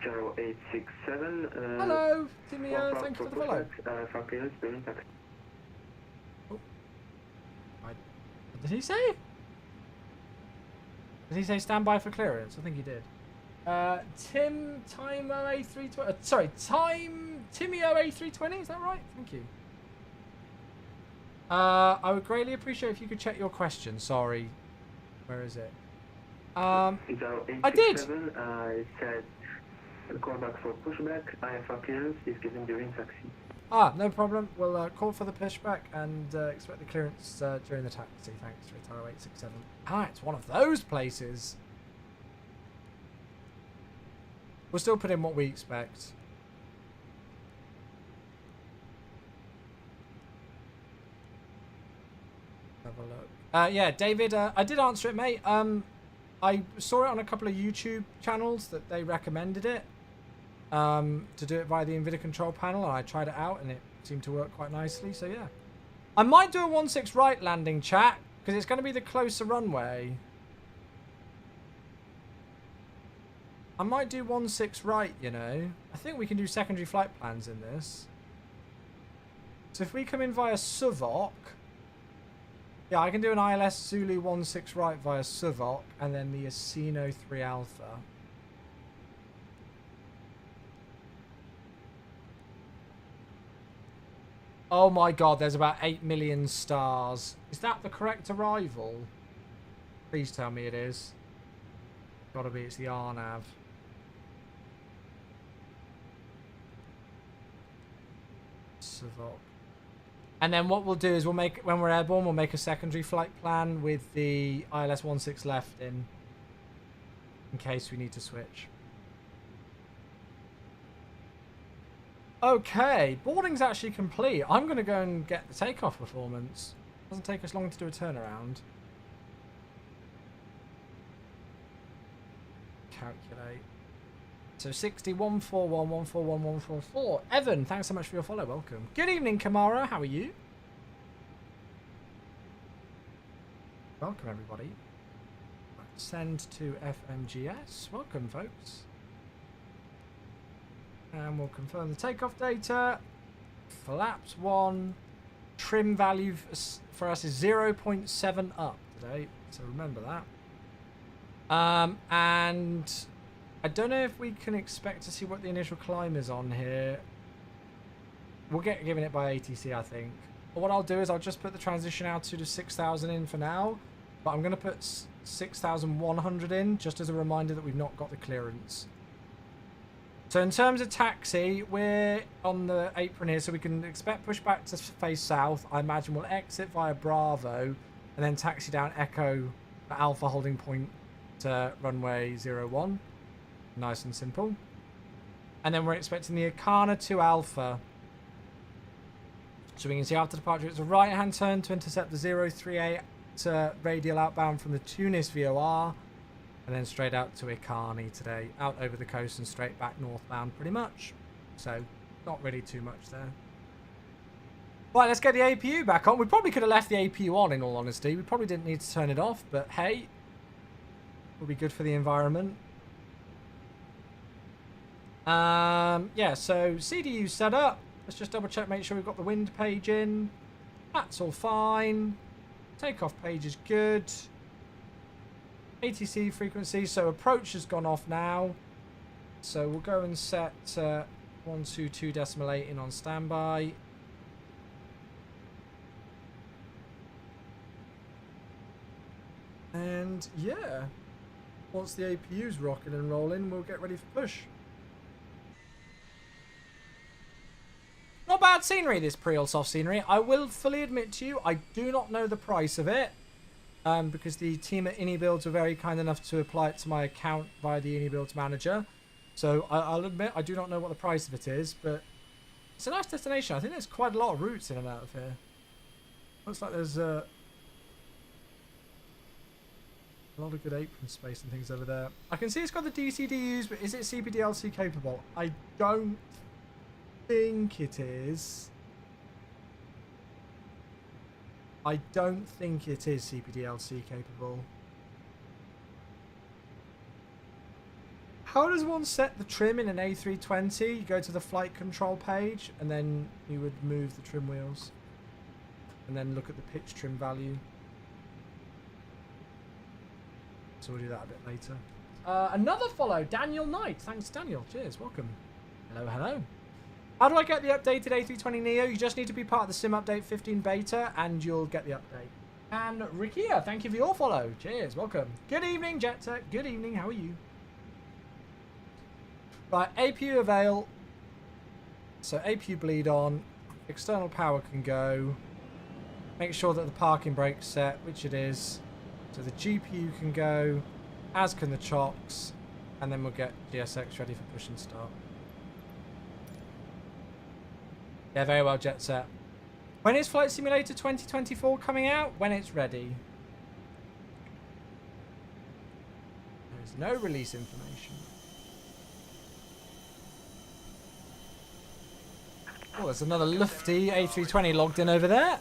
Charo 867. Hello, Timio, thank you for the follow. For clearance, building taxi. Oh. What did he say? Did he say stand by for clearance? I think he did. Timio A320. Sorry, Timio A320. Is that right? Thank you. I would greatly appreciate if you could check your question. Sorry, where is it? I did. It said call back for pushback. IFR clearance is given during taxi. Ah, no problem. We'll call for the pushback and expect the clearance during the taxi. Thanks, Retaro 867. Ah, it's one of those places. We'll still put in what we expect. Have a look. Yeah, David, I did answer it, mate. I saw it on a couple of YouTube channels that they recommended it to do it via the NVIDIA control panel, and I tried it out, and it seemed to work quite nicely, so yeah. I might do a 16 right landing, chat, because it's going to be the closer runway. I might do 16 right, you know. I think we can do secondary flight plans in this. So if we come in via Suvok, yeah, I can do an ILS Zulu 16 right via Suvok, and then the Asino 3 Alpha. Oh my god, there's about 8 million stars. Is that the correct arrival? Please tell me it is. Gotta be, it's the RNAV. Suvok. And then what we'll do is we'll make, when we're airborne, we'll make a secondary flight plan with the ILS 16 left in case we need to switch. Okay, boarding's actually complete. I'm going to go and get the takeoff performance. Doesn't take us long to do a turnaround. Calculate. So 60, 141, 141, 144. Evan, thanks so much for your follow. Welcome. Good evening, Kamara. How are you? Welcome, everybody. Send to FMGS. Welcome, folks. And we'll confirm the takeoff data. Flaps 1. trim value for us is 0.7 up today, so remember that. And I don't know if we can expect to see what the initial climb is on here. We'll get given it by ATC, I think. But what I'll do is I'll just put the transition altitude of 6,000 in for now. But I'm going to put 6,100 in, just as a reminder that we've not got the clearance. So in terms of taxi, we're on the apron here, so we can expect pushback to face south. I imagine we'll exit via Bravo, and then taxi down Echo for Alpha holding point to runway 01. Nice and simple. And then we're expecting the Akana to Alpha. So we can see after departure, it's a right-hand turn to intercept the 038 radial outbound from the Tunis VOR. And then straight out to Ikani today. Out over the coast and straight back northbound pretty much. So, not really too much there. Right, let's get the APU back on. We probably could have left the APU on, in all honesty. We probably didn't need to turn it off, but hey. Will be good for the environment. Yeah, so CDU set up. Let's just double check, make sure we've got the wind page in. That's all fine. Takeoff page is good. ATC frequency, so approach has gone off now. So we'll go and set 122.8 in on standby. And yeah, once the APU's rocking and rolling, we'll get ready for push. Not bad scenery, this pre-soft scenery. I will fully admit to you, I do not know the price of it. Because the team at InnyBuilds were very kind enough to apply it to my account via the InnyBuilds manager. So I'll admit I do not know what the price of it is, but it's a nice destination. I think there's quite a lot of routes in and out of here. Looks like there's a lot of good apron space and things over there. I can see it's got the DCDUs, but is it CPDLC capable? I don't think it is. I don't think it is CPDLC capable. How does one set the trim in an A320? You go to the flight control page and then you would move the trim wheels. And then look at the pitch trim value. So we'll do that a bit later. Another follow, Daniel Knight. Thanks, Daniel. Cheers, welcome. Hello, hello. How do I get the updated A320neo? You just need to be part of the Sim Update 15 beta and you'll get the update. And Rikia, thank you for your follow. Cheers, welcome. Good evening, Jet Set. Good evening, how are you? Right, APU avail. So APU bleed on. External power can go. Make sure that the parking brake's set, which it is. So the GPU can go, as can the chocks. And then we'll get GSX ready for push and start. Yeah, very well, Jet Set. When is Flight Simulator 2024 coming out? When it's ready. There's no release information. Oh, there's another lufty A320 logged in over there.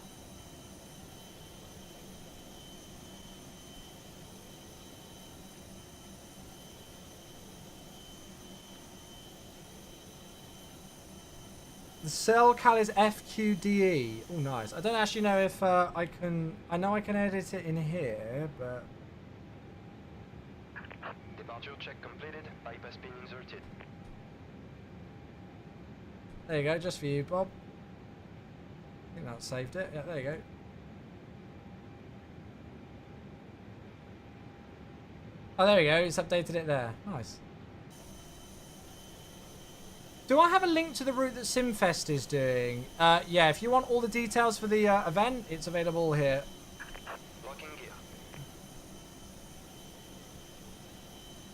The cell cal is FQDE. Oh, nice. I don't actually know if I can... I know I can edit it in here, but... Departure check completed. Bypass pin inserted. There you go, just for you, Bob. I think that saved it. Yeah, there you go. Oh, there we go. It's updated it there. Nice. Do I have a link to the route that Simfest is doing? Yeah, if you want all the details for the event, it's available here. Locking gear.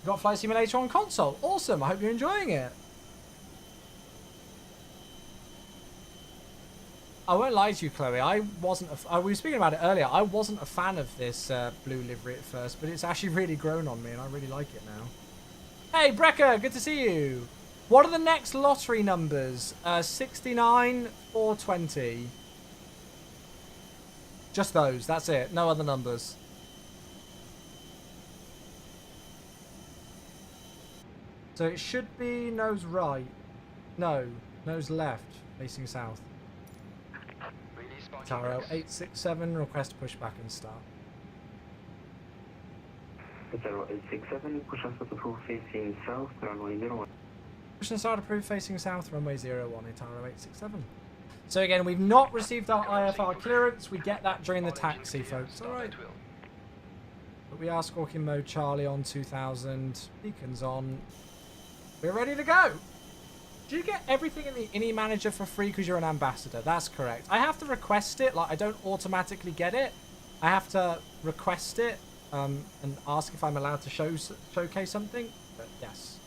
Got Flight Simulator on console. Awesome. I hope you're enjoying it. I won't lie to you, Chloe. I wasn't. We were speaking about it earlier. I wasn't a fan of this blue livery at first, but it's actually really grown on me, and I really like it now. Hey, Brecker, good to see you. What are the next lottery numbers? 69, 420. Just those. That's it. No other numbers. So it should be nose right. No, nose left, facing south. Release Taro 867, request pushback and start. 0867, push us approved facing south, runway 01. Push and start approved facing south, runway 01, Taro 867. So again, we've not received our IFR clearance. We get that during the taxi, folks. Alright. But we are squawking mode Charlie on 2000. Beacons on. We're ready to go. Do you get everything in the INI manager for free because you're an ambassador? That's correct. I have to request it. Like, I don't automatically get it. I have to request it and ask if I'm allowed to showcase something. But yes.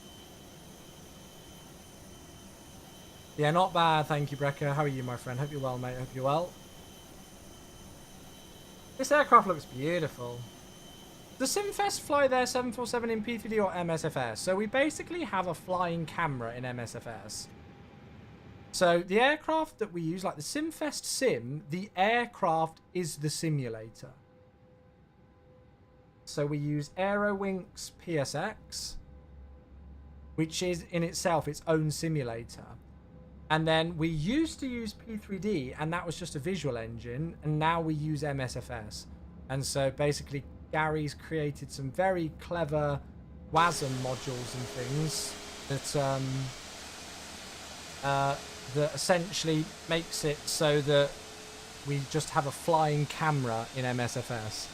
Yeah, not bad. Thank you, Brecker. How are you, my friend? Hope you're well, mate. Hope you're well. This aircraft looks beautiful. Does Simfest fly their 747 in P3D or MSFS? So we basically have a flying camera in MSFS. So the aircraft that we use, like the Simfest sim, the aircraft is the simulator. So we use Aerowinks PSX, which is in itself its own simulator. And then we used to use P3D, and that was just a visual engine, and now we use MSFS. And so basically Gary's created some very clever WASM modules and things that that essentially makes it so that we just have a flying camera in MSFS.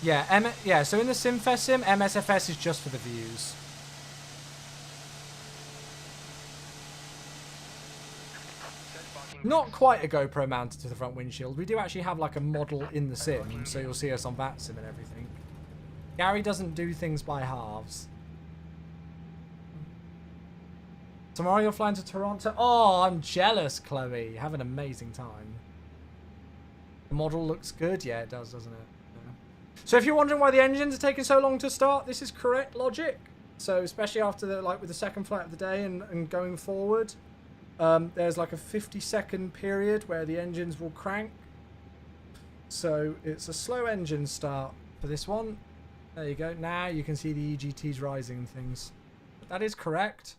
Yeah, so in the Simfest sim, MSFS is just for the views. Not quite a GoPro mounted to the front windshield. We do actually have like a model in the sim, so you'll see us on that sim and everything. Gary doesn't do things by halves. Tomorrow you're flying to Toronto? Oh, I'm jealous, Chloe. Have an amazing time. The model looks good. Yeah, it does, doesn't it? Yeah. So if you're wondering why the engines are taking so long to start, this is correct logic. So especially after the, like with the second flight of the day and going forward, there's like a 50-second period where the engines will crank. So it's a slow engine start for this one. There you go. Now you can see the EGTs rising and things. But that is correct.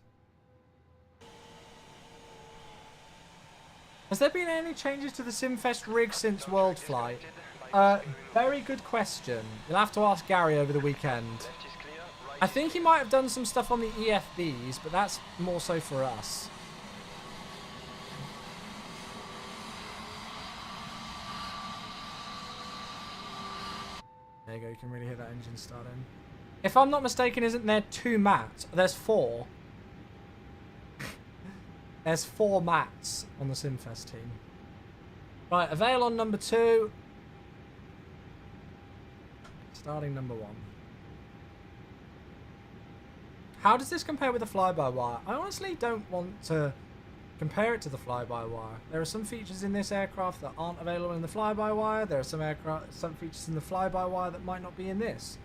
Has there been any changes to the Simfest rig since World Flight? Very good question. You'll have to ask Gary over the weekend. I think he might have done some stuff on the EFBs, but that's more so for us. There you go, you can really hear that engine starting. If I'm not mistaken, isn't there 2 mats? There's 4. There's 4 mats on the Simfest team. Right, Avail on number 2. Starting number 1. How does this compare with the fly-by-wire? I honestly don't want to compare it to the fly-by-wire. There are some features in this aircraft that aren't available in the fly-by-wire. There are some features in the fly-by-wire that might not be in this.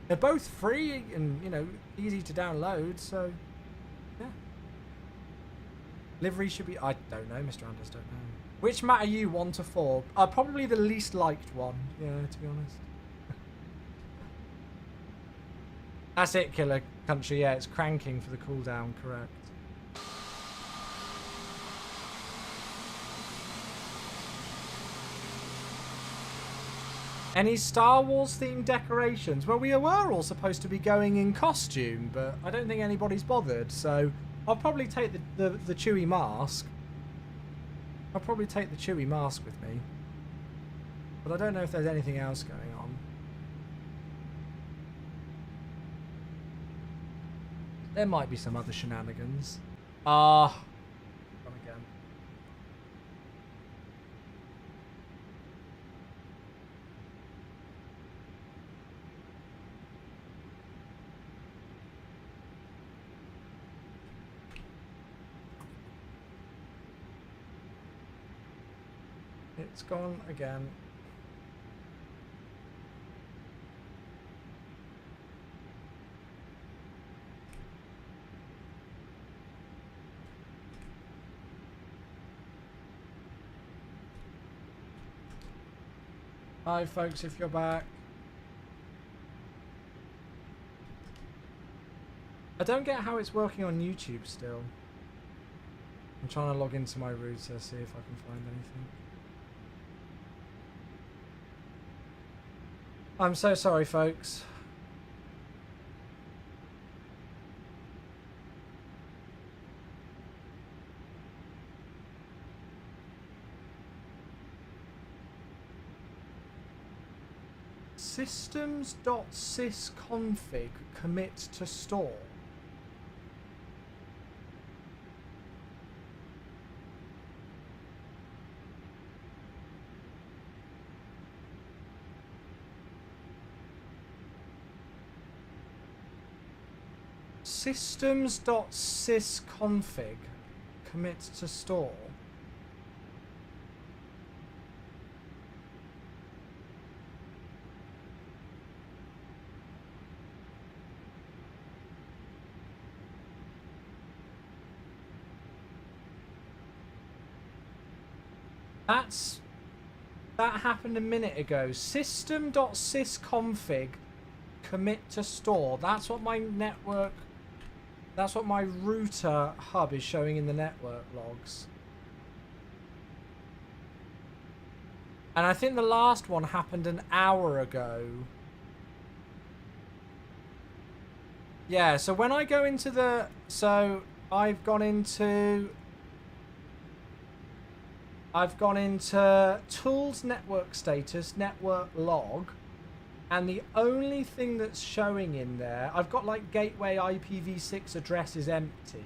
They're both free and, you know, easy to download, so yeah. Livery should be... I don't know, Mr. Anders, don't know. Which mat are you, 1 to 4? Probably the least liked one, yeah, to be honest. That's it, Killer Country, yeah, it's cranking for the cooldown, correct. Any Star Wars themed decorations? Well, we were all supposed to be going in costume, but I don't think anybody's bothered, so I'll probably take the Chewie mask. I'll probably take the Chewie mask with me. But I don't know if there's anything else going on. There might be some other shenanigans. Come again. It's gone again. Hi folks, if you're back. I don't get how it's working on YouTube still. I'm trying to log into my router, see if I can find anything. I'm so sorry, folks. Systems.sysconfig commit to store. Systems.sysconfig commit to store. That happened a minute ago. System.sysconfig commit to store. That's what my network, that's what my router hub is showing in the network logs. And I think the last one happened an hour ago. Yeah, so when I go into the, so I've gone into tools, network status, network log, and the only thing that's showing in there, I've got like gateway IPv6 address is empty,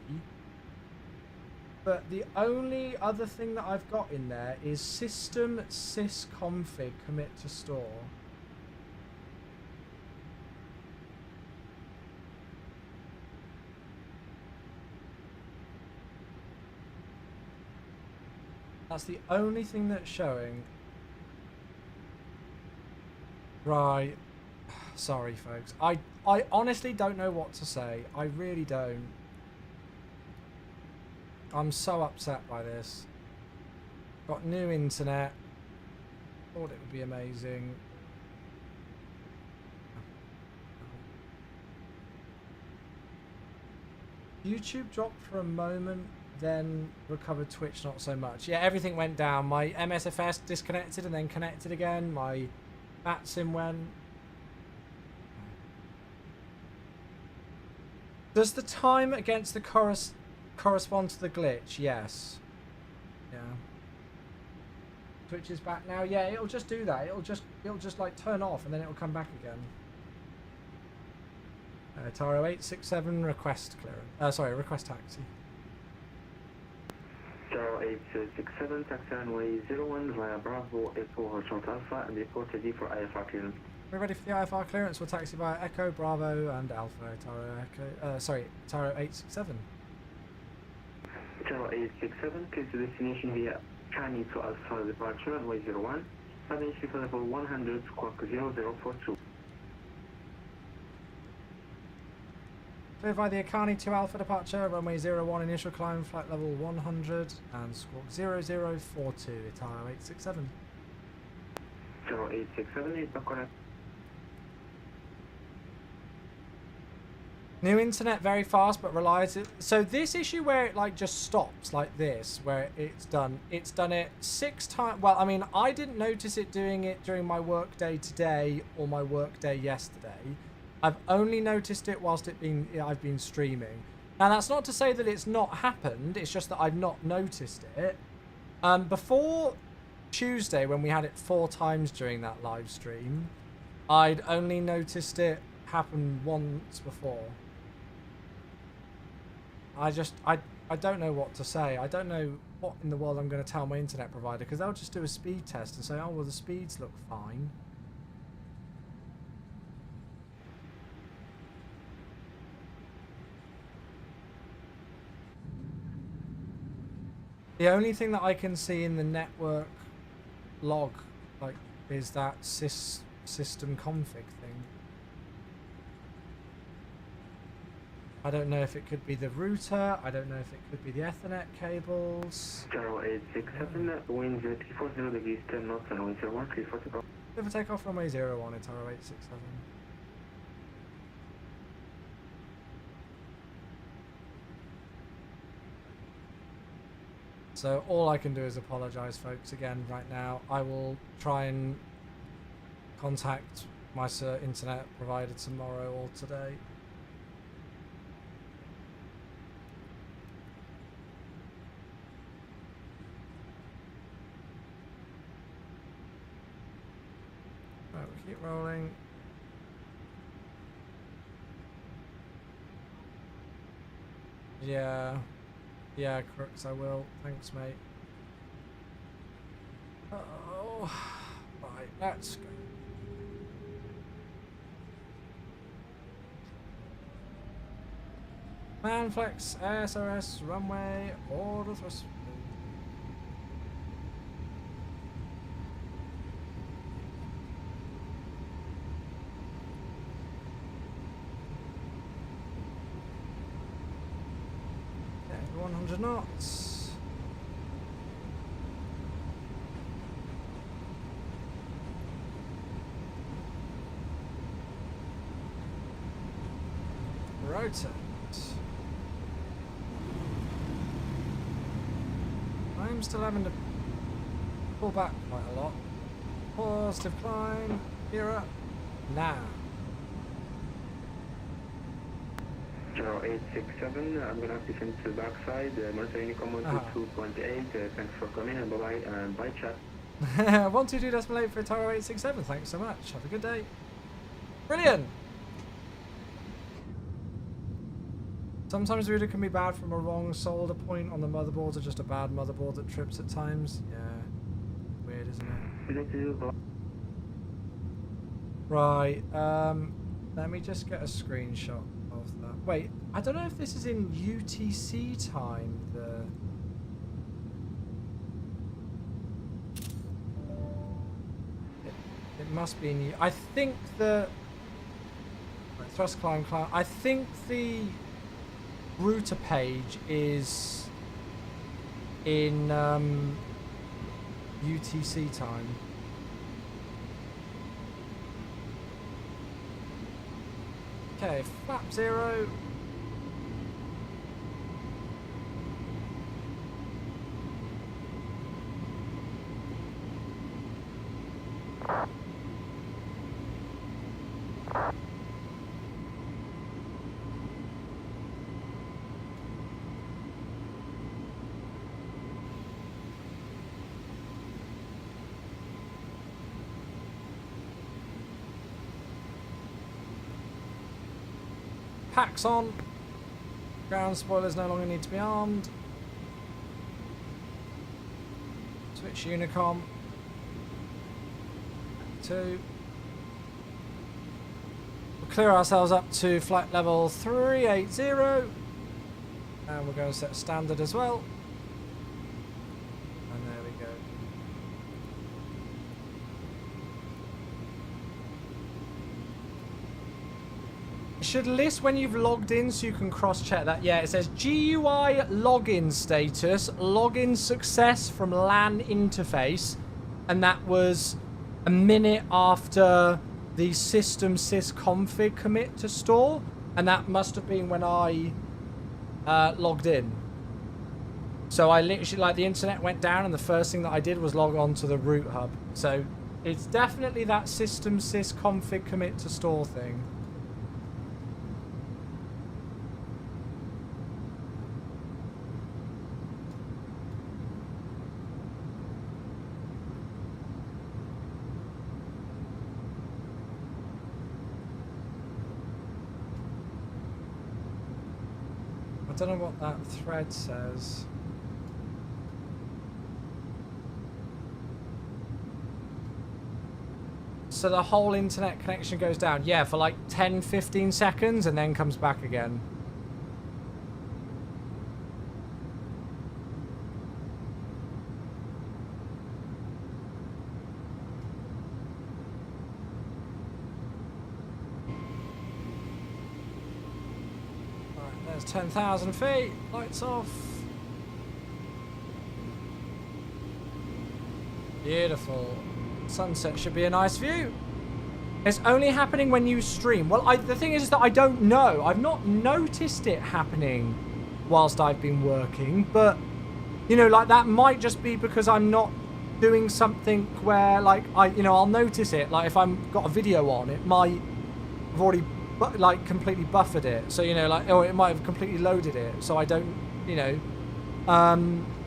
but the only other thing that I've got in there is system sysconfig commit to store. That's the only thing that's showing. Right. Sorry, folks. I honestly don't know what to say. I really don't. I'm so upset by this. Got new internet. Thought it would be amazing. YouTube dropped for a moment, then recovered. Twitch not so much. Yeah, everything went down. My MSFS disconnected and then connected again. My BatSim went. Does the time against the correspond to the glitch? Yes. Yeah. Twitch is back now. Yeah, it'll just do that. It'll just like turn off and then it'll come back again. Taro 867 request clearance. Sorry, request taxi. Taro 867 taxi runway 01 via Bravo Echo Horizontal Alpha and report ready for IFR clearance. We're ready for the IFR clearance. We'll taxi via Echo, Bravo, and Alpha. Taro 867. Taro 867, please to destination via Chinese to Alpha departure runway 01. Financial for level 100 squawk 0042. Clear by the Akani to Alpha departure, runway 01, initial climb, flight level 100, and squawk 0042, Taro 867. Taro 867 is not correct. New internet very fast but relies. So this issue where it like just stops like this, where it's done it 6 times. Well, I mean, I didn't notice it doing it during my work day today or my work day yesterday. I've only noticed it whilst I've been streaming. Now that's not to say that it's not happened, it's just that I've not noticed it. Before Tuesday, when we had it 4 times during that live stream, I'd only noticed it happen once before. I don't know what to say. I don't know what in the world I'm going to tell my internet provider, because they'll just do a speed test and say, oh, well, the speeds look fine. The only thing that I can see in the network log, like, is that system config thing. I don't know if it could be the router. I don't know if it could be the Ethernet cables. Taro 867, wind 340 degrees 10 knots and wind 01, clear for takeoff. Clear for takeoff runway 01 at Taro 867. So all I can do is apologise, folks, again right now. I will try and contact my internet provider tomorrow or today. Right, we'll keep rolling. Yeah, Crooks, I will. Thanks, mate. Oh, right, let's go. Manflex, ASRS, runway, order thrust. Okay, 100 knots. Rotate. I'm still having to pull back quite a lot. Positive climb. Gear up. Now. 0867, I'm gonna have to send to the backside. Monitoring command to 2.8. Thanks for coming and bye bye. Bye chat. 122.8 for Taro 867. Thanks so much. Have a good day. Brilliant. Sometimes Router can be bad from a wrong solder point on the motherboard or just a bad motherboard that trips at times. Yeah. Weird, isn't it? Right. Let me just get a screenshot of that. Wait, I don't know if this is in UTC time. It must be in. I think the thrust climb. I think the router page is in UTC time. Okay, flap 0. Packs on. Ground spoilers no longer need to be armed. Switch Unicom. 2. We'll clear ourselves up to flight level 380. And we're going to set standard as well. And there we go. It should list when you've logged in so you can cross-check that. Yeah, it says GUI login status, login success from LAN interface, and that was a minute after the system sysconfig commit to store, and that must have been when I logged in. So I literally, like, the internet went down and the first thing that I did was log on to the root hub. So it's definitely that system sysconfig commit to store thing. I don't know what that thread says. So the whole internet connection goes down. Yeah, for like 10-15 seconds and then comes back again. There's 10,000 feet, lights off. Beautiful. Sunset should be a nice view. It's only happening when you stream. Well, the thing is that I don't know. I've not noticed it happening whilst I've been working, but You know, like that might just be because I'm not doing something where like I'll notice it. Like if I've got a video on, it might have already like completely buffered it. So you know, like it might have completely loaded it. So I don't,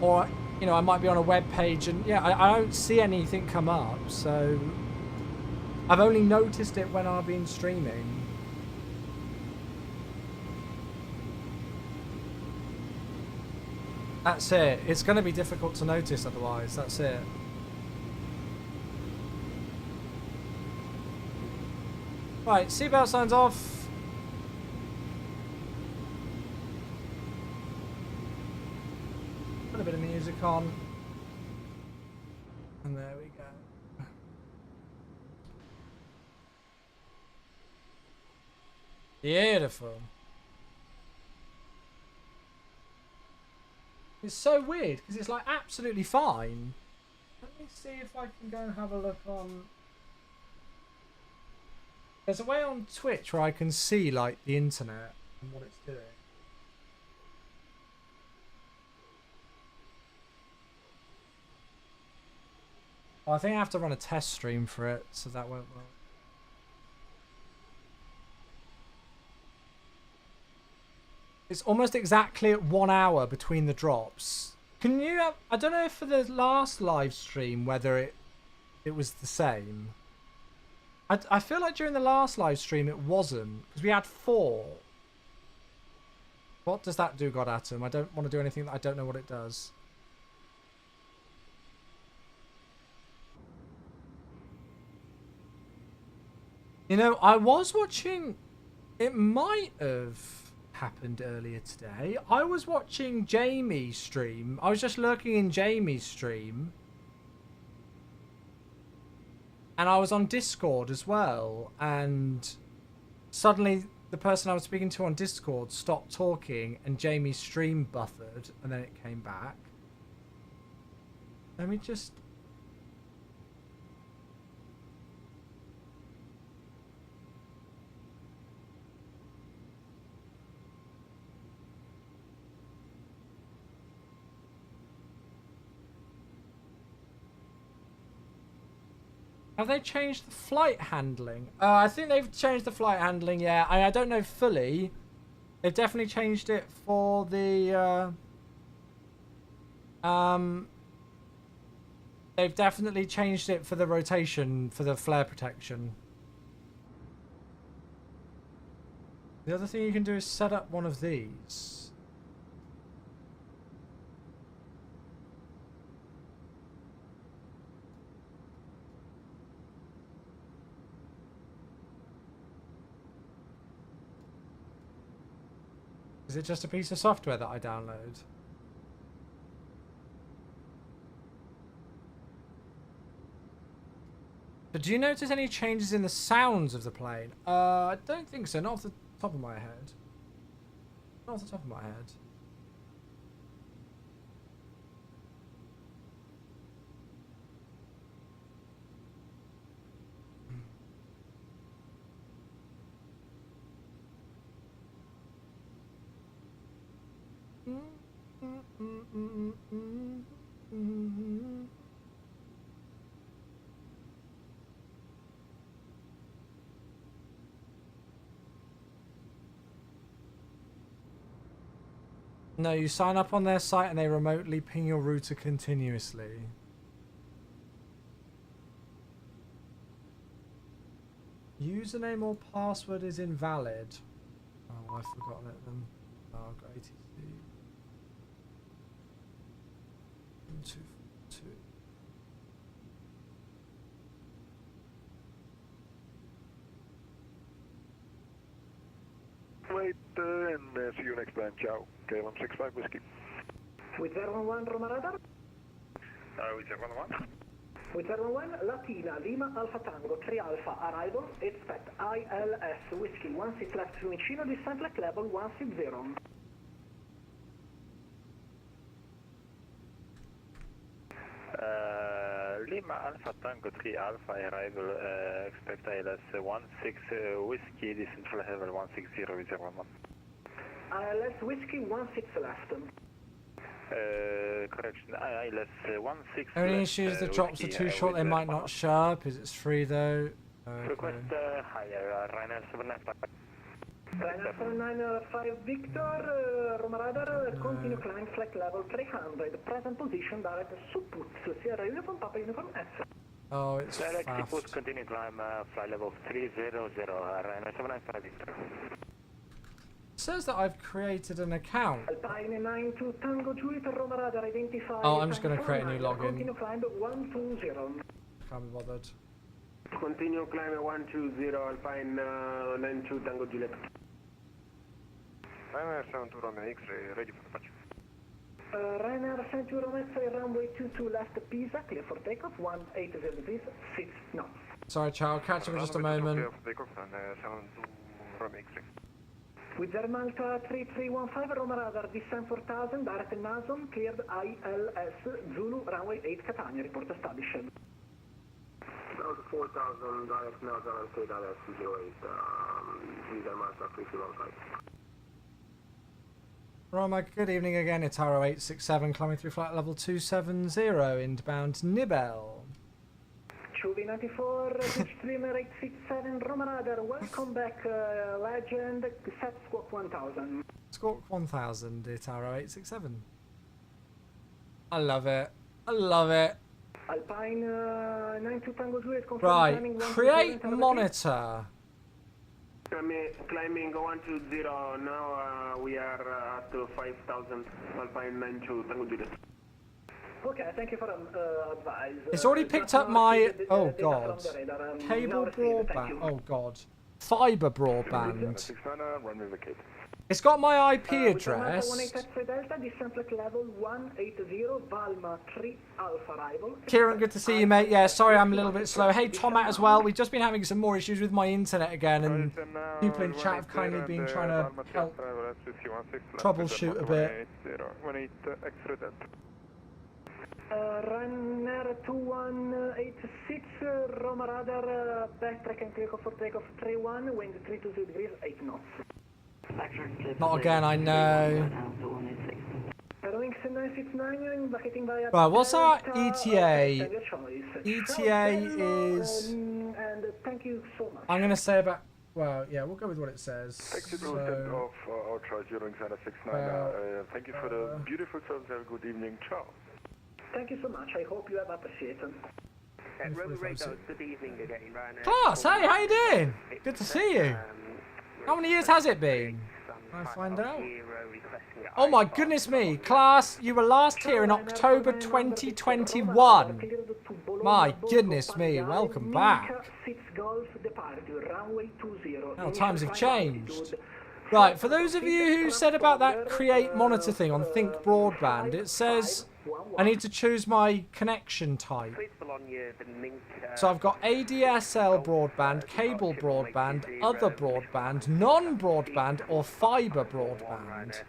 or I might be on a web page and yeah, I don't see anything come up. So I've only noticed it when I've been streaming. That's it. It's going to be difficult to notice otherwise. That's it. Right, seatbelt signs off. Put a bit of music on. And there we go. Beautiful. It's so weird because it's like absolutely fine. Let me see if I can go and have a look on. There's a way on Twitch where I can see like the internet and what it's doing. Well, I think I have to run a test stream for it, so that won't work. It's almost exactly at 1 hour between the drops. Can you? I don't know if for the last live stream whether it was the same. I feel like during the last live stream it wasn't because we had 4. What does that do, God Atom? I don't want to do anything that I don't know what it does. You know, I was watching. It might have happened earlier today. I was watching Jamie's stream. I was just lurking in Jamie's stream. And I was on Discord as well. And suddenly the person I was speaking to on Discord stopped talking and Jamie's stream buffered and then it came back. Let me just... Have they changed the flight handling? I think they've changed the flight handling, yeah. I don't know fully. They've definitely changed it for the... They've definitely changed it for the rotation, for the flare protection. The other thing you can do is set up one of these. Is it just a piece of software that I download? But do you notice any changes in the sounds of the plane? I don't think so. Not off the top of my head. Not off the top of my head. No, you sign up on their site and they remotely ping your router continuously. Username or password is invalid. Oh, I've forgotten it then. Oh, I've got ATC. 242. Wait, and see you next time. Ciao. KLM65 Whiskey. With 011 Roma Radar. With 011. With 011 Latina Lima Alpha Tango 3 Alpha arrival. Expect ILS Whiskey 16 left Fiumicino descent flight level 160. Lima Alpha Tango 3 Alpha arrival, expect ILS 16 Whiskey, descent flight level 160 with 011. ILS Whiskey 16 left. Correction, ILS 16. Only issues the drops are too short, they might not show up. Is it free though? Okay. Request higher, Ryanair 79. Ryanair 795 Victor, Roma Radar, continue climb flight level 300, present position direct Suput, Sierra Uniform, Papa Uniform S. Oh, it's Direct fast. Suput, continue climb flight level 300, Ryanair 795 Victor. It says that I've created an account. Alpine 92 Tango Juliet, Roma Radar identified. Oh, I'm just going to create a new login. Continue climb 120. Can't be bothered. Continue climb 120 Alpine 92 Tango Juliet. Ryanair 72 Romeo X-ray, ready for departure. Ryanair 72 Romeo X-ray, runway 22 left Pisa, clear for takeoff, 180 degrees, 6 knots. Sorry, Charles. Catch up in just a moment. Clear for takeoff, Ryanair 72 Romeo X-ray. With Malta 3315, Roma Radar, descent 4000, direct Nazon, cleared ILS, Zulu, runway 8 Catania, report established. 4000, direct Nazon, cleared ILS 08, with Malta 3315. Roma, good evening again. It's Arrow 867 climbing through flight level 270 inbound Nibel. QV94, Streamer 867, Roma Radar, welcome back, Legend, set squawk 1000. Squawk 1000, it's Arrow 867. I love it. I love it. Alpine 92 Tango Juliet, confirm Right, timing create monitor. Climbing 120, now we are at 5000, Alpine 92 Tango Juliet. Okay, thank you for advice. It's already picked up my... Oh, God. Cable broadband. Oh, God. Fiber broadband. It's got my IP address. Kieran, good to see you, mate. Yeah, sorry I'm a little bit slow. Hey, Tomat as well. We've just been having some more issues with my internet again, and people in chat have kindly been trying to help troubleshoot a bit. Runner 2186, Roma Radar, backtrack and clear for takeoff 31, wind 320 degrees, 8 knots. Not again, I know. Wings 969, bucketing via... Right, what's our ETA? Your choice. ETA is... And thank you so much. I'm going to say about... Well, yeah, we'll go with what it says. Taxi So, of our charge, Wings 969. Thank you for the beautiful service. Have a good evening. Ciao. Thank you so much. I hope you have appreciated. Rover Radar, good evening again, Ryanair. Class, hey, how you doing? Good to see you. How many years has it been? I find out. Oh my goodness me, Class, you were last here in October 2021. My goodness me, welcome back. Now times have changed. Right, for those of you who said about that create monitor thing on Think Broadband, it says I need to choose my connection type. So I've got ADSL broadband, cable broadband, other broadband, non-broadband or fiber broadband.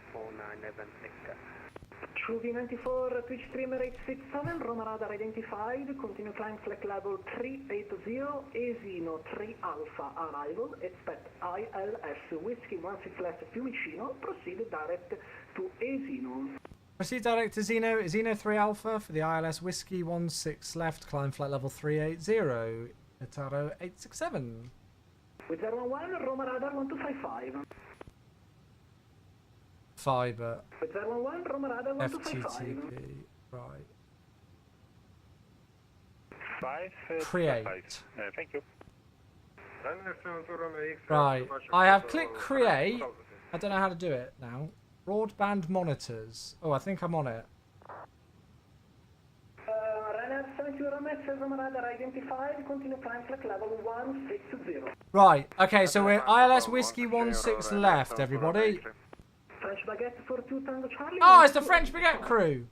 QV94, Twitch Streamer 867, Roma Radar identified, continue climb flight level 380, Esino 3 Alpha arrival, expect ILS Whiskey 16 left Fiumicino, proceed direct to Esino. Proceed direct to Zeno, Zeno 3 Alpha for the ILS Whiskey 16 left, climb flight level 380, Ataro 867. With 011, Roma Radar 1255. Fiber. With 011, Roma Radar 1255. FTTP. Right. 5. Create. Thank you. Right. I have clicked create. I don't know how to do it now. Broadband monitors. Oh, I think I'm on it. Ryanair 70 Roma Radar identified, continue climb flight level 160. Right. Okay, so we're ILS Whiskey 16 left, everybody. French Baguette for 2 Tango Charlie. Oh, it's the French Baguette crew.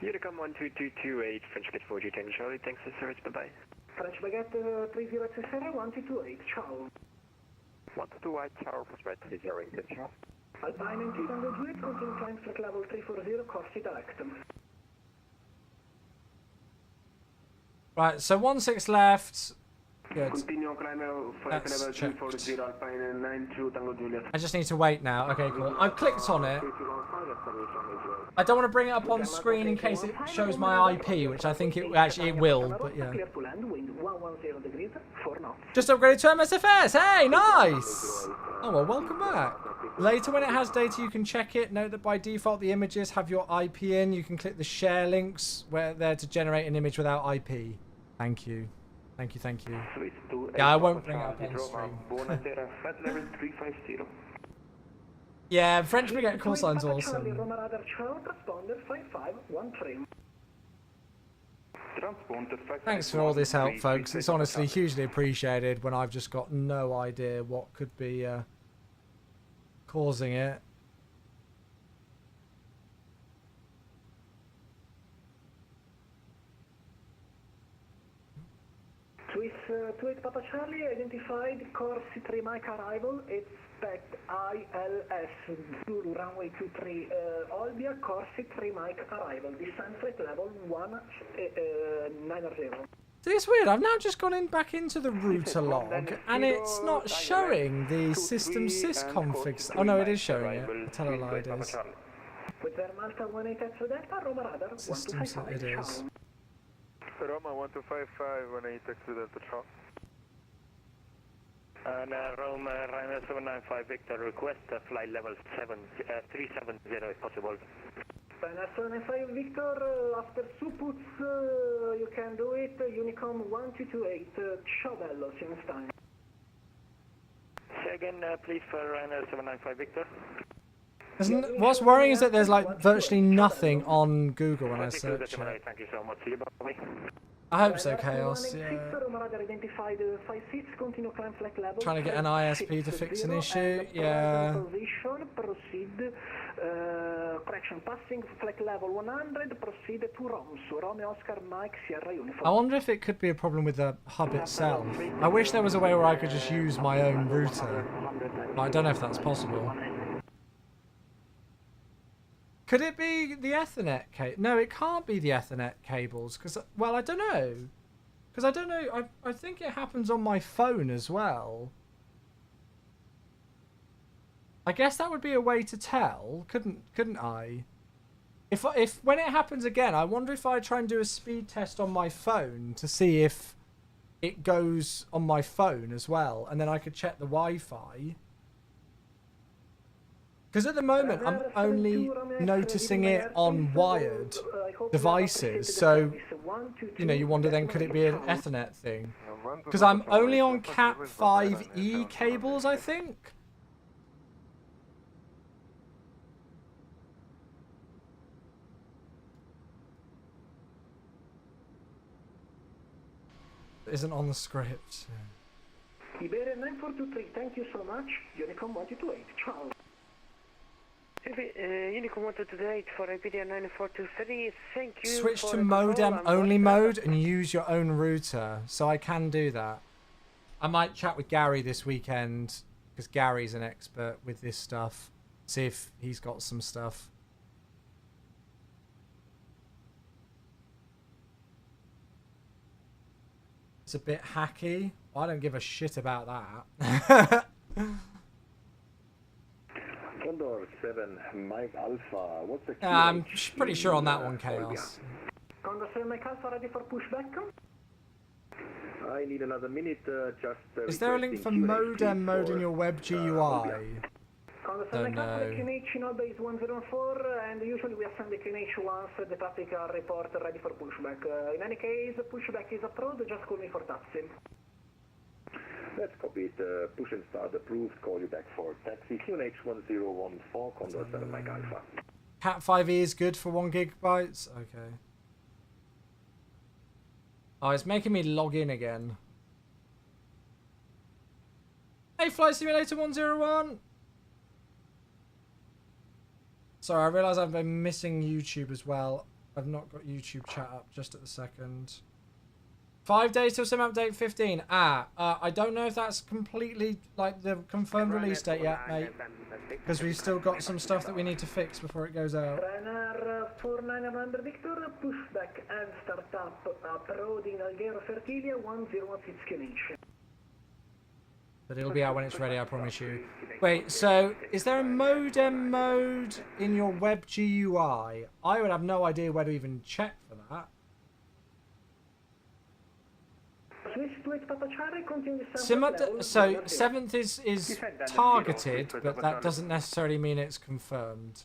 Unicom 12228, French Baguette 4G Tango Charlie, thanks for service, bye-bye. French Baguette 3067, 1228, ciao. 122 White Tower, Pushback 30, ciao. Alpine 90 Tango Juliet, continue climb flight level 340, Corsi direct. Right, so 16 left. Good. Continue climb flight That's level checked. 240 Alpine 92 Tango Juliet. I just need to wait now. Okay, cool. I've clicked on it. I don't want to bring it up on screen in case it shows my IP, which I think it actually will, but yeah. Clear to land, wind 110 degrees, 4 knots. Just upgraded to MSFS. Hey, nice. Oh, well, welcome back. Later, when it has data, you can check it. Note that by default, the images have your IP in. You can click the share links where they're to generate an image without IP. Thank you. Thank you, thank you. Yeah, I won't bring it up on stream. Yeah, French Brigade call sign's awesome. Thanks for all this help, folks. It's honestly hugely appreciated when I've just got no idea what could be causing it. Swiss 28 Papa Charlie identified Corsi 3 Mike arrival. Expect ILS Zulu runway 23 Olbia Corsi 3 Mike arrival. Descent flight level 190. See, it's weird. I've now just gone back into the router log, and it's not showing the system sysconfig. Oh no, it is showing it. I tell a lie, it is. System, it is. Roma 1255 when I text to Delta Charlie. And Roma Ryanair 795 Victor, request flight level 370 if possible. Ryanair 795 Victor, after Suputs you can do it, Unicom 1228, ciao bello, since time. Say again please for Ryanair 795 Victor. What's worrying is that there's like virtually nothing on Google when I search it. Thank you so much. I hope so, Chaos. Yeah. Trying to get an ISP to fix an issue. Yeah. Correction, passing flight level 100, proceed to Romsu. Romeo Oscar Mike Sierra Uniform. I wonder if it could be a problem with the hub itself. I wish there was a way where I could just use my own router, but I don't know if that's possible. Could it be the Ethernet cable? No, it can't be the Ethernet cables because, well, I don't know. Because I don't know. I think it happens on my phone as well. I guess that would be a way to tell, couldn't I? If when it happens again, I wonder if I try and do a speed test on my phone to see if it goes on my phone as well, and then I could check the Wi-Fi. Because at the moment, I'm only noticing it on wired devices, so, you know, you wonder then, could it be an Ethernet thing? Because I'm only on Cat 5e cables, I think. It isn't on the script. Iberia 9423, thank you so much. Unicom 1228, ciao. Unicom 1228 for Iberia 9423, thank you. Switch to modem only mode and use your own router, so I can do that. I might chat with Gary this weekend, because Gary's an expert with this stuff. See if he's got some stuff. It's a bit hacky. I don't give a shit about that. Condor 7, Mike Alpha, what's the I'm pretty sure on that one, Chaos. Condor 7, Mike Alpha, ready for pushback? I need another minute, just... Is there a link for modem mode in your web GUI? Condor 7, Mike Alpha, the QNH in all base 104, and usually we assign the QNH once the traffic report ready for pushback. In any case, pushback is approved, just call me for taxi. Let's copy it. Push and start approved. Call you back for taxi. QNH 1014, Condor 7, Mike Alpha. Cat 5e is good for 1 GB. Okay. Oh, it's making me log in again. Hey, Flight Simulator 101. Sorry, I realise I've been missing YouTube as well. I've not got YouTube chat up just at the second. 5 days till sim update 15. I don't know if that's completely like the confirmed release date yet, mate. Because we've still got some stuff that we need to fix before it goes out. Ryanair 49 November Victor, pushback and startup, approaching Alghero Fertilia 101 QNH. But it'll be out when it's ready, I promise you. Wait, so is there a modem mode in your web GUI? I would have no idea where to even check for that. So 7th is targeted, but that doesn't necessarily mean it's confirmed.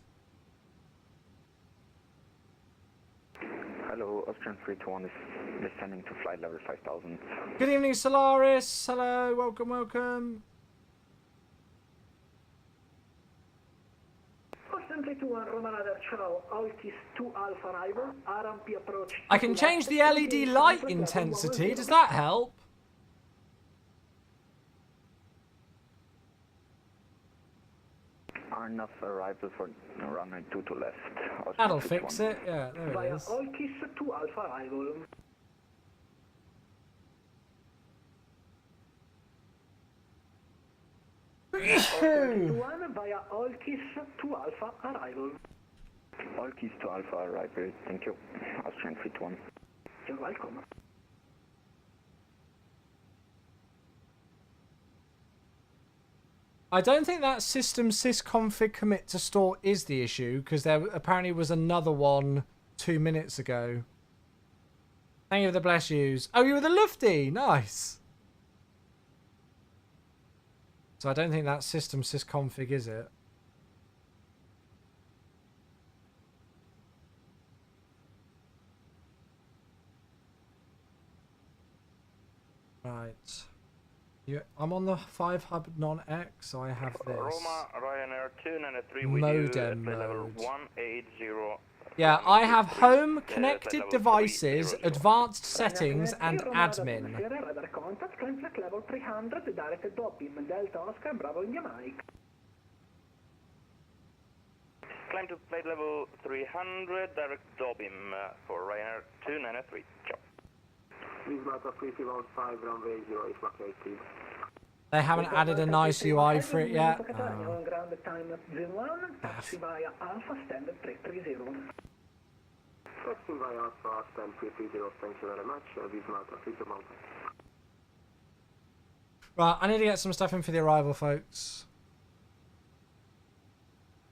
Hello, Austrian 321 is descending to flight level 5000. Good evening, Solaris. Hello, welcome, welcome. I can change the LED light intensity. Does that help? Enough arrival for runway 2 to left. That'll fix it. Yeah, there it is. Via Olkis to Alpha arrival. Olkis to Alpha arrival. Thank you. Austrian 321. You're welcome. I don't think that system sysconfig commit to store is the issue, because there apparently was another one 2 minutes ago. Thank you for the bless yous. Oh, you were the Lufty. Nice. So I don't think that system sysconfig is it. Right. I'm on the 5 hub non-X, so I have this. Roma, Ryanair 293 modem with you, level mode. 180. Yeah, I have home, connected devices, advanced settings, and admin. Level 300, direct Dobim, Delta Oscar, Bravo India Mike. Climb to flight level 300, direct Dobim for Ryanair 293. Ciao. They haven't added a nice UI for it yet. Ground time 01, taxi via Alpha Standard 330. Taxi via Alpha Standard 330, thank you very much. Right, I need to get some stuff in for the arrival, folks.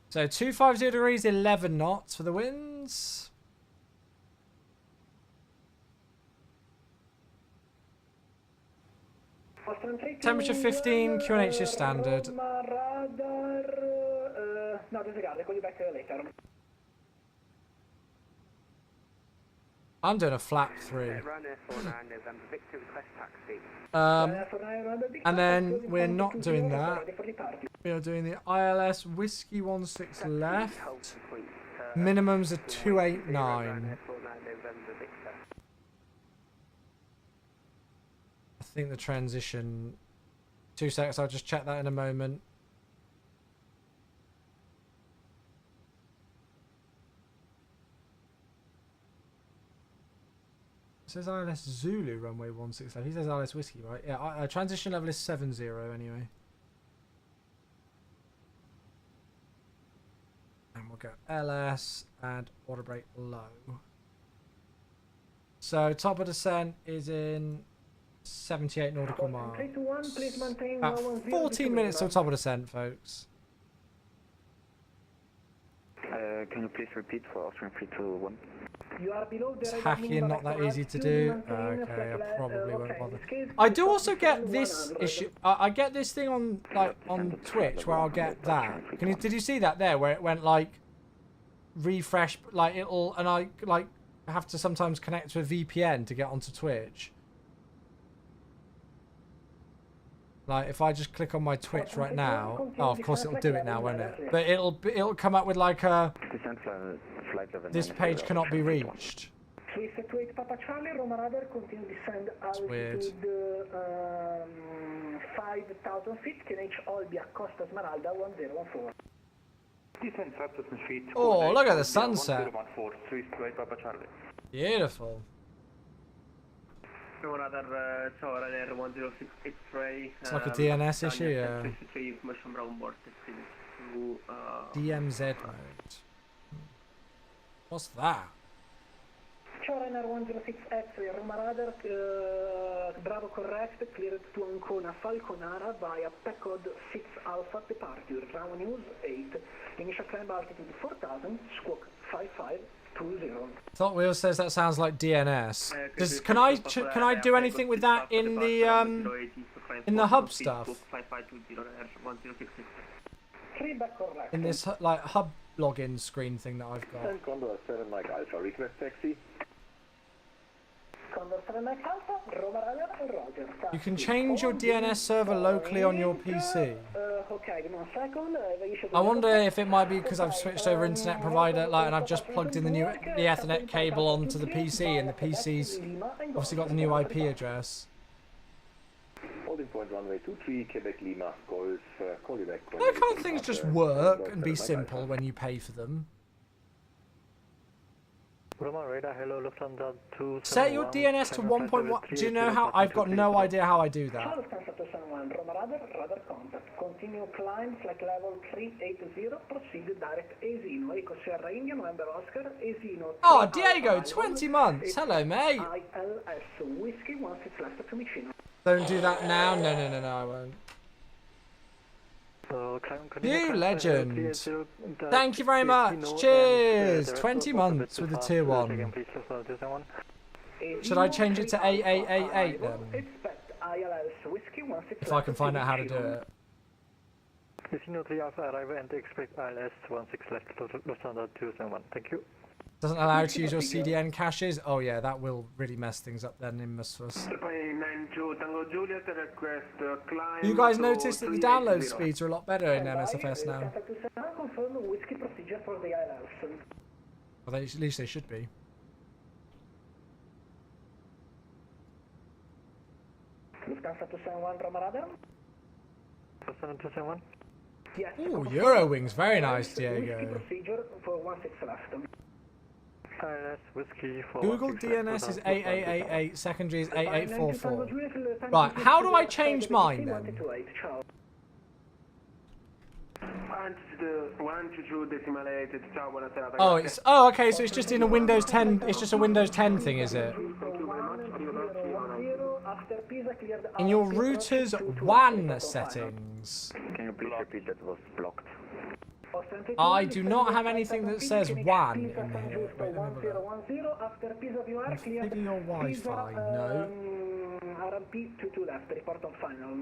So 250 degrees, 11 knots for the winds. Temperature 15, QNH is standard. No, disregard, I'll call you back later. I'm doing a flap 3. And then we're not doing that. We are doing the ILS Whiskey 16 left. Minimums are 289. I think the transition... 2 seconds, I'll just check that in a moment. It says ILS Zulu runway 16. He says ILS Whiskey, right? Yeah, transition level is 70 anyway. And we'll go LS and order brake low. So top of descent is in 78 nautical miles. About 14 minutes till top of descent, folks. Can you please repeat for Austrian 321? It's hacking, not that easy to do. Okay, I probably won't bother. I do also get this issue. I get this thing on Twitch where I'll get that. Did you see that there where it went like refresh, like it'll, and I like have to sometimes connect to a VPN to get onto Twitch. Like if I just click on my Twitch right now, oh of course it'll do it now, won't it? But it'll come up with like a this page cannot be reached. That's weird. 5,000 feet, QNH Olbia, Costa Smeralda 1014. Oh, look at the sunset. Beautiful. It's like a DNS issue, yeah. DMZ mode. What's that? Ciao Ryanair 106 X-ray, Roma Radar, Bravo correct, cleared to Ancona Falconara via PECOD 6 Alpha departure, ground news 8, initial climb altitude 4000, squawk 5520. Thought Wheel says that sounds like DNS. Can I do anything with that in the hub stuff? Feedback correct. In this like hub login screen thing that I've got. Condor 7 Mike Alpha, request taxi. Condor 7 Mike Alpha, Roma Radar, Roger. You can change your DNS server locally on your PC. Okay, give me 1 second. I wonder if it might be because I've switched over internet provider, like, and I've just plugged in the Ethernet cable onto the PC, and the PC's obviously got the new IP address. Holding point runway 23, Quebec Lima, Golf, call you back. Why can't things just work and be simple when you pay for them? Roma Radar, hello, Lufthansa 2. Set your DNS to 1.1. Do you know how? I've got no idea how I do that. Roma Radar, radar contact. Continue climb, flight level 380, proceed direct Esino, Eco Sierra India, November Oscar, Esino. Oh, Diego, 20 months. Hello, mate. ILS, Whiskey 16 left to Fiumicino. Don't do that now. No, I won't. You legend. Thank you very much. Cheers. 20 months with the tier 1. Should I change it to 8888 then? If I can find out how to do it. Casino 3 Alpha arrival and expect ILS 16 left to Lufthansa 271. Thank you. Doesn't allow you to use your CDN caches? Oh yeah, that will really mess things up then in Musfus. You guys noticed that the download speeds are a lot better in MSFS now? Well, at least they should be. Lufthansa 271, Roma Radar. Lufthansa 271. Yes. Ooh, Eurowings, very nice, Diego. Procedure for 16 left. Google DNS is 8888, secondary is 8844. Right, how do I change mine then? Oh, okay, so it's just in a Windows 10, it's just a Windows 10 thing, is it? In your router's WAN settings. Can you please repeat that was blocked? I do not have anything that says WAN in here. Wait, let me configure your Wi-Fi. No. RMP 22 left, report on final.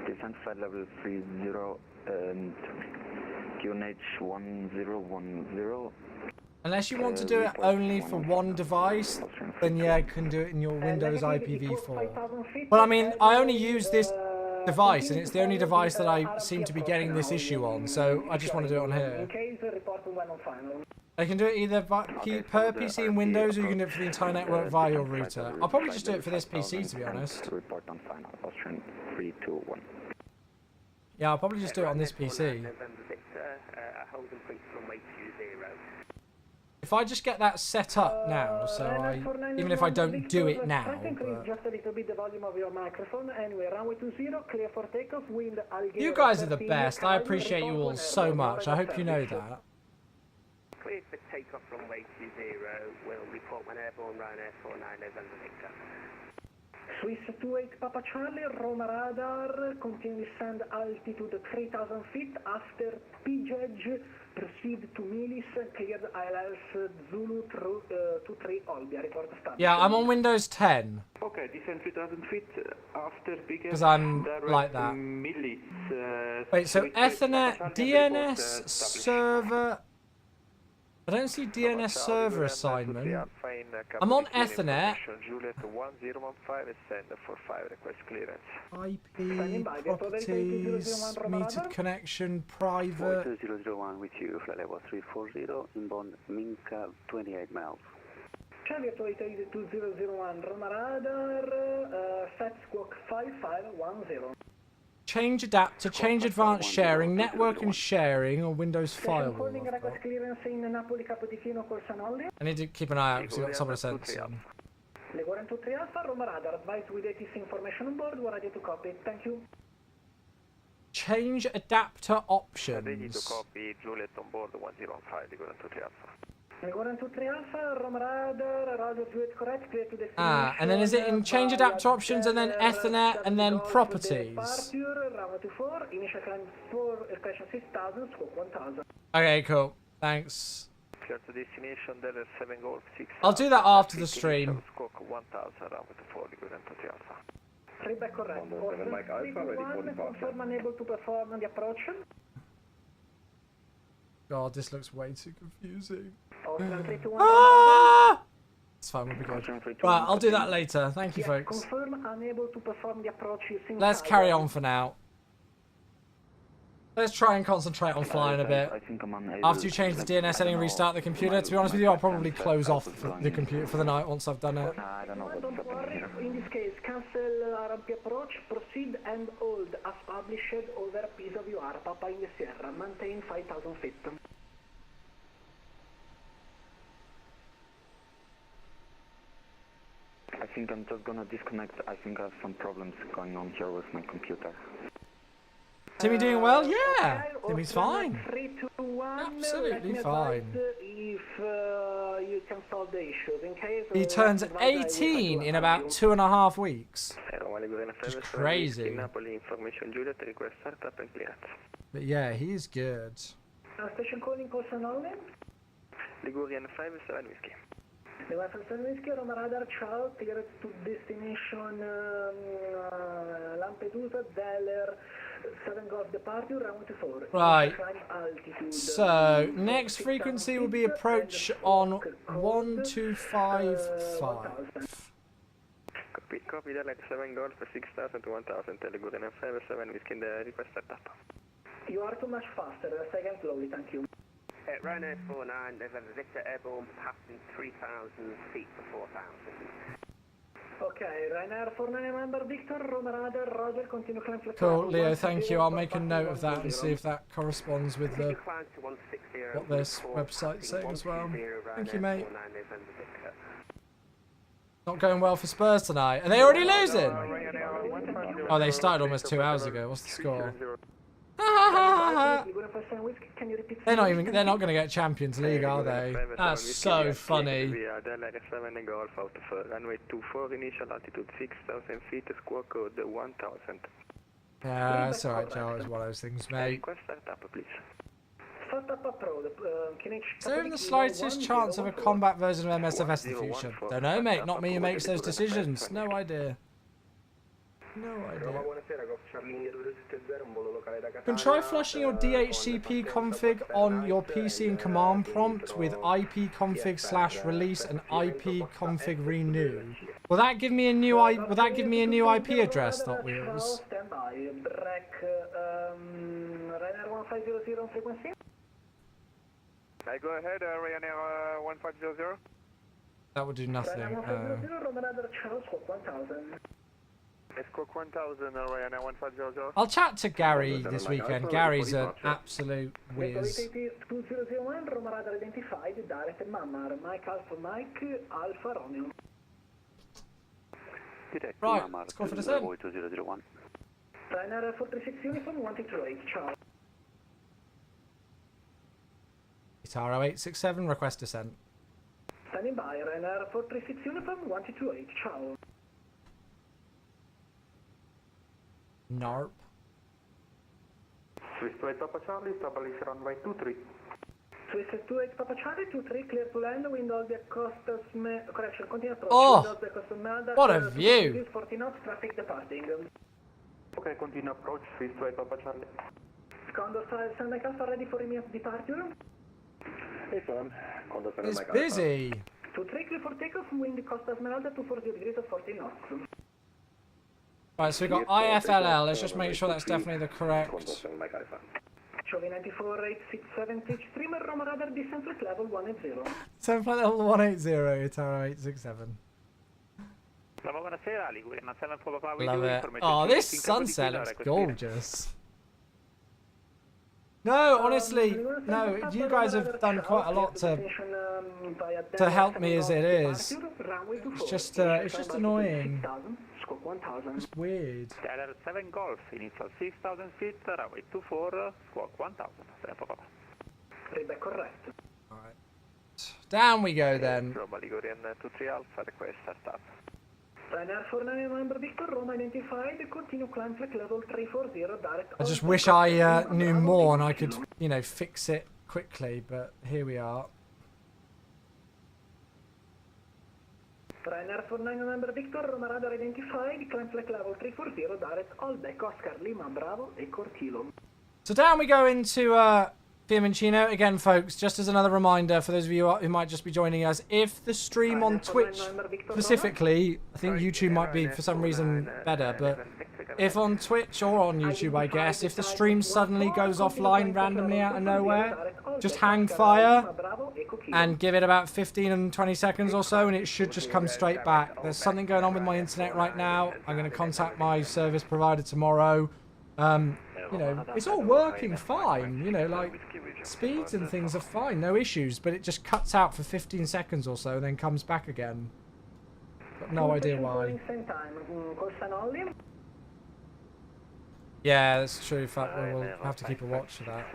Descent flight level 30 and QNH 1010. Unless you want to do it only for one device, then yeah, you can do it in your Windows IPv4. But I mean, I only use this device, and it's the only device that I seem to be getting this issue on, so I just want to do it on here. I can do it either per PC and Windows, or you can do it for the entire network via your router. I'll probably just do it for this PC, to be honest. Yeah, I'll probably just do it on this PC. If I just get that set up now, so even if I don't do it now, just a little bit the volume of your microphone. Anyway, runway 20, clear for takeoff, wind Alghero. You guys are the best. I appreciate you all so much. I hope you know that. Clear for takeoff runway 20, will report when airborne Ryanair 49 November Victor. Swiss 28 Papa Charlie, Roma Radar, continue descend altitude 3000 feet after PJEG, proceed to Milis, cleared ILS Zulu 23 Olbia, report start. Yeah, I'm on Windows 10. Okay, descend 3000 feet after PJEG. Because I'm like that. Wait, so Ethernet, DNS server... I don't see DNS server assignment. I'm on Ethernet. IP, properties, metered connection, private. 2001 with you, flight level 340, inbound Minka 28 miles. Charlie 2001, Roma Radar, set squawk 5510. Change adapter, change advanced sharing, network and sharing, or Windows firewall. I need to keep an eye out because we've got some of the sense on. Leguaren 23 Alpha, Roma Radar, advised with ATC information on board, we're ready to copy. Thank you. change adapter Ready to options. copy, Juliet on board 105, Ligurian 23 Alpha. Ligurian 23 Alpha, Roma Radar, Roger, Juliet correct, clear to destination. Ah, and then is it in change adapter options and then Ethernet and then properties? Departure, runway 24, initial climb 4, elevation 6000, squawk 1000. Okay, cool. Thanks. Clear to destination, there is 7 Golf 6. I'll do that after the stream. Squawk 1000, runway 24, Ligurian 23 Alpha. Feedback correct. 117 Mike Alpha, ready for departure. Confirm unable to perform on the approach. God, this looks way too confusing. Auckland 321. Ah! It's fine, we'll be good. Right, I'll do that later. Thank you, folks. Confirm unable to perform the approach using. Let's carry on for now. Let's try and concentrate on flying a bit. After you change the DNS setting and restart the computer, to be honest with you, I'll probably close off the computer for the night once I've done it. Don't worry. In this case, cancel RMP approach, proceed and hold as published over a piece of UR, Papa in the Sierra. Maintain 5,000 feet. I think I'm just gonna disconnect. I think I have some problems going on here with my computer. Timmy doing well? Yeah. Timmy's fine. 3, 2, 1. Absolutely fine. If you can solve the issues, in case He turns 18 in about 2.5 weeks. Which is crazy. Information Juliet, request startup and clearance. But yeah, he's good. Station calling Coastal Norway. Ligurian 57 Whiskey. Ligurian 57 Whiskey, Roma Radar, ciao, clear to destination Lampedusa, Zeller, 7 Golf departure, runway 24. Right. Altitude. So, next frequency will be approach on 1255. Copy that, like 7 Golf, 6000 to 1000, Ligurian 57 Whiskey, the request startup. You are too much faster, second slowly, thank you. Ryanair 49, November Victor Airborne, passing 3,000 feet to 4,000. Okay, Ryanair 49, November Victor, Roma Radar, Roger, continue climb flight. Cool, Leo, thank you. I'll make a note of that and see if that corresponds with the what this website's saying as well. Thank you, mate. Not going well for Spurs tonight. Are they already losing? Oh, they started almost 2 hours ago. What's the score? They're not going to get Champions League, are they? That's so funny. Runway 24, initial altitude 6,000 feet, squawk code 1000. Yeah, that's alright, Joe. It's one of those things, mate. Request startup, please. Is there even the slightest chance of a combat version of MSFS in the future? Don't know, mate. Not me who makes those decisions. No idea. No idea. You can try flushing your DHCP config on your PC in command prompt with ipconfig/release and ipconfig renew. Will that give me a new IP address, Thought Wheels? Go ahead, Ryanair 1500. That would do nothing. Squawk 1000, Ryanair 1500. I'll chat to Gary this weekend. Gary's an absolute whiz. 2001, Roma Radar identified, direct Mammar, Mike Alpha Mike, Alpha Romeo. Right, let's go for the sun. Ryanair 436 uniform, 128, ciao. Itaro 867, request descent. Standing by, Ryanair 436 uniform, 128, ciao. Narp. Swiss 28 Papa Charlie, establish runway 23. Swiss 28 Papa Charlie, 23, clear to land, wind all the Costa correction, continue approach. Oh, wind all the Costa Smelda, what a view! 40 knots, traffic departing. Okay, continue approach, Swiss 28 Papa Charlie. Condor 5, San Mike Alpha, ready for immediate departure. It's busy. 23, clear for takeoff, wind Costa Smelda, 240 degrees at 40 knots. Right, so we got IFLL. Let's just make sure that's definitely the correct. Chovy 94, 867, pitch trimmer, Roma Radar, descent flight level 180. 7 flight level 180, Itaro 867. Love it. Oh, this sunset looks gorgeous. No, honestly, no, you guys have done quite a lot to help me as it is. It's just annoying. squawk 1000. It's weird. Tyler 7 Golf, initial 6,000 feet, runway 24, squawk 1000. Readback correct. Alright. Down we go then. Roma Ligurian 23 Alpha, request start. Ryanair 49 November Victor, Roma identified, continue climb flight level 340, direct. I just wish I knew more and I could, you know, fix it quickly, but here we are. Ryanair 49 November Victor, Roma radar identified, climb flight level 340, direct all back Oscar Lima Bravo e Cortilo. So down we go into Fiumicino. Again, folks, just as another reminder for those of you who might just be joining us, if the stream on Twitch specifically, I think YouTube might be for some reason better, but if on Twitch or on YouTube, I guess, if the stream suddenly goes offline randomly out of nowhere, just hang fire and give it about 15 and 20 seconds or so and it should just come straight back. There's something going on with my internet right now. I'm going to contact my service provider tomorrow. You know, it's all working fine, you know, like speeds and things are fine, no issues, but it just cuts out for 15 seconds or so and then comes back again. Got no idea why. Yeah, that's true. In fact, we'll have to keep a watch for that.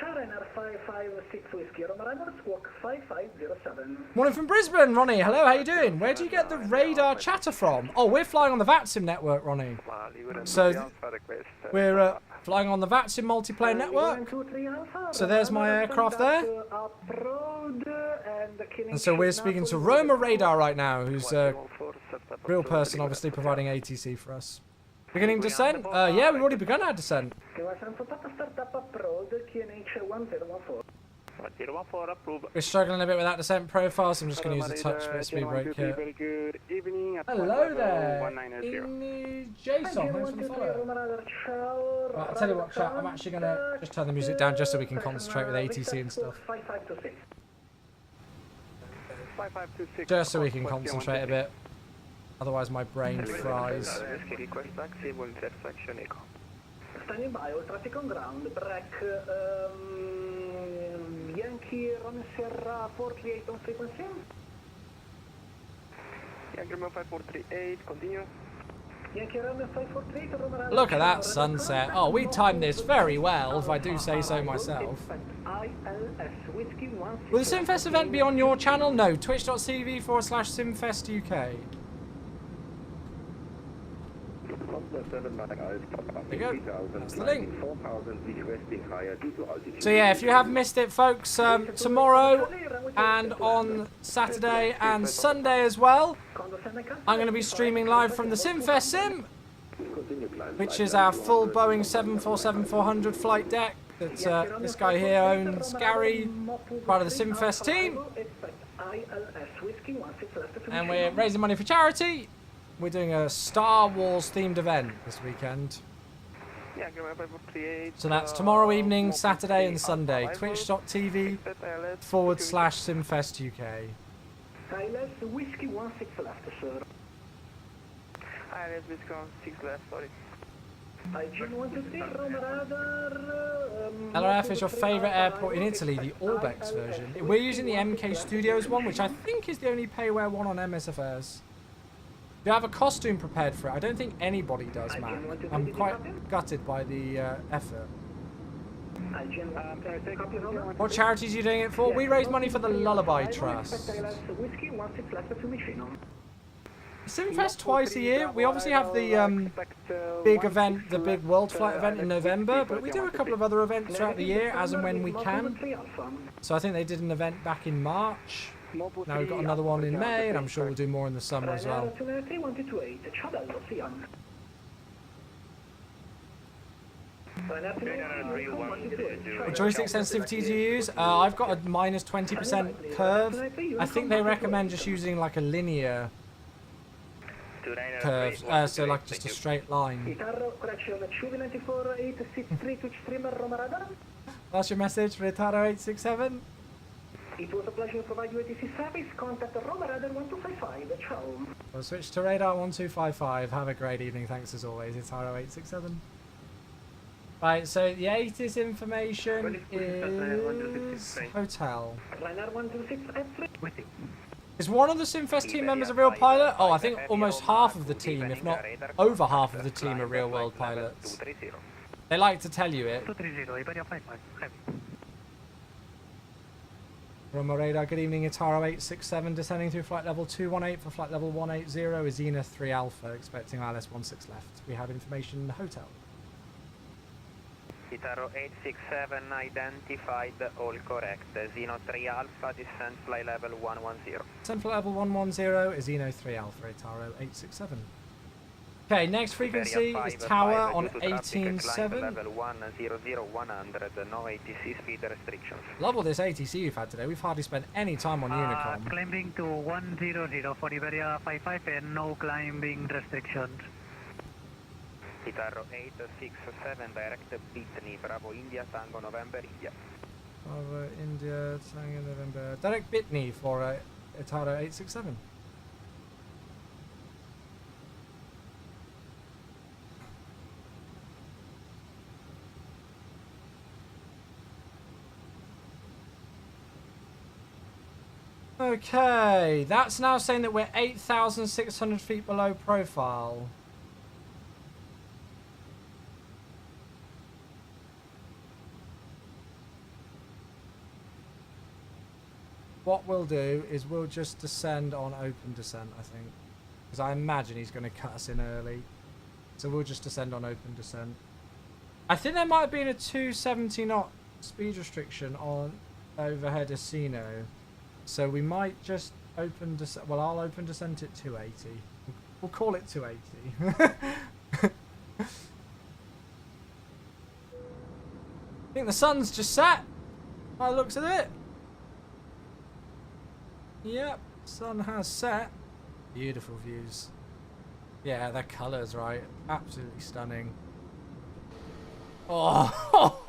Ryanair 556 Whiskey, Roma radar squawk 5507. Morning from Brisbane, Ronnie. Hello, how you doing? Where do you get the radar chatter from? Oh, we're flying on the VATSIM network, Ronnie. So we're flying on the VATSIM multiplayer network. So there's my aircraft there. And so we're speaking to Roma Radar right now, who's a real person, obviously providing ATC for us. Beginning descent? Yeah, we've already begun our descent. We're struggling a bit with that descent profile, so I'm just going to use a touch bit of speed brake here. Very good evening. Hello there, Jason. Thanks for the follow. Right, I'll tell you what, chat, I'm actually going to just turn the music down just so we can concentrate with ATC and stuff. Just so we can concentrate a bit. Otherwise my brain fries. Standing by, all traffic on ground, break, Yankee Romeo Sierra 438 on frequency. Yankee Romeo 5438, continue. Yankee Romeo 543, Roma. Look at that sunset. Oh, we timed this very well, if I do say so myself. Will the Simfest event be on your channel? No, twitch.tv/SimfestUK. There you go. That's the link. So yeah, if you have missed it, folks, tomorrow and on Saturday and Sunday as well, I'm going to be streaming live from the Simfest Sim, which is our full Boeing 747-400 flight deck that this guy here owns, Gary, part of the Simfest team. And we're raising money for charity. We're doing a Star Wars themed event this weekend. So that's tomorrow evening, Saturday and Sunday. Twitch.tv/SimfestUK. Whiskey 16 left, sir. Whiskey 16 left, sorry. LRF is your favourite airport in Italy, the Orbex version. We're using the MK Studios one, which I think is the only payware one on MS Affairs. Do you have a costume prepared for it? I don't think anybody does, Matt. I'm quite gutted by the effort. What charities are you doing it for? We raise money for the Lullaby Trust. Simfest twice a year. We obviously have the big event, the big World Flight event in November, but we do a couple of other events throughout the year as and when we can. So I think they did an event back in March. Now we've got another one in May, and I'm sure we'll do more in the summer as well. What joystick sensitivity do you use? I've got a minus 20% curve. I think they recommend just using like a linear curve, so like just a straight line. That's your message, Retaro 867. It was a pleasure to provide you ATC service. Contact Roma Radar 1255. Ciao. We'll switch to radar 1255. Have a great evening. Thanks as always. It's Haro 867. Right, so the ATIS information is hotel. Ryanair 126 F3. Is one of the Simfest team members a real pilot? Oh, I think almost half of the team, if not over half of the team, are real world pilots. They like to tell you it. 230, Iberia 55, heavy. Roma radar, good evening, Itaro 867, descending through flight level 218 for flight level 180, Azina 3 Alpha, expecting ILS 16 left. We have information in the hotel. Itaro 867 identified, all correct. Zeno 3 Alpha, descent flight level 110. Descent flight level 110, Azino 3 Alpha, Itaro 867. Okay, next frequency is tower on 18.7. Level 100, no ATC speed restrictions. Love all this ATC we've had today. We've hardly spent any time on Unicom. Climbing to 100 for Iberia 55 and no climbing restrictions. Itaro 867, direct Bitney, Bravo India, Tango November India. Bravo India, Tango November. Direct Bitney for Itaro 867. Okay, that's now saying that we're 8,600 feet below profile. What we'll do is we'll just descend on open descent, I think. Because I imagine he's going to cut us in early. So we'll just descend on open descent. I think there might have been a 270 knot speed restriction on overhead Asino. So we might just open descent. Well, I'll open descent at 280. We'll call it 280. I think the sun's just set. By the looks of it. Yep, sun has set. Beautiful views. Yeah, their colours, right? Absolutely stunning. Oh.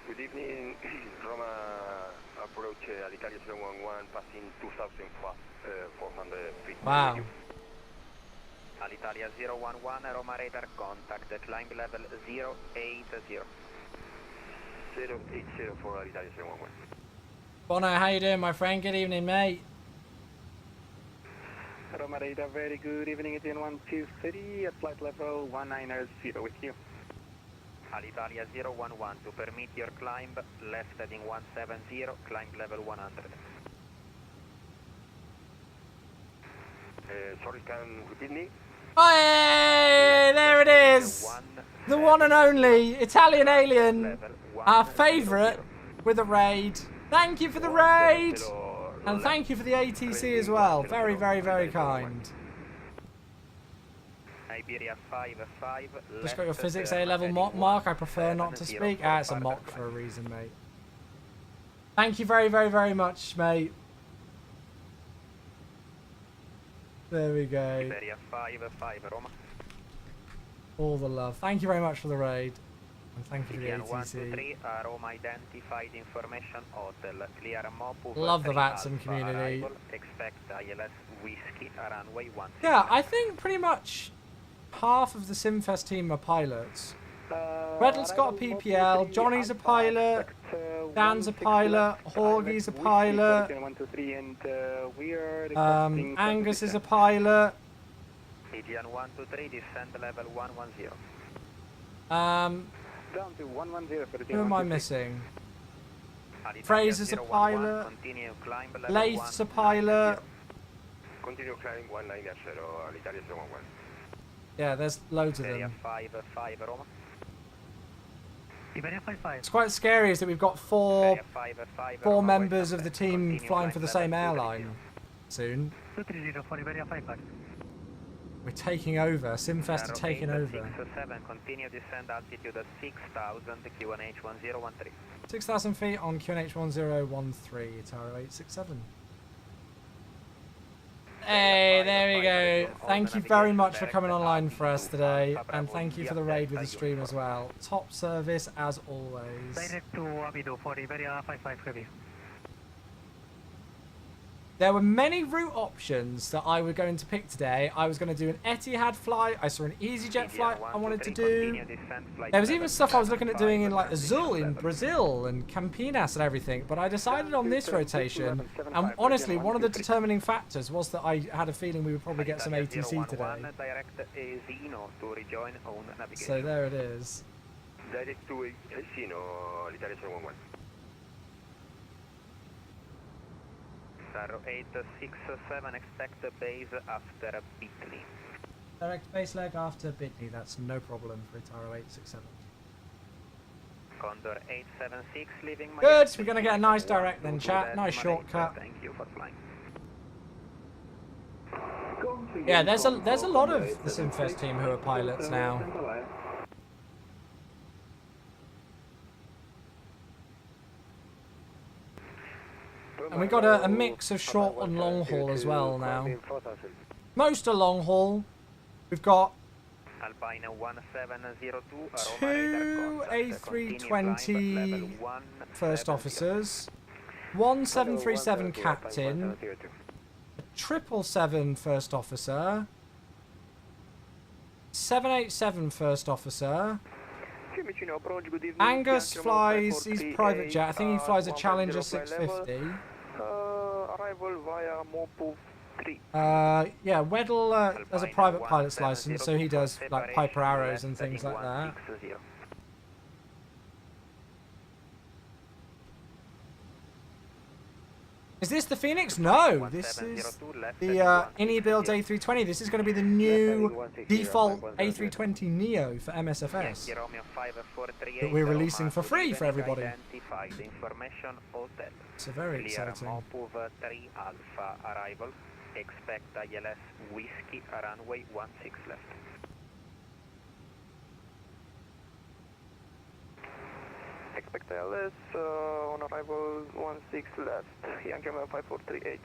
Good evening, Roma approach Alitalia 011 passing 2,400 feet. Wow. Alitalia 011, Roma radar contact, climb level 080. 080 for Alitalia 011. Bono, how you doing, my friend? Good evening, mate. Roma radar, very good evening, Indian 123 at flight level 190 with you. Alitalia 011, to permit your climb, left heading 170, climb level 100. Sorry, can you repeat me? Hey, there it is. The one and only Italian alien, our favourite with a raid. Thank you for the raid. And thank you for the ATC as well. Very, very, very kind. Iberia 55, Just got your physics A level mock mark. I prefer not to speak. Ah, it's a mock for a reason, mate. Thank you very, very, very much, mate. There we go. Iberia 55, Roma. All the love. Thank you very much for the raid. And thank you for the Indian ATC. 123, Roma identified information hotel. Clear Mopu. Love the VATSIM community. Arrival, expect ILS Whiskey, runway 16. Yeah, I think pretty much half of the Simfest team are pilots. Redlet's got a PPL, Johnny's a pilot, Dan's a pilot, Horgie's a pilot, Angus is a pilot. Indian 123, descend level 110. Down to 110 for the Who am I missing? Fraser's a pilot, Lath's a pilot. Continue climb 190, Alitalia 011. Yeah, there's loads of Iberia them. 55, Roma. Iberia 55. It's quite scary is that we've got four Roma, members of the team flying for the same airline soon. 230 for Iberia 55. We're taking over. Simfest are taking over. 67, continue descend altitude at 6,000, QNH 1013. 6,000 feet on QNH 1013, Taro 867. Hey, there we go. Thank you very much for coming online for us today, and thank you for the raid with the stream as well. Top service as always. Direct to Abido for Iberia 55 heavy. There were many route options that I was going to pick today. I was going to do an Etihad flight. I saw an EasyJet flight I wanted to do. There was even stuff I was looking at doing in like Azul in Brazil and Campinas and everything. But I decided on this rotation. And honestly, one of the determining factors was that I had a feeling we would probably get some ATC today. So there it is. Direct to Encino, l'Italia 011. Tarot 867, expect the base after Bitley. Direct base leg after Bitley, that's no problem for Itaro 867. Condor 876, leaving my... Good, we're going to get a nice direct then, chat. Nice shortcut. Thank you for flying. Yeah, there's a lot of the Simfest team who are pilots now. And we got a mix of short and long haul as well now. Most are long haul. We've got Alpine 1702, two A320 first officers, one 737 captain, a 777 first officer, 787 first officer. Angus flies, he's private jet, I think he flies a Challenger 650. Arrival via Mopu 3. Yeah, Weddle has a private pilot's license, so he does like Piper Arrows and things like that. Is this the Phoenix? No, this is the Build A320. This is going to be the new default A320 Neo for MSFS that we're releasing for free for everybody. So very exciting. Expect ILS Whiskey runway 16 left. Expect ILS on arrival 16 left, Yankee 5438.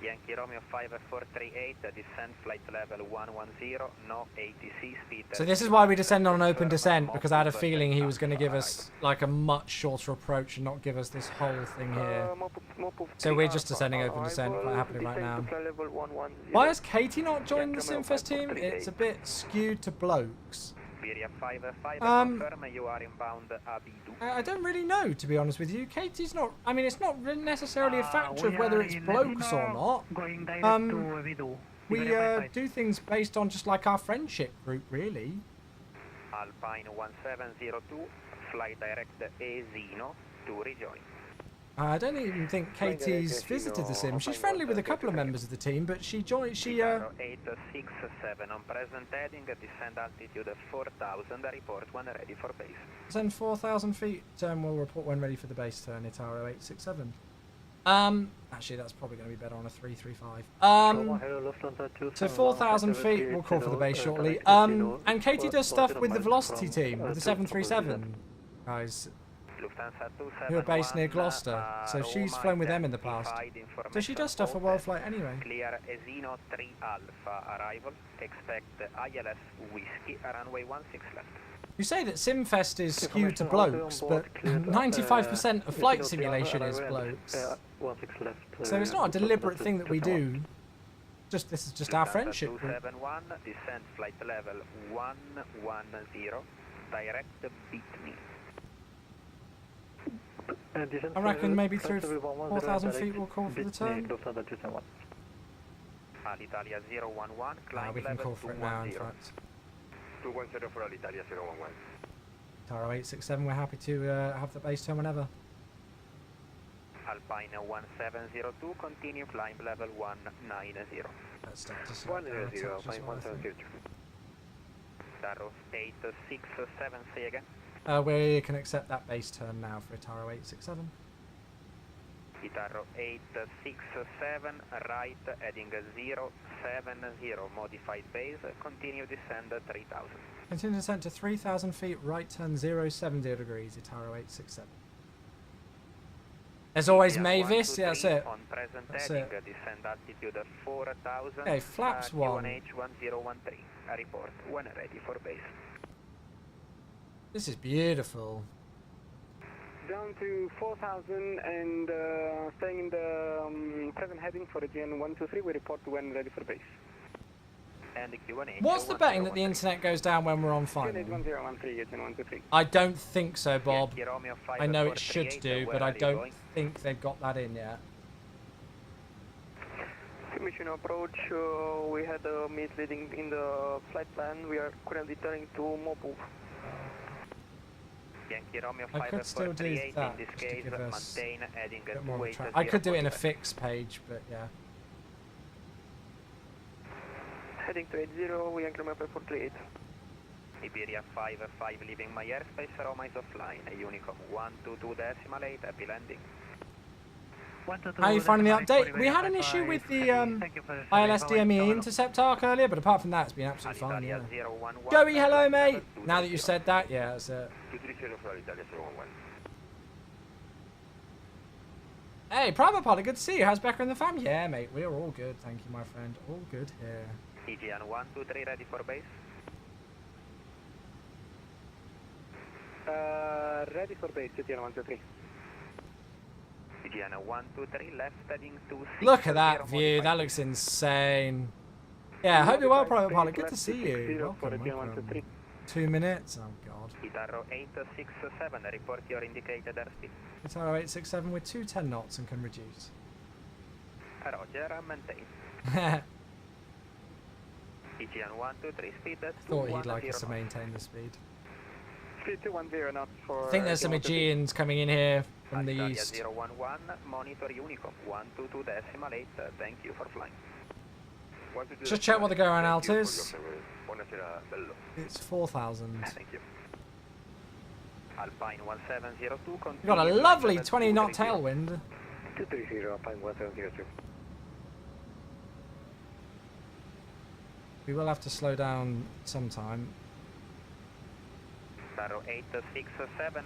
Yankee Romeo 5438, descent flight level 110, no ATC speed. So this is why we descend on an open descent, because I had a feeling he was going to give us like a much shorter approach and not give us this whole thing here. So we're just descending open descent, quite happily right now. Why has Katie not joined the Simfest team? It's a bit skewed to blokes. I don't really know, to be honest with you. Katie's not... I mean, it's not really necessarily a factor of whether it's blokes or not. We do things based on just like our friendship group, really. Alpine 1702, fly direct Encino to rejoin. I don't even think Katie's visited the sim. She's friendly with a couple of members of the team, but she joined. She 867 on present heading, descend altitude 4000. Report when ready for base. Send 4,000 feet. We'll report when ready for the base turn. Itaro 867. Actually, that's probably going to be better on a 335. So 4,000 feet. We'll call for the base shortly. And Katie does stuff with the Velocity team, with the 737 guys, who are based near Gloucester, so she's flown with them in the past. So she does stuff for World Flight anyway. Clear Encino 3 Alpha arrival. Expect ILS Whiskey runway 16 left. You say that Simfest is skewed to blokes, but 95% of flight simulation is blokes. So it's not a deliberate thing that we do. This is just our friendship group. 71, descent flight level 110, direct Bitney. I reckon maybe through 4,000 feet we'll call for the turn. Alitalia 011, climb We can call for it now, in fact. 210 for Alitalia 011. Taro 867, we're happy to have the base turn whenever. Alpine 1702, continue climb level 190. Let's start to 190, Alpine 170. Taro 867, say again. We can accept that base turn now for Itaro 867. Itaro 867, right, heading 070, modified base, continue descend 3000. Continue descent to 3,000 feet, right turn 070 degrees, Itaro 867. There's always Mavis, yeah, that's it. On present That's heading, it. descend altitude 4000. Okay, flaps 1. QNH1013, report when ready for base. This is beautiful. Down to 4,000 and staying in the present heading for region 123. We report when ready for base. And the Q&A. What's the betting that the internet goes down when we're on final? 1013, I don't think so, Bob. I know it should do, but I don't think they've got that in yet. Mission approach, we had a misleading in the flight plan. We are currently turning to Mobu. I could still do that, just to give us a bit more of a track. I could do it in a fixed page, but yeah. Heading to 80, we anchor map for 38. Iberia 55 leaving my airspace, Roma is offline. Unicom 122.8, happy landing. How are you finding the update? We had an issue with the ILS DME intercept arc earlier, but apart from that, it's been absolutely fine. Yeah. Joey, hello, mate. Now that you said that, yeah, that's it. Hey, Private Pilot, good to see you. How's Becca and the fam? Yeah, mate, we are all good. Thank you, my friend. All good here. EGN 123 ready for base. Ready for base, EGN 123. EGN 123 left heading to... Look at that view. That looks insane. Yeah, I hope you're well, Private Pilot. Good to see you. Welcome. 2 minutes. Oh, God. Itaro 867, report your indicated airspeed. Itaro 867 with 210 knots and can reduce. Roger, maintain. EGN 123 speed. Thought he'd like us to maintain the speed. Speed 210 knots for... I think there's some Aegeans coming in here from the east. 011, monitor Unicom 122.8, thank you for flying. Just check what the go-around alt is. It's 4,000. Thank you. Alpine 1702. You've got a lovely 20-knot tailwind. 230, Alpine 1702. We will have to slow down sometime. Taro 867,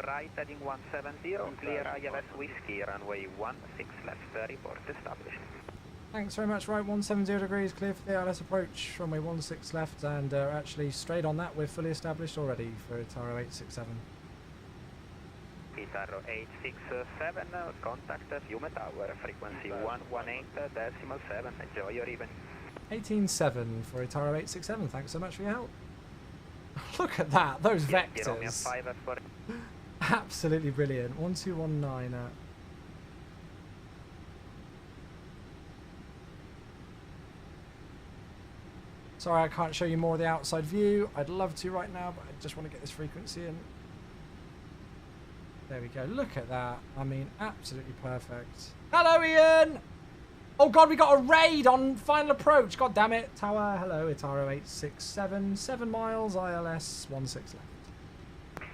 right heading 170, clear ILS Whiskey, runway 16 left, report established. Thanks very much, right, 170 degrees, clear for the ILS approach, runway 16 left, and actually straight on that, we're fully established already for Taro 867. Taro 867, contact Fiume Tower, frequency 118.7, enjoy your evening. 18.7 for Taro 867, thanks so much for your help. Look at that, those vectors. Absolutely brilliant. 1219 at... Sorry, I can't show you more of the outside view. I'd love to right now, but I just want to get this frequency in. There we go. Look at that. I mean, absolutely perfect. Hello, Ian! Oh god, we got a raid on final approach. God damn it. Tower, hello, Itaro 867, 7 miles, ILS 16 left.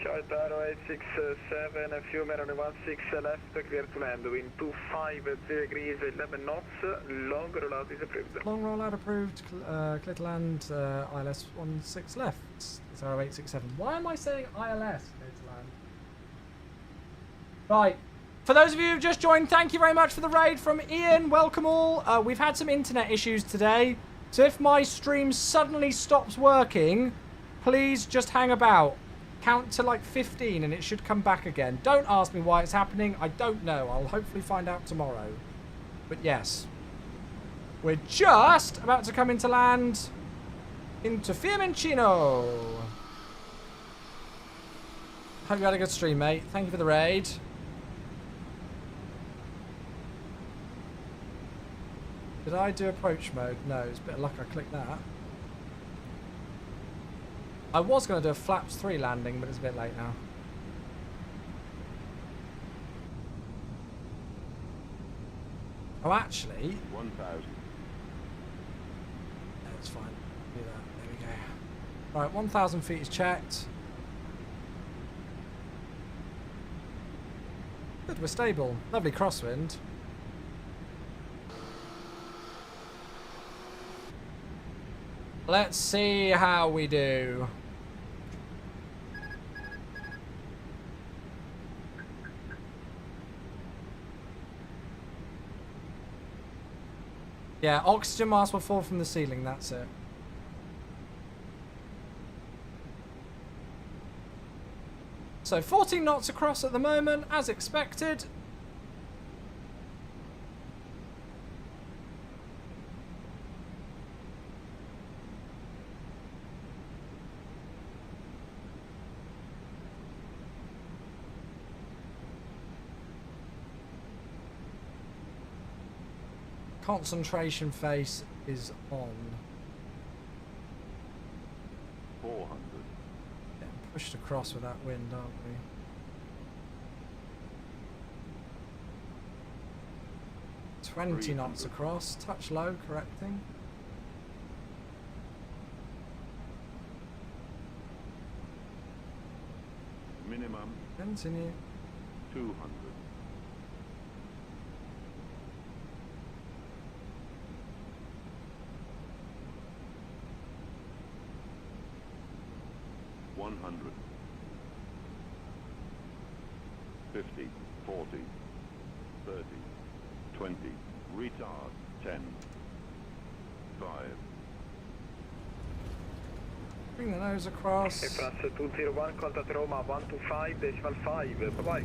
Ciao, Itaro 867, a few minutes on 16 left, clear to land, wind 250 degrees, 11 knots, long rollout is approved. Long rollout approved, clear to land, ILS 16 left, Itaro 867. Why am I saying ILS, clear to land? Right. For those of you who've just joined, thank you very much for the raid from Ian. Welcome all. We've had some internet issues today, so if my stream suddenly stops working, please just hang about. Count to like 15 and it should come back again. Don't ask me why it's happening. I don't know. I'll hopefully find out tomorrow. But yes, we're just about to come into land into Fiumicino. Hope you had a good stream, mate. Thank you for the raid. Did I do approach mode? No, it's a bit of luck I clicked that. I was going to do a flaps 3 landing, but it's a bit late now. Oh, actually... 1,000. No, it's fine. Do that. There we go. Right, 1,000 feet is checked. Good, we're stable. Lovely crosswind. Let's see how we do. Yeah, oxygen mask will fall from the ceiling, that's it. So 14 knots across at the moment, as expected. Concentration face is on. 400. Getting pushed across with that wind, aren't we? Twenty knots across. Touch low, correcting. Minimum Continue. 200. $100. 50, 40, 30, 20, retard, 10, 5. Bring the nose across. France 201, contact Roma 125.5, bye-bye.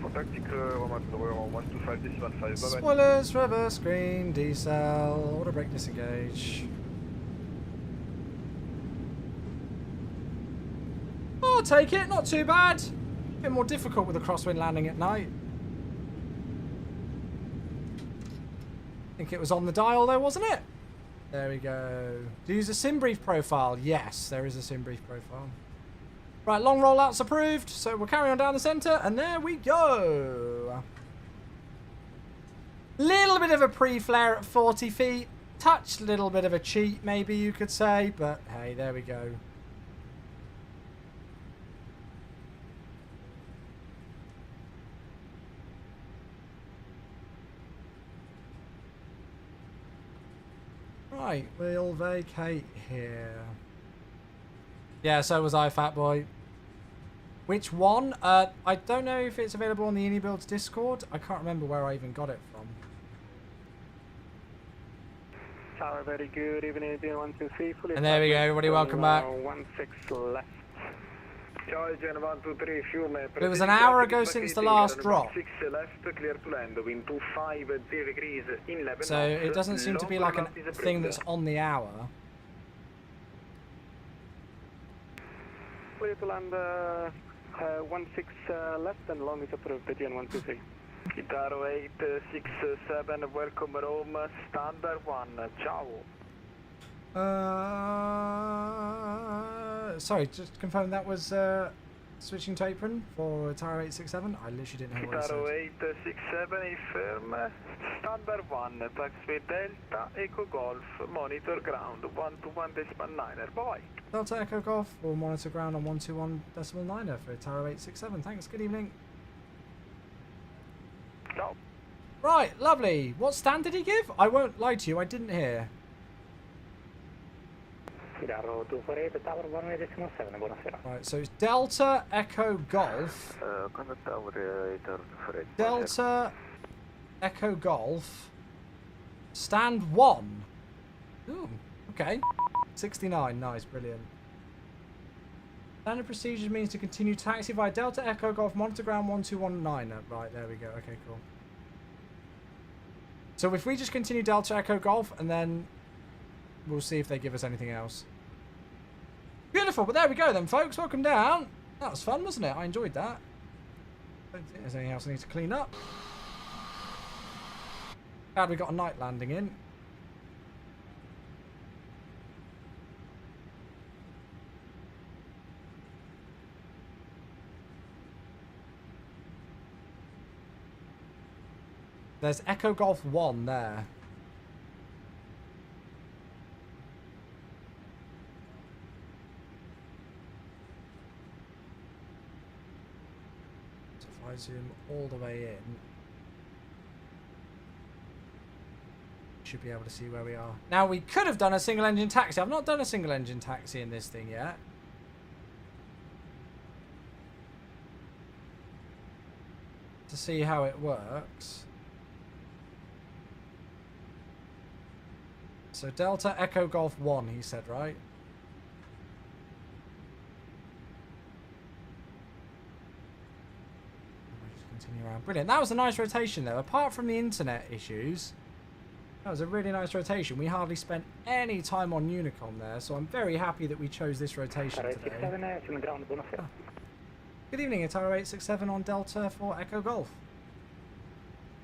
Contact Roma 125.5, bye-bye. Spoilers, reverse green, decel, auto brake disengage. I'll take it, not too bad. A bit more difficult with a crosswind landing at night. I think it was on the dial though, wasn't it? There we go. Do you use a sim brief profile? Yes, there is a sim brief profile. Right, long rollouts approved. So we'll carry on down the centre, and there we go. Little bit of a pre-flare at 40 feet. Touch little bit of a cheat, maybe you could say, but hey, there we go. Right, we'll vacate here. Yeah, so was I, fat boy. Which one? I don't know if it's available on the IndyBuilds Discord. I can't remember where I even got it from. Tower, very good evening, 123. And there we go, everybody, welcome back. 16 left. It was an hour ago since the last drop. So it doesn't seem to be like a thing that's on the hour. Clear to land 16 left and long is approved, the GN123. Guitaro 867, welcome Rome, standard 1, ciao. Sorry, just confirm that was switching to apron for Tower 867. I literally didn't hear what it said. Guitaro 867, firm, standard 1, taxiway Delta, Echo Golf, monitor ground, 121.9er, bye. Delta Echo Golf will monitor ground on 121.9er for Tower 867. Thanks, good evening. Ciao. Right, lovely. What stand did he give? I won't lie to you, I didn't hear. Right, so it's Delta Echo Golf. Delta Echo Golf. Stand 1. Ooh, okay. 69, nice, brilliant. Standard procedures means to continue taxi via Delta Echo Golf, monitor ground 1219. Right, there we go. Okay, cool. So if we just continue Delta Echo Golf and then we'll see if they give us anything else. Beautiful, but there we go then, folks. Welcome down. That was fun, wasn't it? I enjoyed that. Don't think there's anything else I need to clean up. Glad we got a night landing in. There's Echo Golf 1 there. So if I zoom all the way in, should be able to see where we are. Now we could have done a single engine taxi. I've not done a single engine taxi in this thing yet. To see how it works. So Delta Echo Golf 1, he said, right? brilliant. That was a nice rotation though. Apart from the internet issues, that was a really nice rotation. We hardly spent any time on Unicom there, so I'm very happy that we chose this rotation today. Oh. Good evening, it's R867 on Delta for Echo Golf.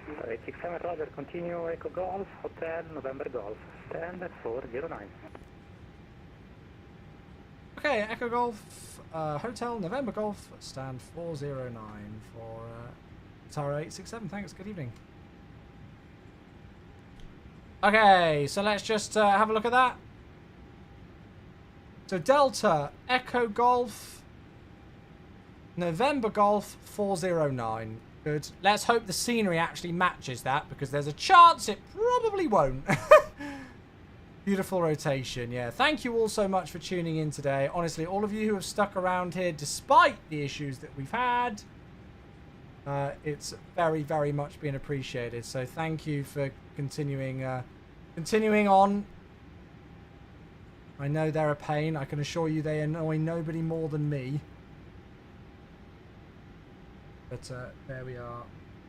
867 Roger, continue Echo Golf, Hotel November Golf, stand 409. Okay, Echo Golf, Hotel November Golf, stand 409 for Tara 867. Thanks, good evening. Okay, so let's just have a look at that. So Delta, Echo Golf, November Golf 409. Good. Let's hope the scenery actually matches that, because there's a chance it probably won't. Beautiful rotation, yeah. Thank you all so much for tuning in today. Honestly, all of you who have stuck around here despite the issues that we've had, it's very, very much been appreciated. So thank you for continuing on. I know they're a pain. I can assure you they annoy nobody more than me. But there we are.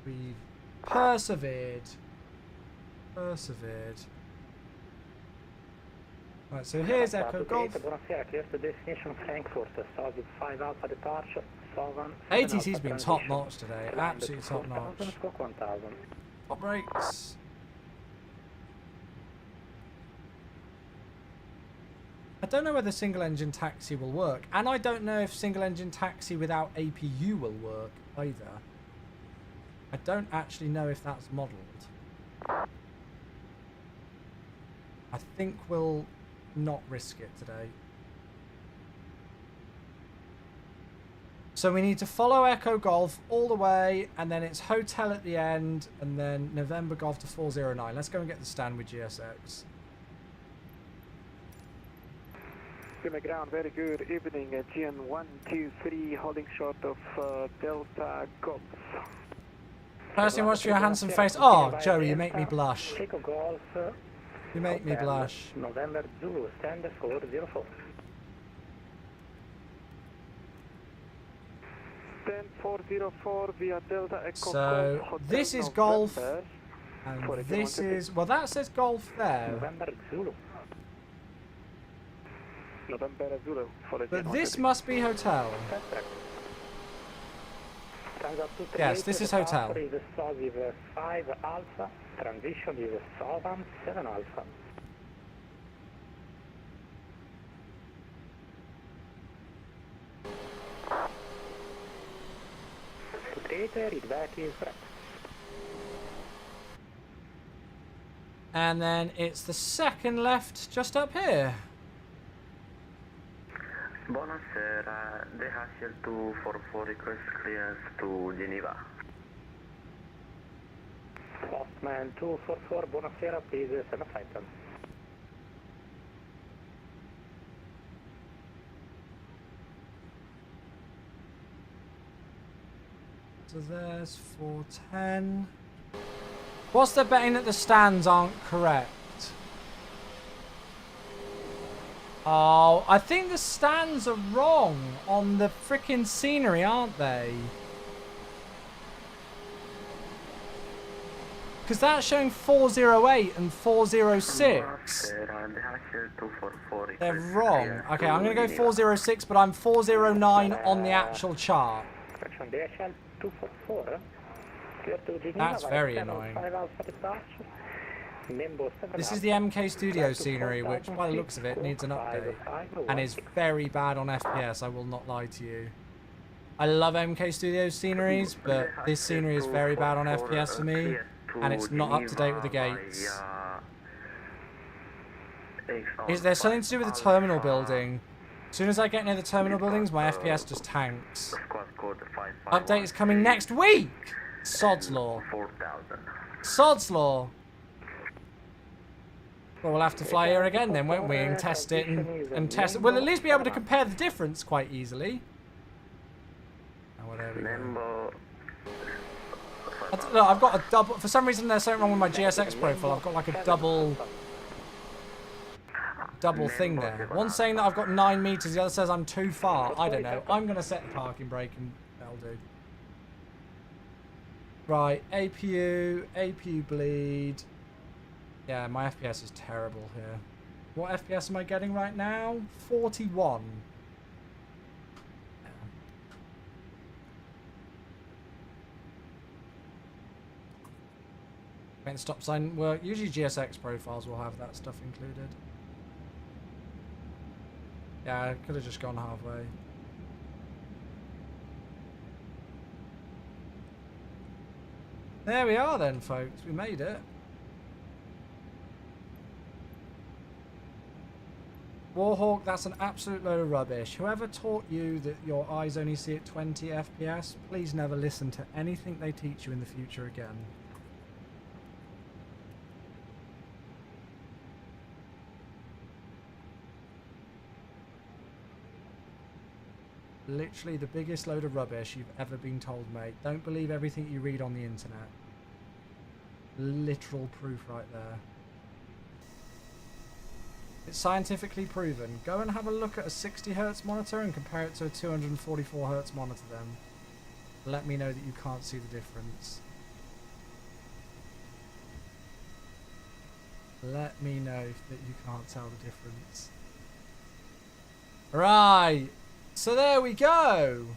We've persevered. Right, so here's Echo Golf. ATC's been top notch today. Absolutely top notch. Top brakes. I don't know whether single engine taxi will work, and I don't know if single engine taxi without APU will work either. I don't actually know if that's modelled. I think we'll not risk it today. So we need to follow Echo Golf all the way, and then it's Hotel at the end, and then November Golf to 409. Let's go and get the stand with GSX. Ground, very good evening. GN 123 holding short of Delta Golf. Personally, watch for your handsome face. Oh, Joey, you make me blush. You make me blush. November Zulu, stand 404. 10404 via Delta Echo. So this is Golf, and this is, well, that says Golf there. November Zulu. But this must be Hotel. Yes, this is Hotel. Is 5 Alpha, transition is 7 Alpha. Readback is correct. And then it's the second left just up here. Buonasera, DHL 244 request clearance to Geneva. Postman 244, buonasera, please send a flight plan. So there's 410. What's the betting that the stands aren't correct? Oh, I think the stands are wrong on the frickin' scenery, aren't they? Because that's showing 408 and 406. They're wrong. Okay, I'm going to go 406, but I'm 409 on the actual chart. That's very annoying. This is the MK Studio scenery, which by the looks of it needs an update and is very bad on FPS, I will not lie to you. I love MK Studio sceneries, but this scenery is very bad on FPS for me, and it's not up to date with the gates. There's something to do with the terminal building. As soon as I get near the terminal buildings, my FPS just tanks. Update is coming next week! Sod's Law. Sod's Law. Well, we'll have to fly here again then, won't we? And test it and test it. We'll at least be able to compare the difference quite easily. Oh, well, there we go. Look, I've got a double... For some reason there's something wrong with my GSX profile. I've got like a double thing there. One's saying that I've got 9 meters, the other says I'm too far. I don't know. I'm going to set the parking brake and that'll do. Right, APU bleed. Yeah, my FPS is terrible here. What FPS am I getting right now? 41. Make the stop sign work. Usually GSX profiles will have that stuff included. Yeah, I could have just gone halfway. There we are then, folks. We made it. Warhawk, that's an absolute load of rubbish. Whoever taught you that your eyes only see at 20 FPS, please never listen to anything they teach you in the future again. Literally the biggest load of rubbish you've ever been told, mate. Don't believe everything you read on the internet. Literal proof right there. It's scientifically proven. Go and have a look at a 60 Hz monitor and compare it to a 244 Hz monitor then. Let me know that you can't see the difference. Let me know that you can't tell the difference. Right. So there we go.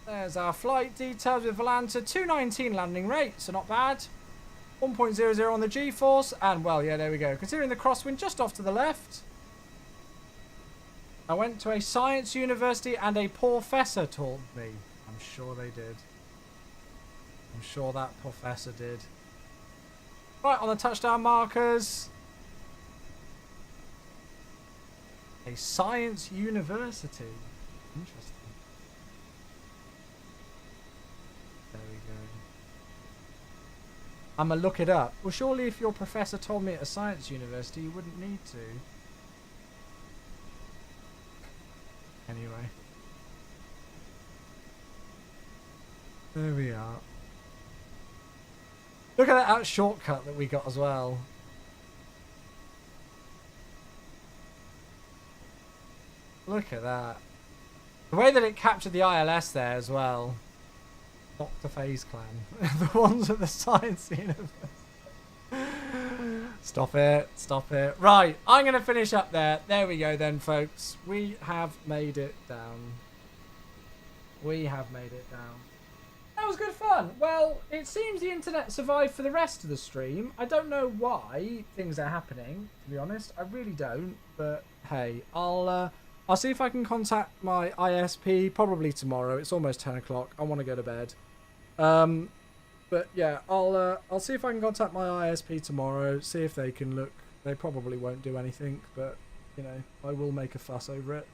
There's our flight details with Volanta. 219 landing rate, so not bad. 1.00 on the G-force, and well, yeah, there we go. Considering the crosswind just off to the left. I went to a science university and a professor taught me. I'm sure they did. I'm sure that professor did. Right, on the touchdown markers. A science university. Interesting. There we go. I'ma look it up. Well, surely if your professor told me at a science university, you wouldn't need to. Anyway. There we are. Look at that shortcut that we got as well. Look at that. The way that it captured the ILS there as well. Dr. FaZe Clan. The ones at the science universe. Stop it. Stop it. Right. I'm going to finish up there. There we go then, folks. We have made it down. We have made it down. That was good fun. Well, it seems the internet survived for the rest of the stream. I don't know why things are happening, to be honest. I really don't. But hey, I'll see if I can contact my ISP probably tomorrow. It's almost 10 o'clock. I want to go to bed. But yeah, I'll see if I can contact my ISP tomorrow. See if they can look. They probably won't do anything, but you know, I will make a fuss over it.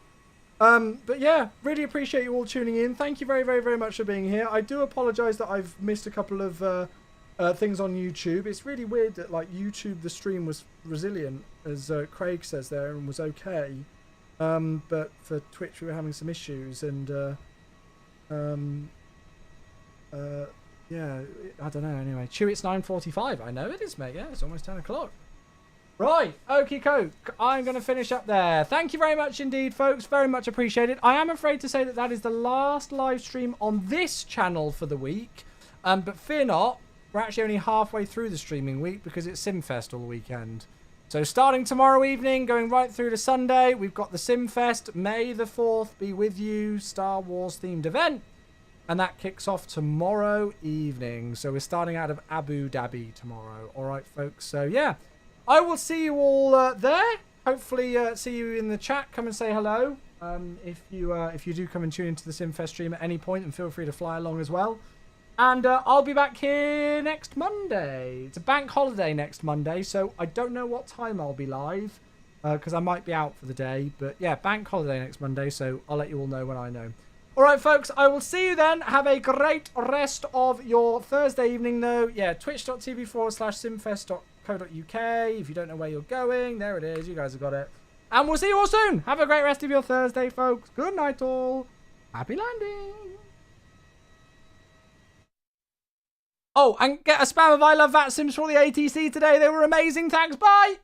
But yeah, really appreciate you all tuning in. Thank you very, very, very much for being here. I do apologise that I've missed a couple of things on YouTube. It's really weird that like YouTube, the stream was resilient, as Craig says there, and was okay. But for Twitch, we were having some issues, and yeah, I don't know. Anyway, Chew, it's 9:45. I know it is, mate. Yeah, it's almost 10 o'clock. Right, okie coke. I'm going to finish up there. Thank you very much indeed, folks. Very much appreciated. I am afraid to say that that is the last live stream on this channel for the week. But fear not, we're actually only halfway through the streaming week because it's SimFest all weekend. So starting tomorrow evening, going right through to Sunday, we've got the SimFest. May the 4th be with you, Star Wars themed event. And that kicks off tomorrow evening. So we're starting out of Abu Dhabi tomorrow. All right, folks. So yeah. I will see you all there. Hopefully see you in the chat. Come and say hello. If you do come and tune into the SimFest stream at any point, and feel free to fly along as well. And I'll be back here next Monday. It's a bank holiday next Monday, so I don't know what time I'll be live because I might be out for the day. But yeah, bank holiday next Monday, so I'll let you all know when I know. All right, folks, I will see you then. Have a great rest of your Thursday evening, though. Yeah, twitch.tv/simfest.co.uk. If you don't know where you're going, there it is. You guys have got it. And we'll see you all soon. Have a great rest of your Thursday, folks. Good night, all. Happy landing. Oh, and get a spam of I love VATSIMs for all the ATC today. They were amazing. Thanks. Bye.